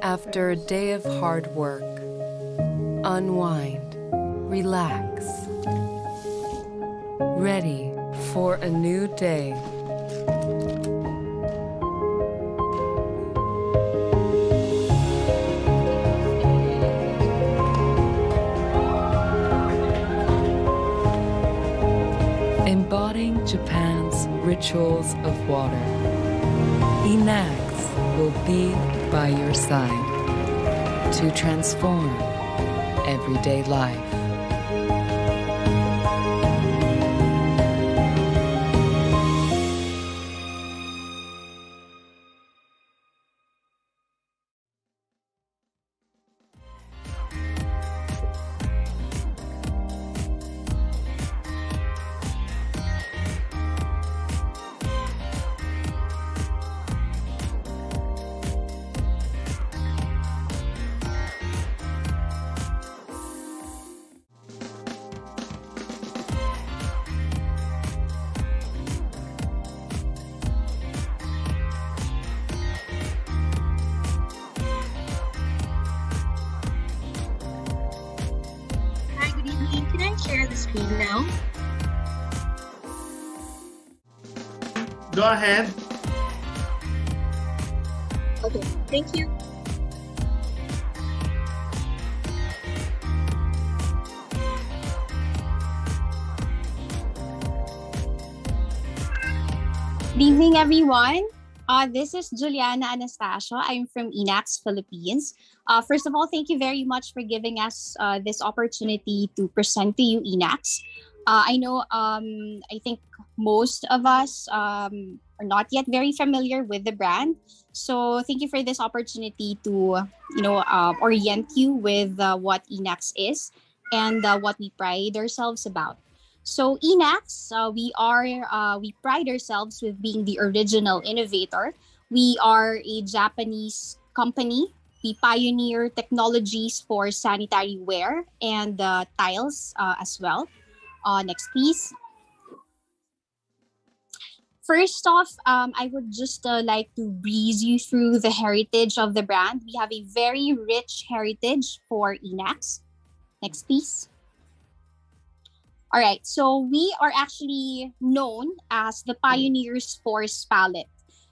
After a day of hard work, unwind, relax, ready for a new day. Embodying Japan's rituals of water, Inax will be by your side to transform everyday life. Can I share the screen now? Go ahead. Okay, thank you. Good evening, everyone. This is Juliana Anastasio. I'm from Inax Philippines. First of all, thank you very much for giving us this opportunity to present to you Inax. I know, I think most of us are not yet very familiar with the brand. So thank you for this opportunity to, orient you with what Inax is and what we pride ourselves about. So Inax, we pride ourselves with being the original innovator. We are a Japanese company. We pioneer technologies for sanitary ware and tiles as well. Next, please. First off, I would just like to breeze you through the heritage of the brand. We have a very rich heritage for Inax. Next, please. All right, so we are actually known as the pioneers for Spallet.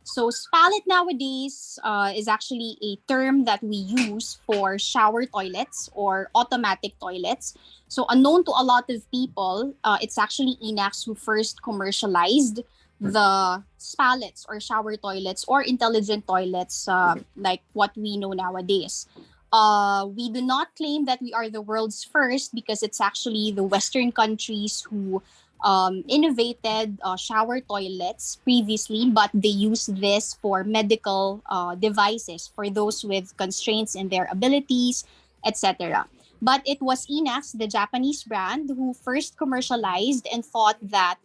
So Spallet nowadays is actually a term that we use for shower toilets or automatic toilets. So unknown to a lot of people, it's actually Inax who first commercialized the Spallets or shower toilets or intelligent toilets like what we know nowadays. We do not claim that we are the world's first because it's actually the Western countries who innovated shower toilets previously, but they use this for medical devices for those with constraints in their abilities, etc. But it was Inax, the Japanese brand, who first commercialized and thought that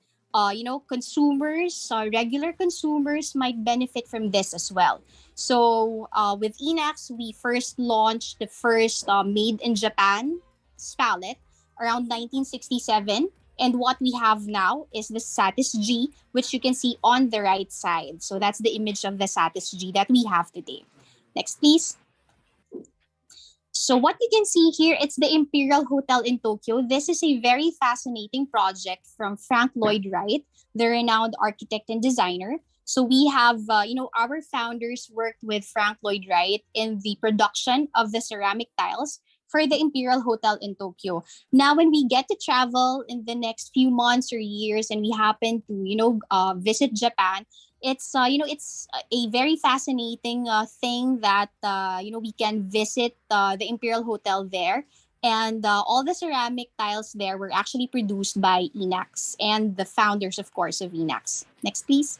consumers, regular consumers, might benefit from this as well. So with Inax, we first launched the first made in Japan palette around 1967. And what we have now is the Satis G, which you can see on the right side. So that's the image of the Satis G that we have today. Next, please. So what you can see here, it's the Imperial Hotel in Tokyo. This is a very fascinating project from Frank Lloyd Wright, the renowned architect and designer. So we have, our founders worked with Frank Lloyd Wright in the production of the ceramic tiles for the Imperial Hotel in Tokyo. Now, when we get to travel in the next few months or years, and we happen to, visit Japan, it's a very fascinating thing that we can visit the Imperial Hotel there, and all the ceramic tiles there were actually produced by Inax and the founders, of course, of Inax. Next, please.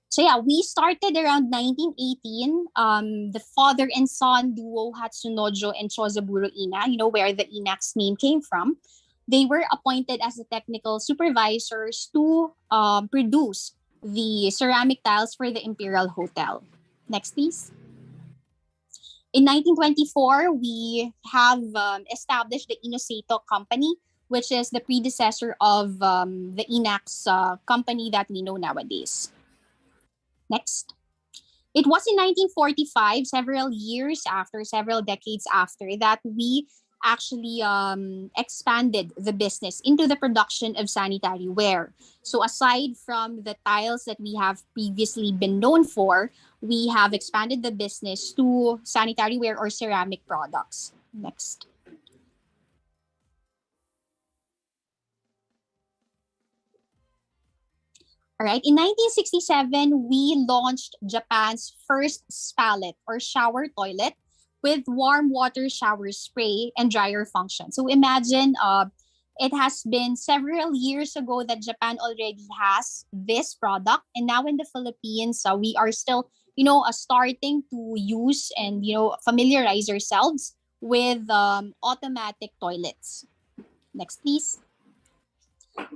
So yeah, we started around 1918. The father and son duo Hatsunojo and Chozaburo Ina, where the Inax name came from, they were appointed as the technical supervisors to produce the ceramic tiles for the Imperial Hotel. Next, please. In 1924, we have established the Inosato Company, which is the predecessor of the Inax company that we know nowadays. Next. It was in 1945, several decades after, that we actually expanded the business into the production of sanitary ware. So aside from the tiles that we have previously been known for, we have expanded the business to sanitary ware or ceramic products. Next. All right. In 1967, we launched Japan's first spalet or shower toilet with warm water shower spray and dryer function. So imagine it has been several years ago that Japan already has this product. And now in the Philippines, we are still, starting to use and, familiarize ourselves with automatic toilets. Next, please.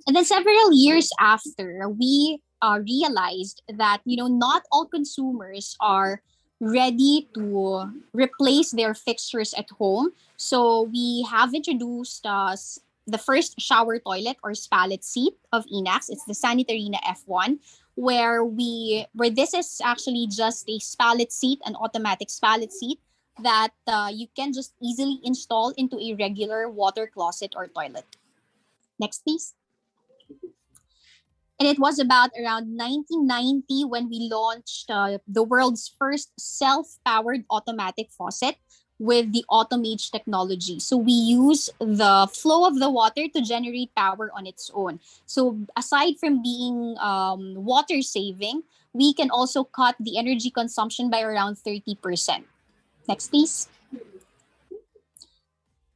And then several years after, we realized that, not all consumers are ready to replace their fixtures at home. So we have introduced the first shower toilet or spalet seat of Inax. It's the Sanitarina F1, where this is actually just a spalet seat, an automatic spalet seat that you can just easily install into a regular water closet or toilet. Next, please. And it was about around 1990 when we launched the world's first self-powered automatic faucet with the Automage technology. So we use the flow of the water to generate power on its own. So aside from being water saving, we can also cut the energy consumption by around 30%. Next, please.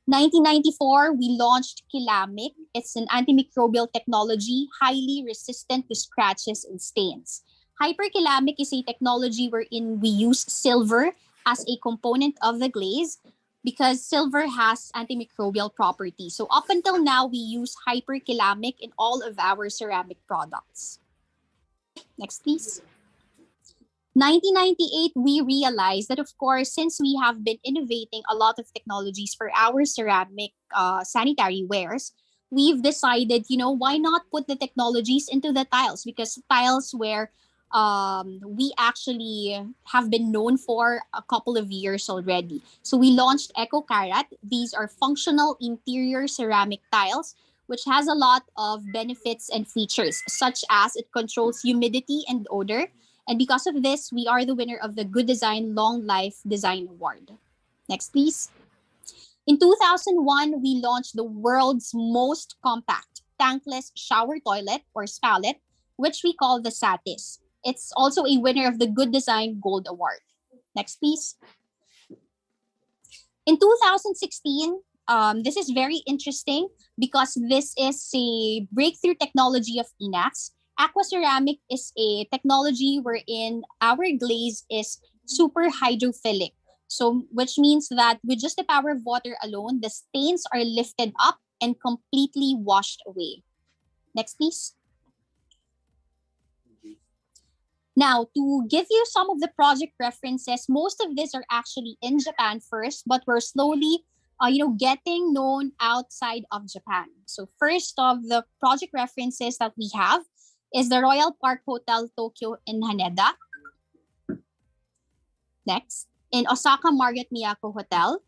1994, we launched Kilamic. It's an antimicrobial technology highly resistant to scratches and stains. Hyperkilamic is a technology wherein we use silver as a component of the glaze because silver has antimicrobial properties. So up until now, we use hyperkilamic in all of our ceramic products. Next, please. 1998, we realized that, of course, since we have been innovating a lot of technologies for our ceramic sanitary wares, we've decided, why not put the technologies into the tiles? Because tiles where we actually have been known for a couple of years already. So we launched Eco Carat. These are functional interior ceramic tiles, which has a lot of benefits and features, such as it controls humidity and odor. And because of this, we are the winner of the Good Design Long Life Design Award. Next, please. In 2001, we launched the world's most compact tankless shower toilet or spalet, which we call the Satis. It's also a winner of the Good Design Gold Award. Next, please. In 2016, this is very interesting because this is a breakthrough technology of Inax. Aquaceramic is a technology wherein our glaze is super hydrophilic. So, which means that with just the power of water alone, the stains are lifted up and completely washed away. Next, please. Now, to give you some of the project references, most of these are actually in Japan first, but we're slowly, getting known outside of Japan. So, first of the project references that we have is the Royal Park Hotel Tokyo in Haneda. Next, in Osaka Marriott Miyako Hotel,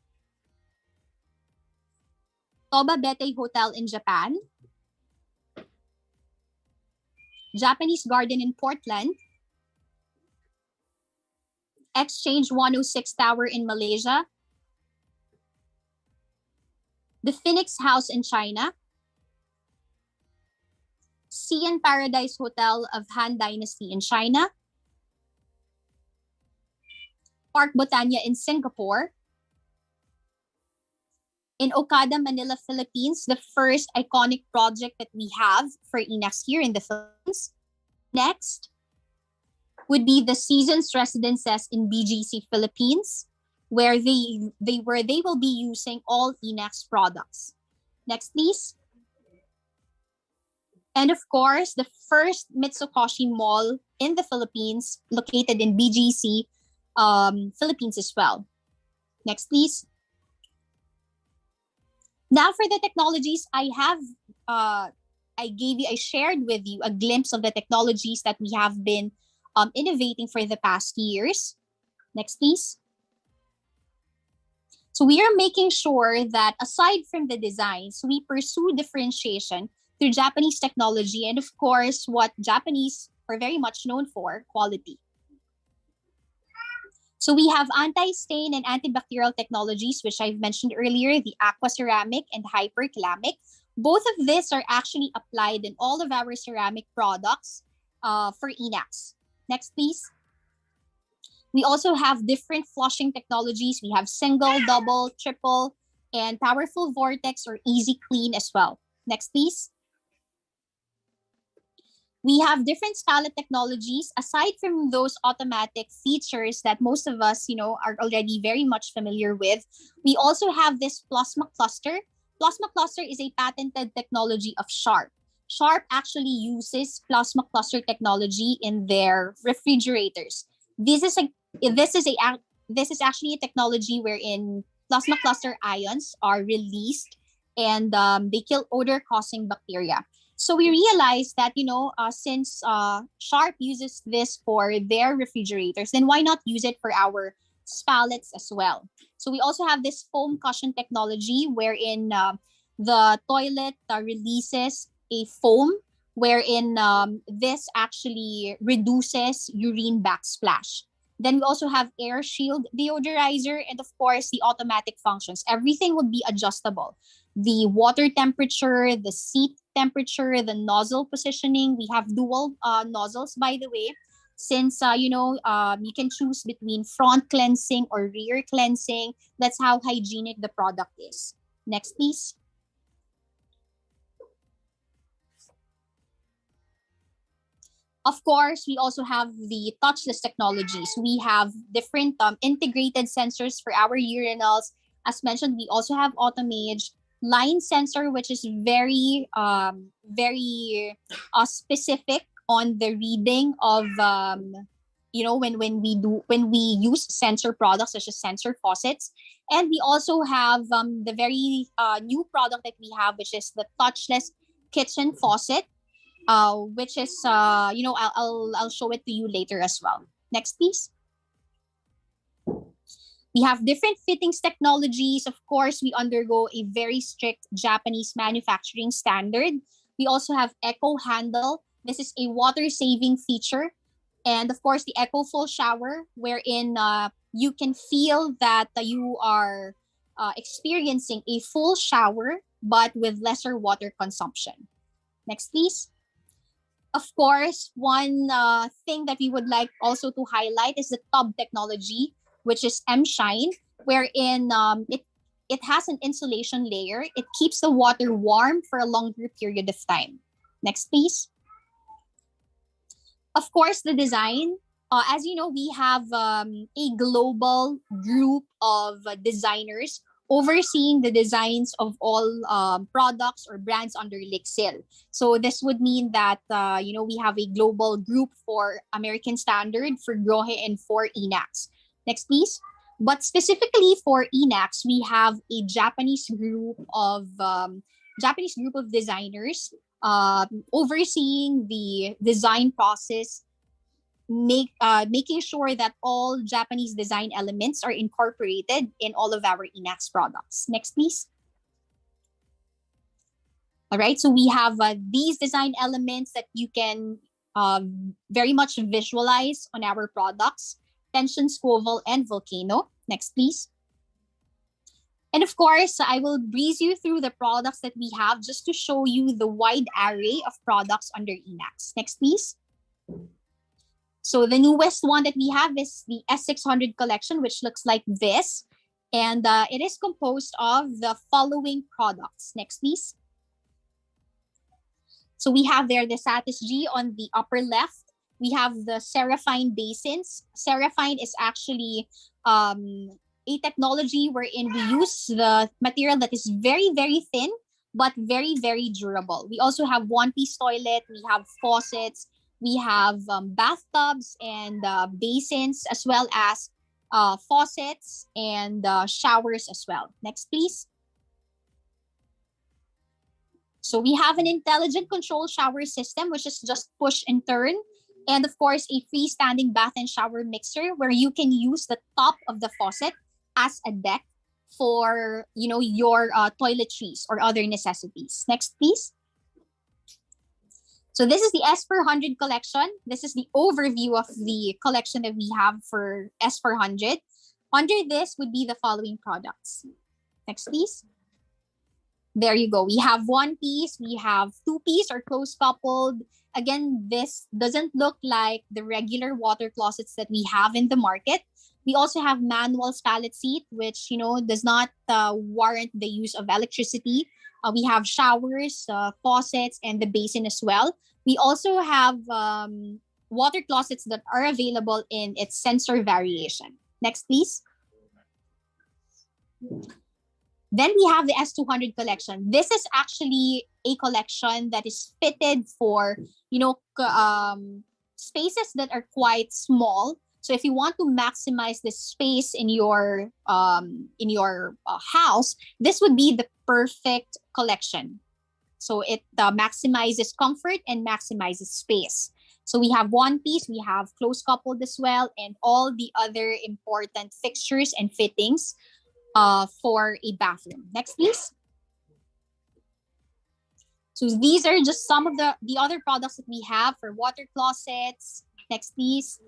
Toba Betei Hotel in Japan, Japanese Garden in Portland, Exchange 106 Tower in Malaysia, the Phoenix House in China, Sea and Paradise Hotel of Han Dynasty in China, Park Botania in Singapore, in Okada, Manila, Philippines, the first iconic project that we have for Inax here in the Philippines. Next would be the Seasons Residences in BGC Philippines, where they will be using all Inax products. Next, please. And of course, the first Mitsukoshi Mall in the Philippines, located in BGC Philippines as well. Next, please. Now for the technologies, I shared with you a glimpse of the technologies that we have been innovating for the past years. Next, please. So we are making sure that aside from the designs, we pursue differentiation through Japanese technology and of course, what Japanese are very much known for, quality. So we have anti-stain and antibacterial technologies, which I've mentioned earlier, the aquaceramic and hyperclamic. Both of these are actually applied in all of our ceramic products for Inax. Next, please. We also have different flushing technologies. We have single, double, triple, and powerful vortex or easy clean as well. Next, please. We have different palette technologies. Aside from those automatic features that most of us, are already very much familiar with, we also have this plasma cluster. Plasma cluster is a patented technology of Sharp. Sharp actually uses plasma cluster technology in their refrigerators. This is actually a technology wherein plasma cluster ions are released and they kill odor-causing bacteria. So we realized that, since Sharp uses this for their refrigerators, then why not use it for our palettes as well? So we also have this foam cushion technology wherein the toilet releases a foam wherein this actually reduces urine backsplash. Then we also have air shield deodorizer and of course the automatic functions. Everything would be adjustable. The water temperature, the seat temperature, the nozzle positioning. We have dual nozzles, by the way, since you can choose between front cleansing or rear cleansing. That's how hygienic the product is. Next, please. Of course, we also have the touchless technologies. We have different integrated sensors for our urinals. As mentioned, we also have automage line sensor, which is very specific on the reading of when we use sensor products such as sensor faucets. And we also have the very new product that we have, which is the touchless kitchen faucet, which is I'll show it to you later as well. Next, please. We have different fittings technologies. Of course, we undergo a very strict Japanese manufacturing standard. We also have Eco Handle. This is a water-saving feature. And of course, the Eco Full Shower, wherein you can feel that you are experiencing a full shower, but with lesser water consumption. Next, please. Of course, one thing that we would like also to highlight is the tub technology, which is M Shine, wherein it has an insulation layer. It keeps the water warm for a longer period of time. Next, please. Of course, the design. As you know, we have a global group of designers overseeing the designs of all products or brands under Lixil. So this would mean that, we have a global group for American Standard, for Grohe, and for Enax. Next, please. But specifically for Enax, we have a Japanese group of designers overseeing the design process, making sure that all Japanese design elements are incorporated in all of our Enax products. Next, please. All right, so we have these design elements that you can very much visualize on our products: Tension, Squoval, and Volcano. Next, please. And of course, I will breeze you through the products that we have just to show you the wide array of products under Enax. Next, please. So the newest one that we have is the S600 collection, which looks like this. And it is composed of the following products. Next, please. So we have there the Satis G on the upper left. We have the Seraphine basins. Seraphine is actually a technology wherein we use the material that is very, very thin, but very, very durable. We also have one-piece toilet. We have faucets. We have bathtubs and basins, as well as faucets and showers as well. Next, please. So we have an intelligent control shower system, which is just push and turn. And of course, a freestanding bath and shower mixer where you can use the top of the faucet as a deck for, your toiletries or other necessities. Next, please. So this is the S400 collection. This is the overview of the collection that we have for S400. Under this would be the following products. Next, please. There you go. We have one piece, we have two piece or close coupled. Again, this doesn't look like the regular water closets that we have in the market. We also have manual pallet seat, which, does not warrant the use of electricity. We have showers, faucets, and the basin as well. We also have water closets that are available in its sensor variation. Next, please. Then we have the S200 collection. This is actually a collection that is fitted for, spaces that are quite small. So if you want to maximize the space in your house, this would be the perfect collection. So it maximizes comfort and maximizes space. So we have one piece, we have close coupled as well, and all the other important fixtures and fittings for a bathroom. Next, please. So these are just some of the other products that we have for water closets. Next, please.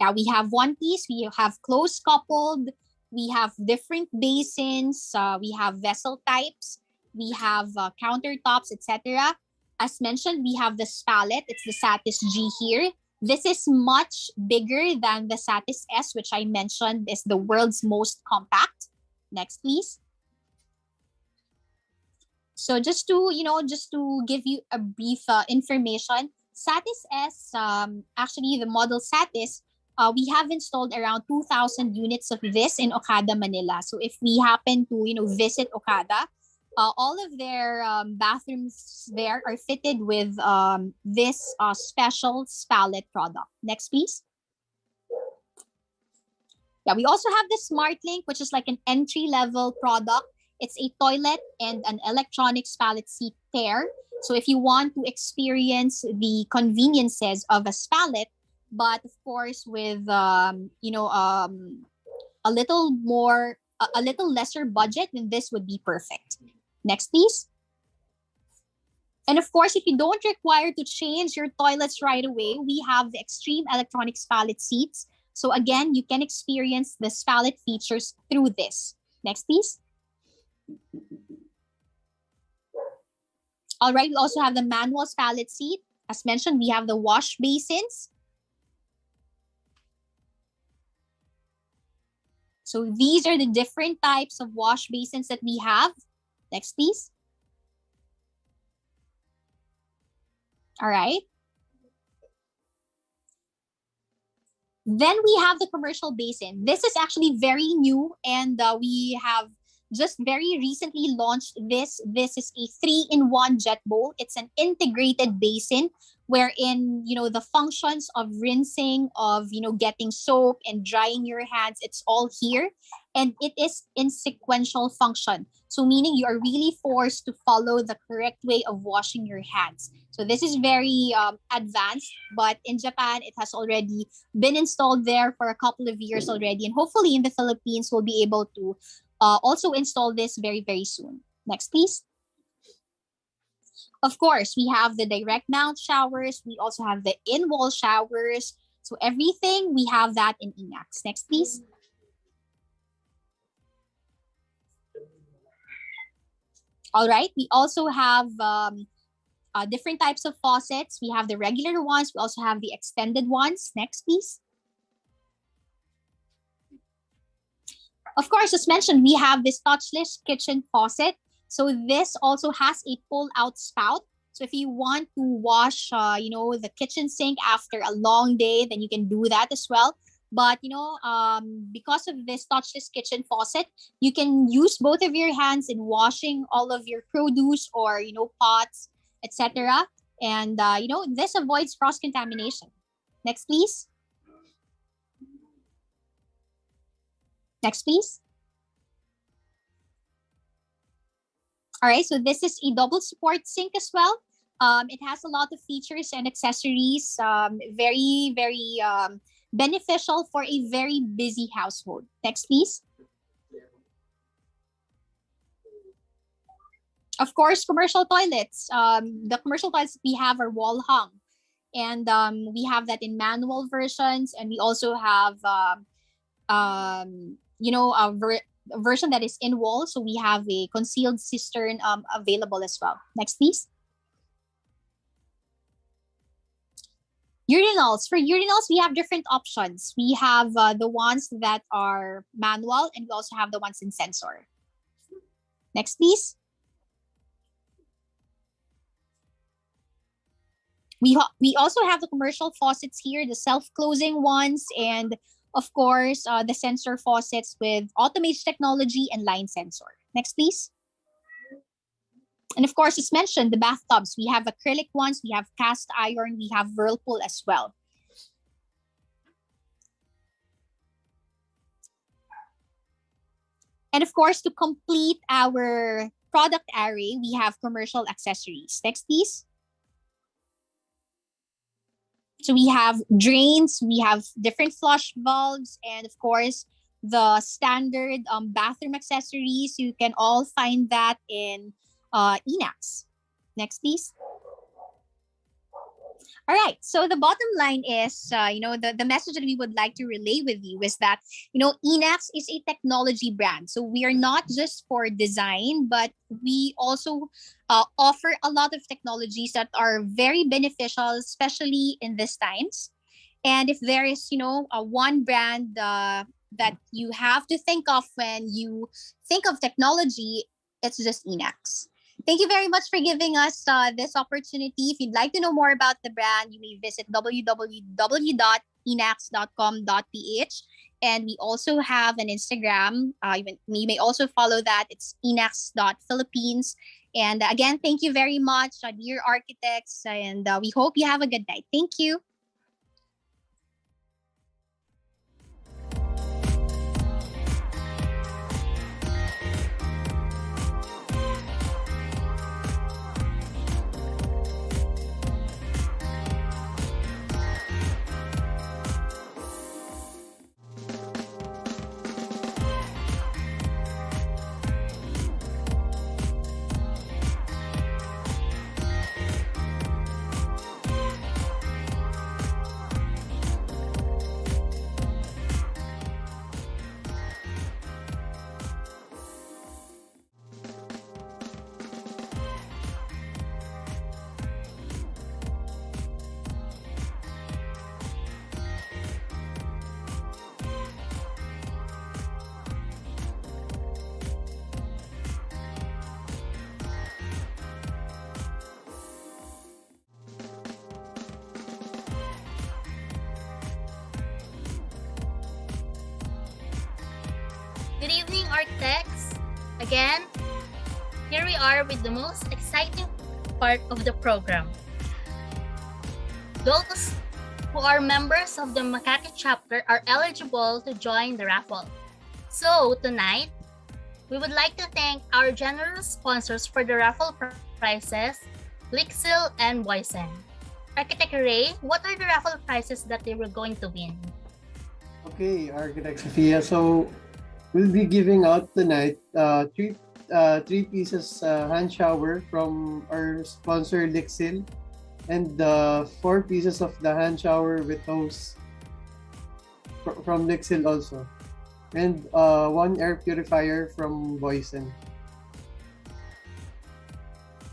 Now we have one piece, we have close coupled, we have different basins, we have vessel types, we have countertops, etc. As mentioned, we have the pallet. It's the Satis G here. This is much bigger than the Satis S, which I mentioned is the world's most compact. Next, please. So just to give you a brief information, Satis S, actually the model Satis, we have installed around 2,000 units of this in Okada, Manila. So if we happen to, visit Okada, all of their bathrooms there are fitted with this special pallet product. Next, please. Yeah, we also have the Smart Link, which is like an entry-level product. It's a toilet and an electronics pallet seat pair. So if you want to experience the conveniences of a pallet, but of course with a little lesser budget, then this would be perfect. Next, please. And of course, if you don't require to change your toilets right away, we have the Extreme Electronics pallet seats. So again, you can experience the pallet features through this. Next, please. All right, we also have the manual pallet seat. As mentioned, we have the wash basins. So these are the different types of wash basins that we have. Next, please. All right. Then we have the commercial basin. This is actually very new, and we have just very recently launched this. This is a 3-in-1 jet bowl. It's an integrated basin wherein, the functions of rinsing, of, getting soap and drying your hands, it's all here. And it is in sequential function. So meaning you are really forced to follow the correct way of washing your hands. So this is very advanced, but in Japan, it has already been installed there for a couple of years already. And hopefully in the Philippines, we'll be able to also install this very, very soon. Next, please. Of course, we have the direct mount showers. We also have the in-wall showers. So everything, we have that in INAX. Next, please. All right. We also have different types of faucets. We have the regular ones. We also have the extended ones. Next, please. Of course, as mentioned, we have this touchless kitchen faucet. So this also has a pull-out spout. So if you want to wash, the kitchen sink after a long day, then you can do that as well. But, because of this touchless kitchen faucet, you can use both of your hands in washing all of your produce or, pots, etc. And, this avoids cross-contamination. Next, please. Next, please. All right, so this is a double support sink as well. It has a lot of features and accessories, very, very beneficial for a very busy household. Next, please. Of course, commercial toilets. The commercial toilets we have are wall hung. And we have that in manual versions. And we also have, a version that is in wall. So we have a concealed cistern available as well. Next, please. Urinals. For urinals, we have different options. We have the ones that are manual, and we also have the ones in sensor. Next, please. We also have the commercial faucets here, the self-closing ones, and of course, the sensor faucets with automated technology and line sensor. Next, please. And of course, as mentioned, the bathtubs. We have acrylic ones, we have cast iron, we have whirlpool as well. And of course, to complete our product array, we have commercial accessories. Next, please. So we have drains, we have different flush valves, and of course, the standard bathroom accessories. You can all find that in INAX. Next, please. All right. So the bottom line is, the message that we would like to relay with you is that, INAX is a technology brand. So we are not just for design, but we also offer a lot of technologies that are very beneficial, especially in these times. And if there is, a one brand that you have to think of when you think of technology, it's just INAX. Thank you very much for giving us this opportunity. If you'd like to know more about the brand, you may visit www.inax.com.ph. And we also have an Instagram. You may also follow that. It's inax.philippines. And again, thank you very much, dear architects. And we hope you have a good night. Thank you. Architects. Again, here we are with the most exciting part of the program. Those who are members of the Makati chapter are eligible to join the raffle. So tonight, we would like to thank our generous sponsors for the raffle prizes, Lixil and Boysen. Architect Ray, what are the raffle prizes that they were going to win? Okay, Architect Sophia. So we'll be giving out tonight three pieces hand shower from our sponsor Lixil, and 4 pieces of the hand shower with hose from Lixil also, and 1 air purifier from Boysen.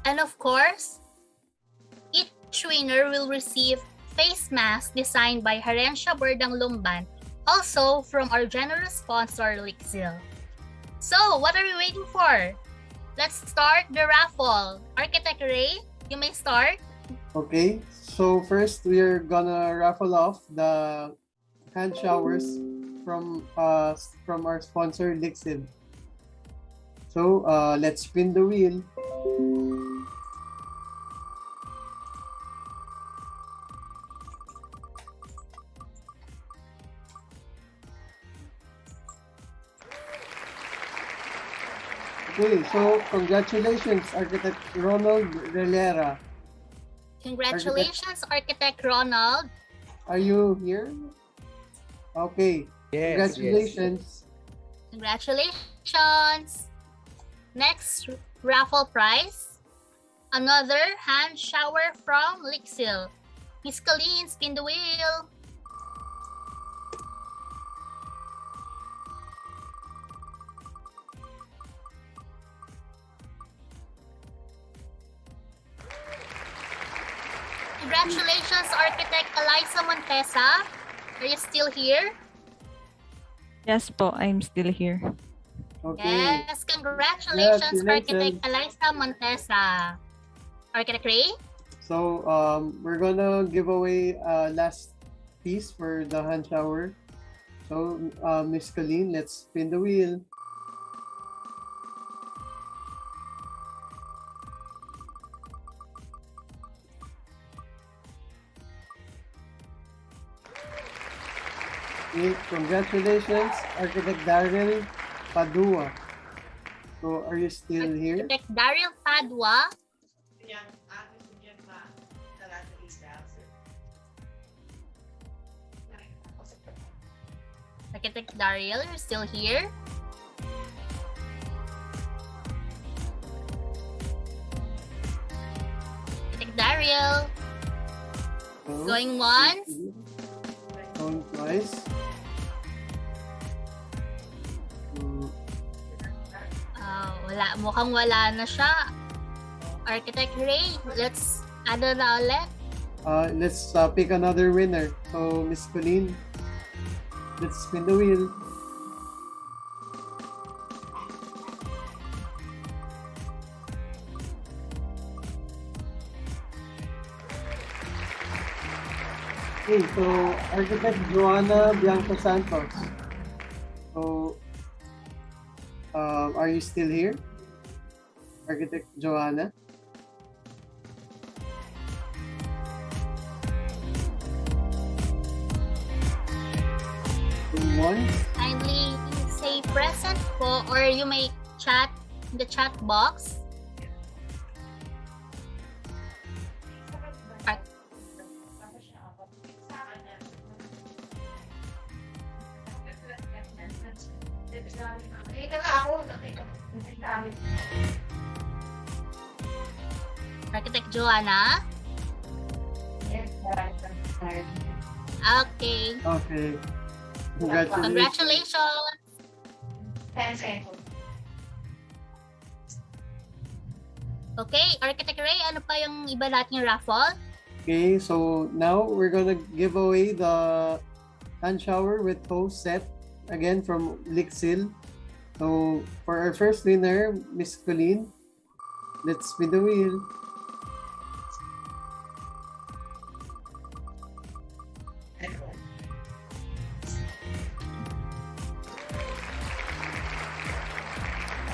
And of course, each winner will receive face mask designed by Herencia Berdang Lumban, also from our generous sponsor, Lixil. So, what are we waiting for? Let's start the raffle. Architect Ray, you may start. Okay, so first we are gonna raffle off the hand showers from our sponsor Lixil. So let's spin the wheel. Okay, so congratulations, Architect Ronald Relera. Congratulations, Architect Ronald. Are you here? Okay. Yes. Congratulations. Congratulations. Next raffle prize, another hand shower from Lixil. Miss Colleen, spin the wheel. Congratulations, Architect Eliza Montesa. Are you still here? Yes po, I'm still here. Okay. Yes, congratulations, Congratulations. Architect Eliza Montesa. Architect Ray? So we're gonna give away last piece for the hand shower. So Miss Colleen, let's spin the wheel. Okay, congratulations, Architect Daryl Padua. So are you still here? Architect Daryl Padua. Architect Daryl, you're still here? Architect Daryl. Going once. Going twice. Mukhang wala na siya. Architect Ray, let's ano na ulit? Let's pick another winner. So Miss Colleen, let's spin the wheel. Okay, so Architect Joanna Bianco Santos. So, are you still here? Architect Joanna? Kindly say present po, or you may chat in the chat box. Architect Joanna? Yes, Okay. Okay. Congratulations. Congratulations. Thanks, Okay, Architect Ray, ano pa yung iba nating raffle? Okay, so now we're gonna give away the hand shower with hose set again from Lixil. So for our first winner, Miss Colleen, let's spin the wheel.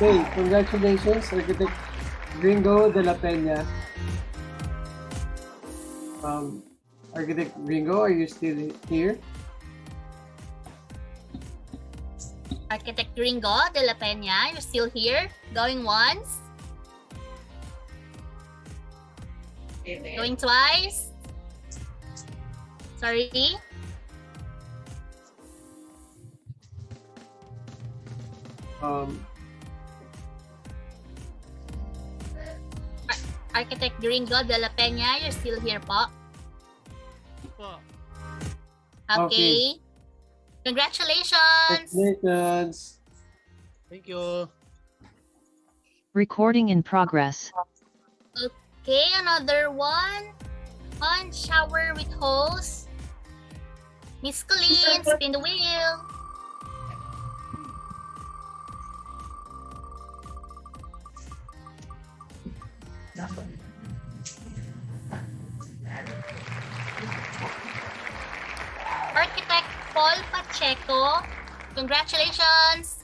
Okay, congratulations, Architect Gringo de la Peña. Architect Gringo, are you still here? Architect Gringo de la Peña, you're still here? Going once? Going twice? Sorry? Architect Gringo de la Peña, you're still here po? Okay. Congratulations! Congratulations! Thank you. Recording in progress. Okay, another one. On shower with hose. Miss Colleen, spin the wheel. Architect Paul Pacheco, congratulations.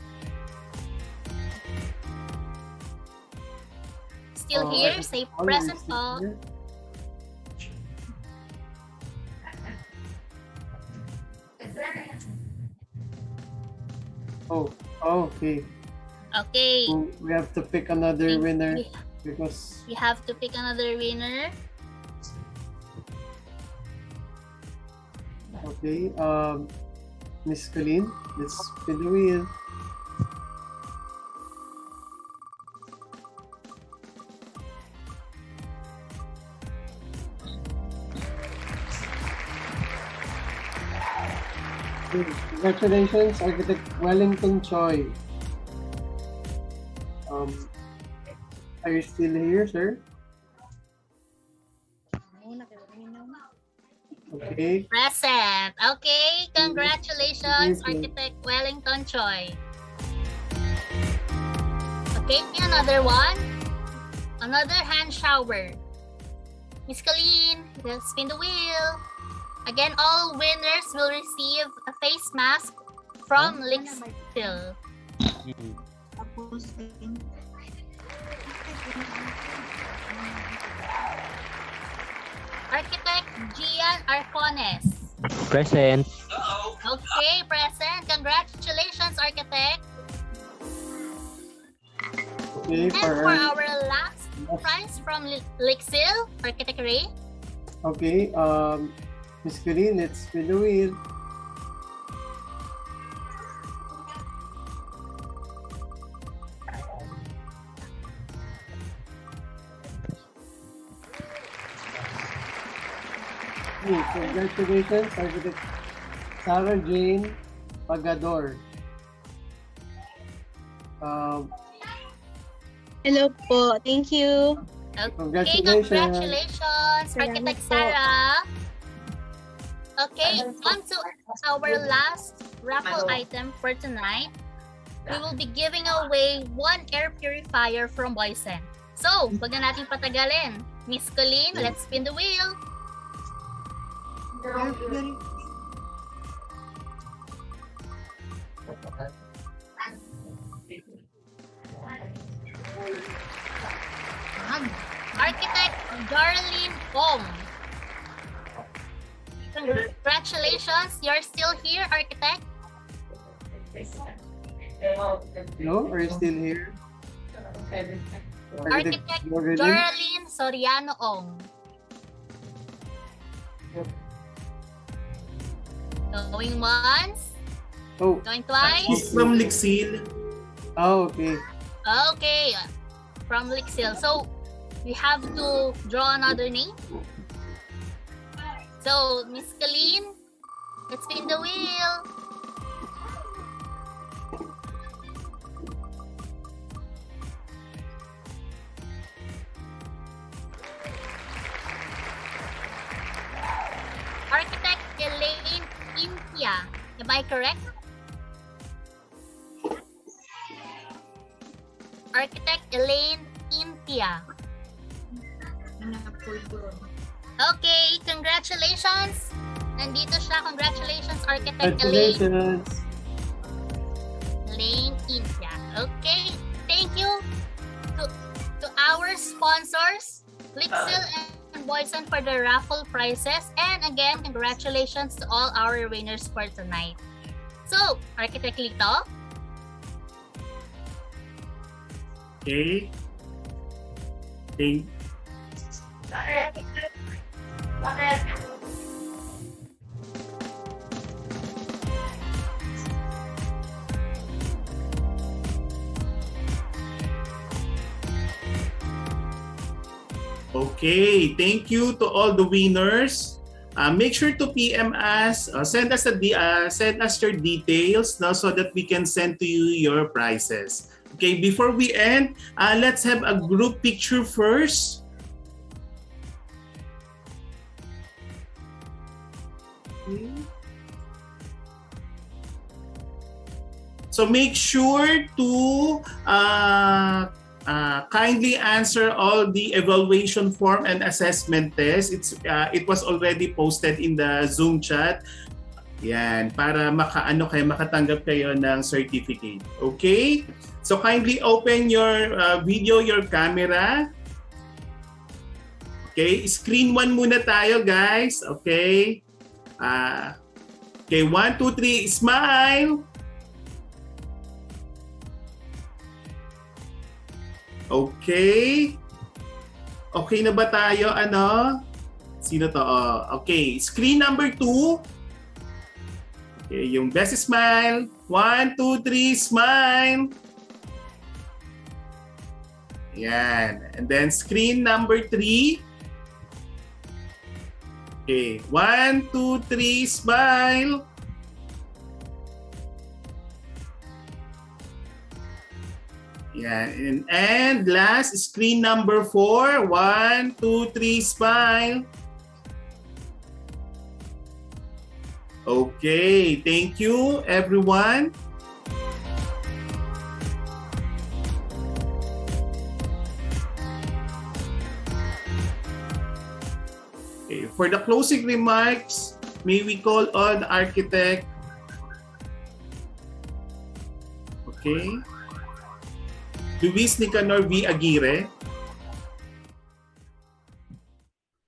Still here, say present po. Oh, okay. Okay. So we have to pick another winner We because have to pick another winner. okay, Miss Colleen, let's spin the wheel. Congratulations, Architect Wellington Choi. Are you still here, sir? Okay. Present. Okay, congratulations, Architect Wellington Choi. Okay, another one. Another hand shower. Miss Colleen, let's spin the wheel. Again, all winners will receive a face mask from Lixtil. Architect Gian Arcones. Present. Okay, present. Congratulations, Architect. Okay, And for our last prize from Lixil, Architect Ray. Okay, Miss Colleen, let's spin the wheel. Okay, congratulations, Architect Sarah Jane Pagador. Hello po. Thank you. Okay, Congratulations. congratulations, Architect Sarah. Okay, on to our last raffle item for tonight. We will be giving away one air purifier from Boysen. So, wag na natin patagalin. Miss Colleen, let's spin the wheel. Architect Darlene Ong. Congratulations, you're still here, Architect. No, are you still here? Architect Darlene Soriano Ong. Going once. Oh. Going twice. He's from Lixil. Oh, okay. Okay, from Lixil. So, we have to draw another name. So, Miss Colleen, let's spin the wheel. Architect Elaine Intia. Am I correct? Architect Elaine Intia. Okay, congratulations. Nandito siya. Congratulations, Architect Elaine. Congratulations. Elaine Intia. Okay, thank sponsors, Lixil and Boyson for the raffle prizes. And again, congratulations to all our winners for tonight. So, Architect Lito. Okay. Thank Okay, thank you to all the winners. Make sure to PM us, send us your details now so that we can send to you your prizes. Okay, before we end, let's have a group picture first. Okay. So make sure to kindly answer all the evaluation form and assessment test. It was already posted in the Zoom chat. Yan, para makatanggap kayo ng certificate. Okay? So kindly open your video, your camera. Okay, screen 1 muna tayo, guys. Okay? Okay, 1, 2, 3, smile. Okay. Okay na ba tayo? Ano? Sino to? Okay. Screen number 2. Okay, yung best smile. 1, 2, 3, smile. Yan. And then screen number 3. Okay. 1, 2, 3, smile. Yan. And last, screen number 4. 1, 2, 3, smile. Okay. Thank you, everyone. Okay. For the closing remarks, may we call on the architect. Okay. Luis Nicanor V. Aguirre.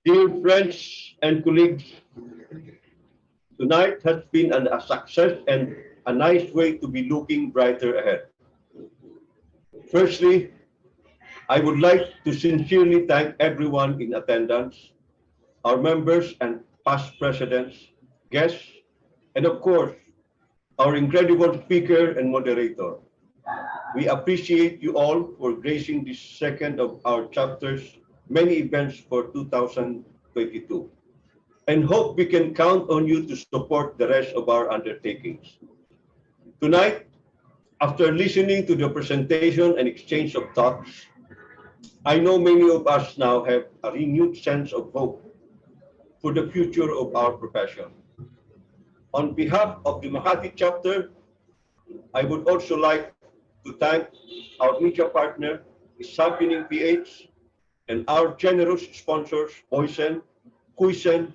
Dear friends and colleagues, tonight has been a success and a nice way to be looking brighter ahead. Firstly, I would like to sincerely thank everyone in attendance, our members and past presidents, guests, and of course, our incredible speaker and moderator. We appreciate you all for gracing this second of our chapter's many events for 2022 and hope we can count on you to support the rest of our undertakings. Tonight, after listening to the presentation and exchange of thoughts, I know many of us now have a renewed sense of hope for the future of our profession. On behalf of the Makati chapter, I would also like to thank our media partner, Championing PH, and our generous sponsors, Boysen, Huisen,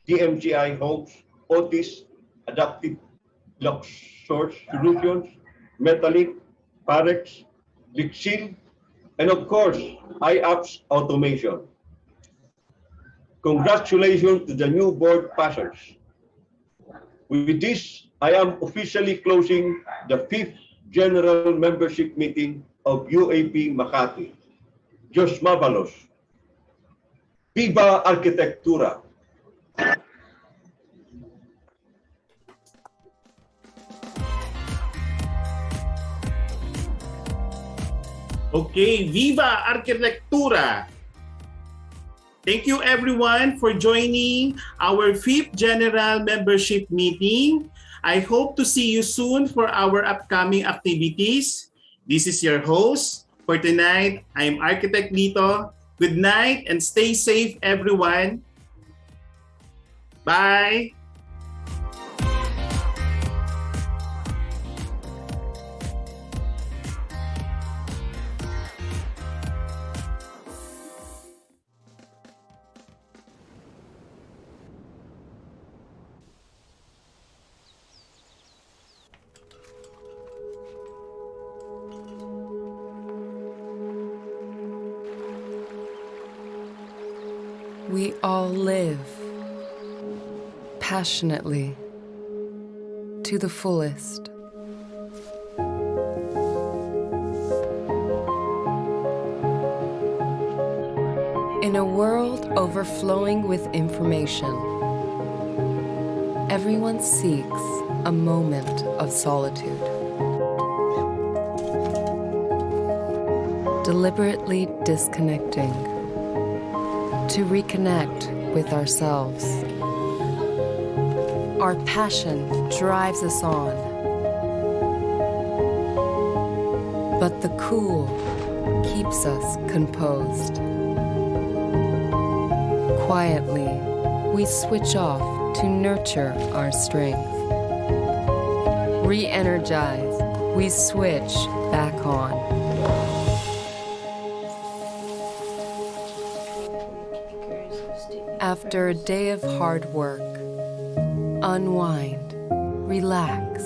DMGI Homes, Otis, Adaptive Luxor Solutions, Metallic, Parex, Lixil, and of course, IAPS Automation. Congratulations to the new board passers. With this, I am officially closing the 5th General Membership Meeting of UAP Makati. Diyos Mabalos. Viva Arkitektura! Okay, Viva Arkitektura! Thank you everyone for joining our 5th General Membership Meeting. I hope to see you soon for our upcoming activities. This is your host for tonight. I'm Architect Lito. Good night and stay safe, everyone. Bye. We all live passionately to the fullest. In a world overflowing with information, everyone seeks a moment of solitude. Deliberately disconnecting to reconnect with ourselves. Our passion drives us on, but the cool keeps us composed. Quietly, we switch off to nurture our strength. Re-energize, we switch back on. After a day of hard work, unwind, relax.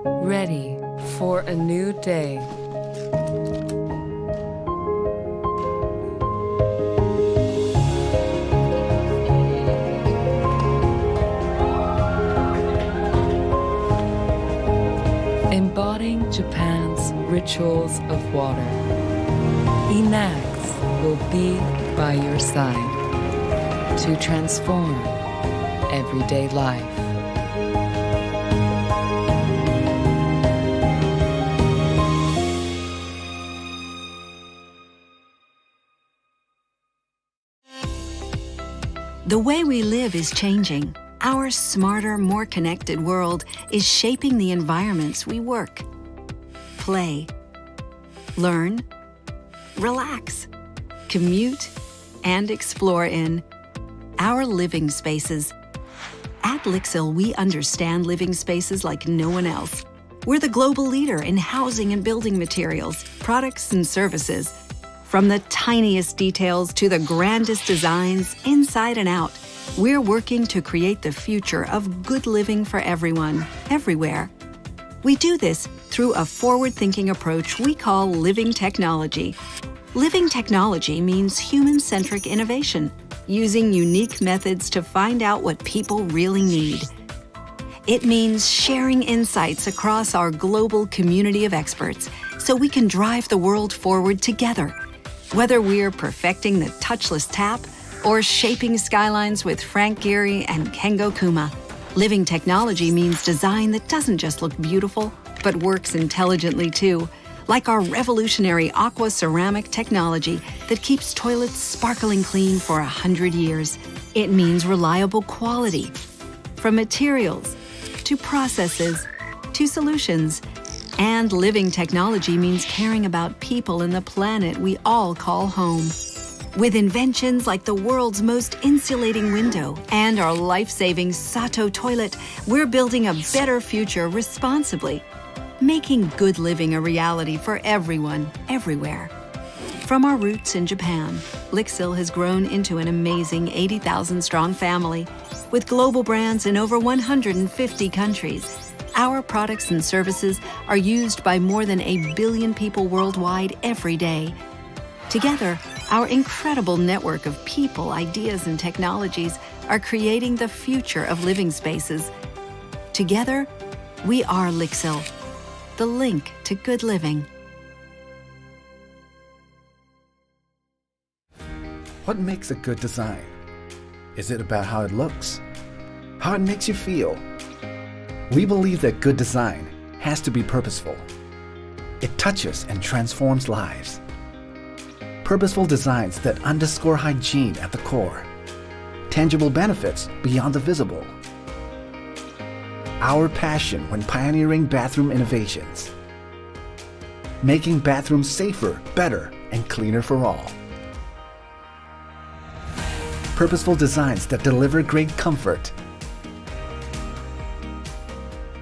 Ready for a new day. Embodying Japan's rituals of water, Enax will be by your side to transform everyday life. The way we live is changing. Our smarter, more connected world is shaping the environments we work, play, learn, relax, commute, and explore in. Our living spaces. At Lixil, we understand living spaces like no one else. We're the global leader in housing and building materials, products and services. From the tiniest details to the grandest designs, inside and out, we're working to create the future of good living for everyone, everywhere. We do this through a forward-thinking approach we call living technology. Living technology means human-centric innovation, using unique methods to find out what people really need. It means sharing insights across our global community of experts so we can drive the world forward together. Whether we're perfecting the touchless tap or shaping skylines with Frank Gehry and Kengo Kuma, living technology means design that doesn't just look beautiful, but works intelligently too, like our revolutionary aqua ceramic technology that keeps toilets sparkling clean for 100 years. It means reliable quality, from materials to processes to solutions. And living technology means caring about people and the planet we all call home. With inventions like the world's most insulating window and our life-saving Sato toilet, we're building a better future responsibly, making good living a reality for everyone, everywhere. From our roots in Japan, Lixil has grown into an amazing 80,000-strong family with global brands in over 150 countries. Our products and services are used by more than 1 billion people worldwide every day. Together, our incredible network of people, ideas, and technologies are creating the future of living spaces. Together, we are Lixil, the link to good living. What makes a good design? Is it about how it looks? How it makes you feel? We believe that good design has to be purposeful. It touches and transforms lives. Purposeful designs that underscore hygiene at the core. Tangible benefits beyond the visible. Our passion when pioneering bathroom innovations. Making bathrooms safer, better, and cleaner for all. Purposeful designs that deliver great comfort.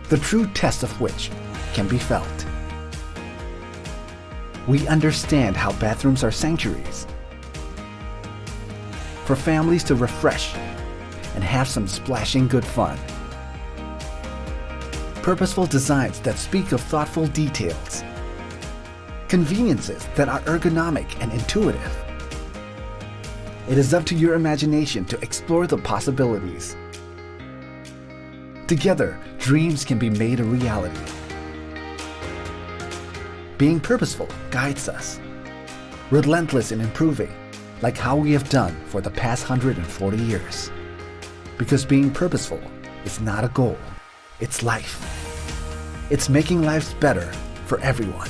The true test of which can be felt. We understand how bathrooms are sanctuaries for families to refresh and have some splashing good fun. Purposeful designs that speak of thoughtful details. Conveniences that are ergonomic and intuitive. It is up to your imagination to explore the possibilities. Together, dreams can be made a reality. Being purposeful guides us, relentless in improving, like how we have done for the past 140 years. Because being purposeful is not a goal, it's life. It's making lives better for everyone.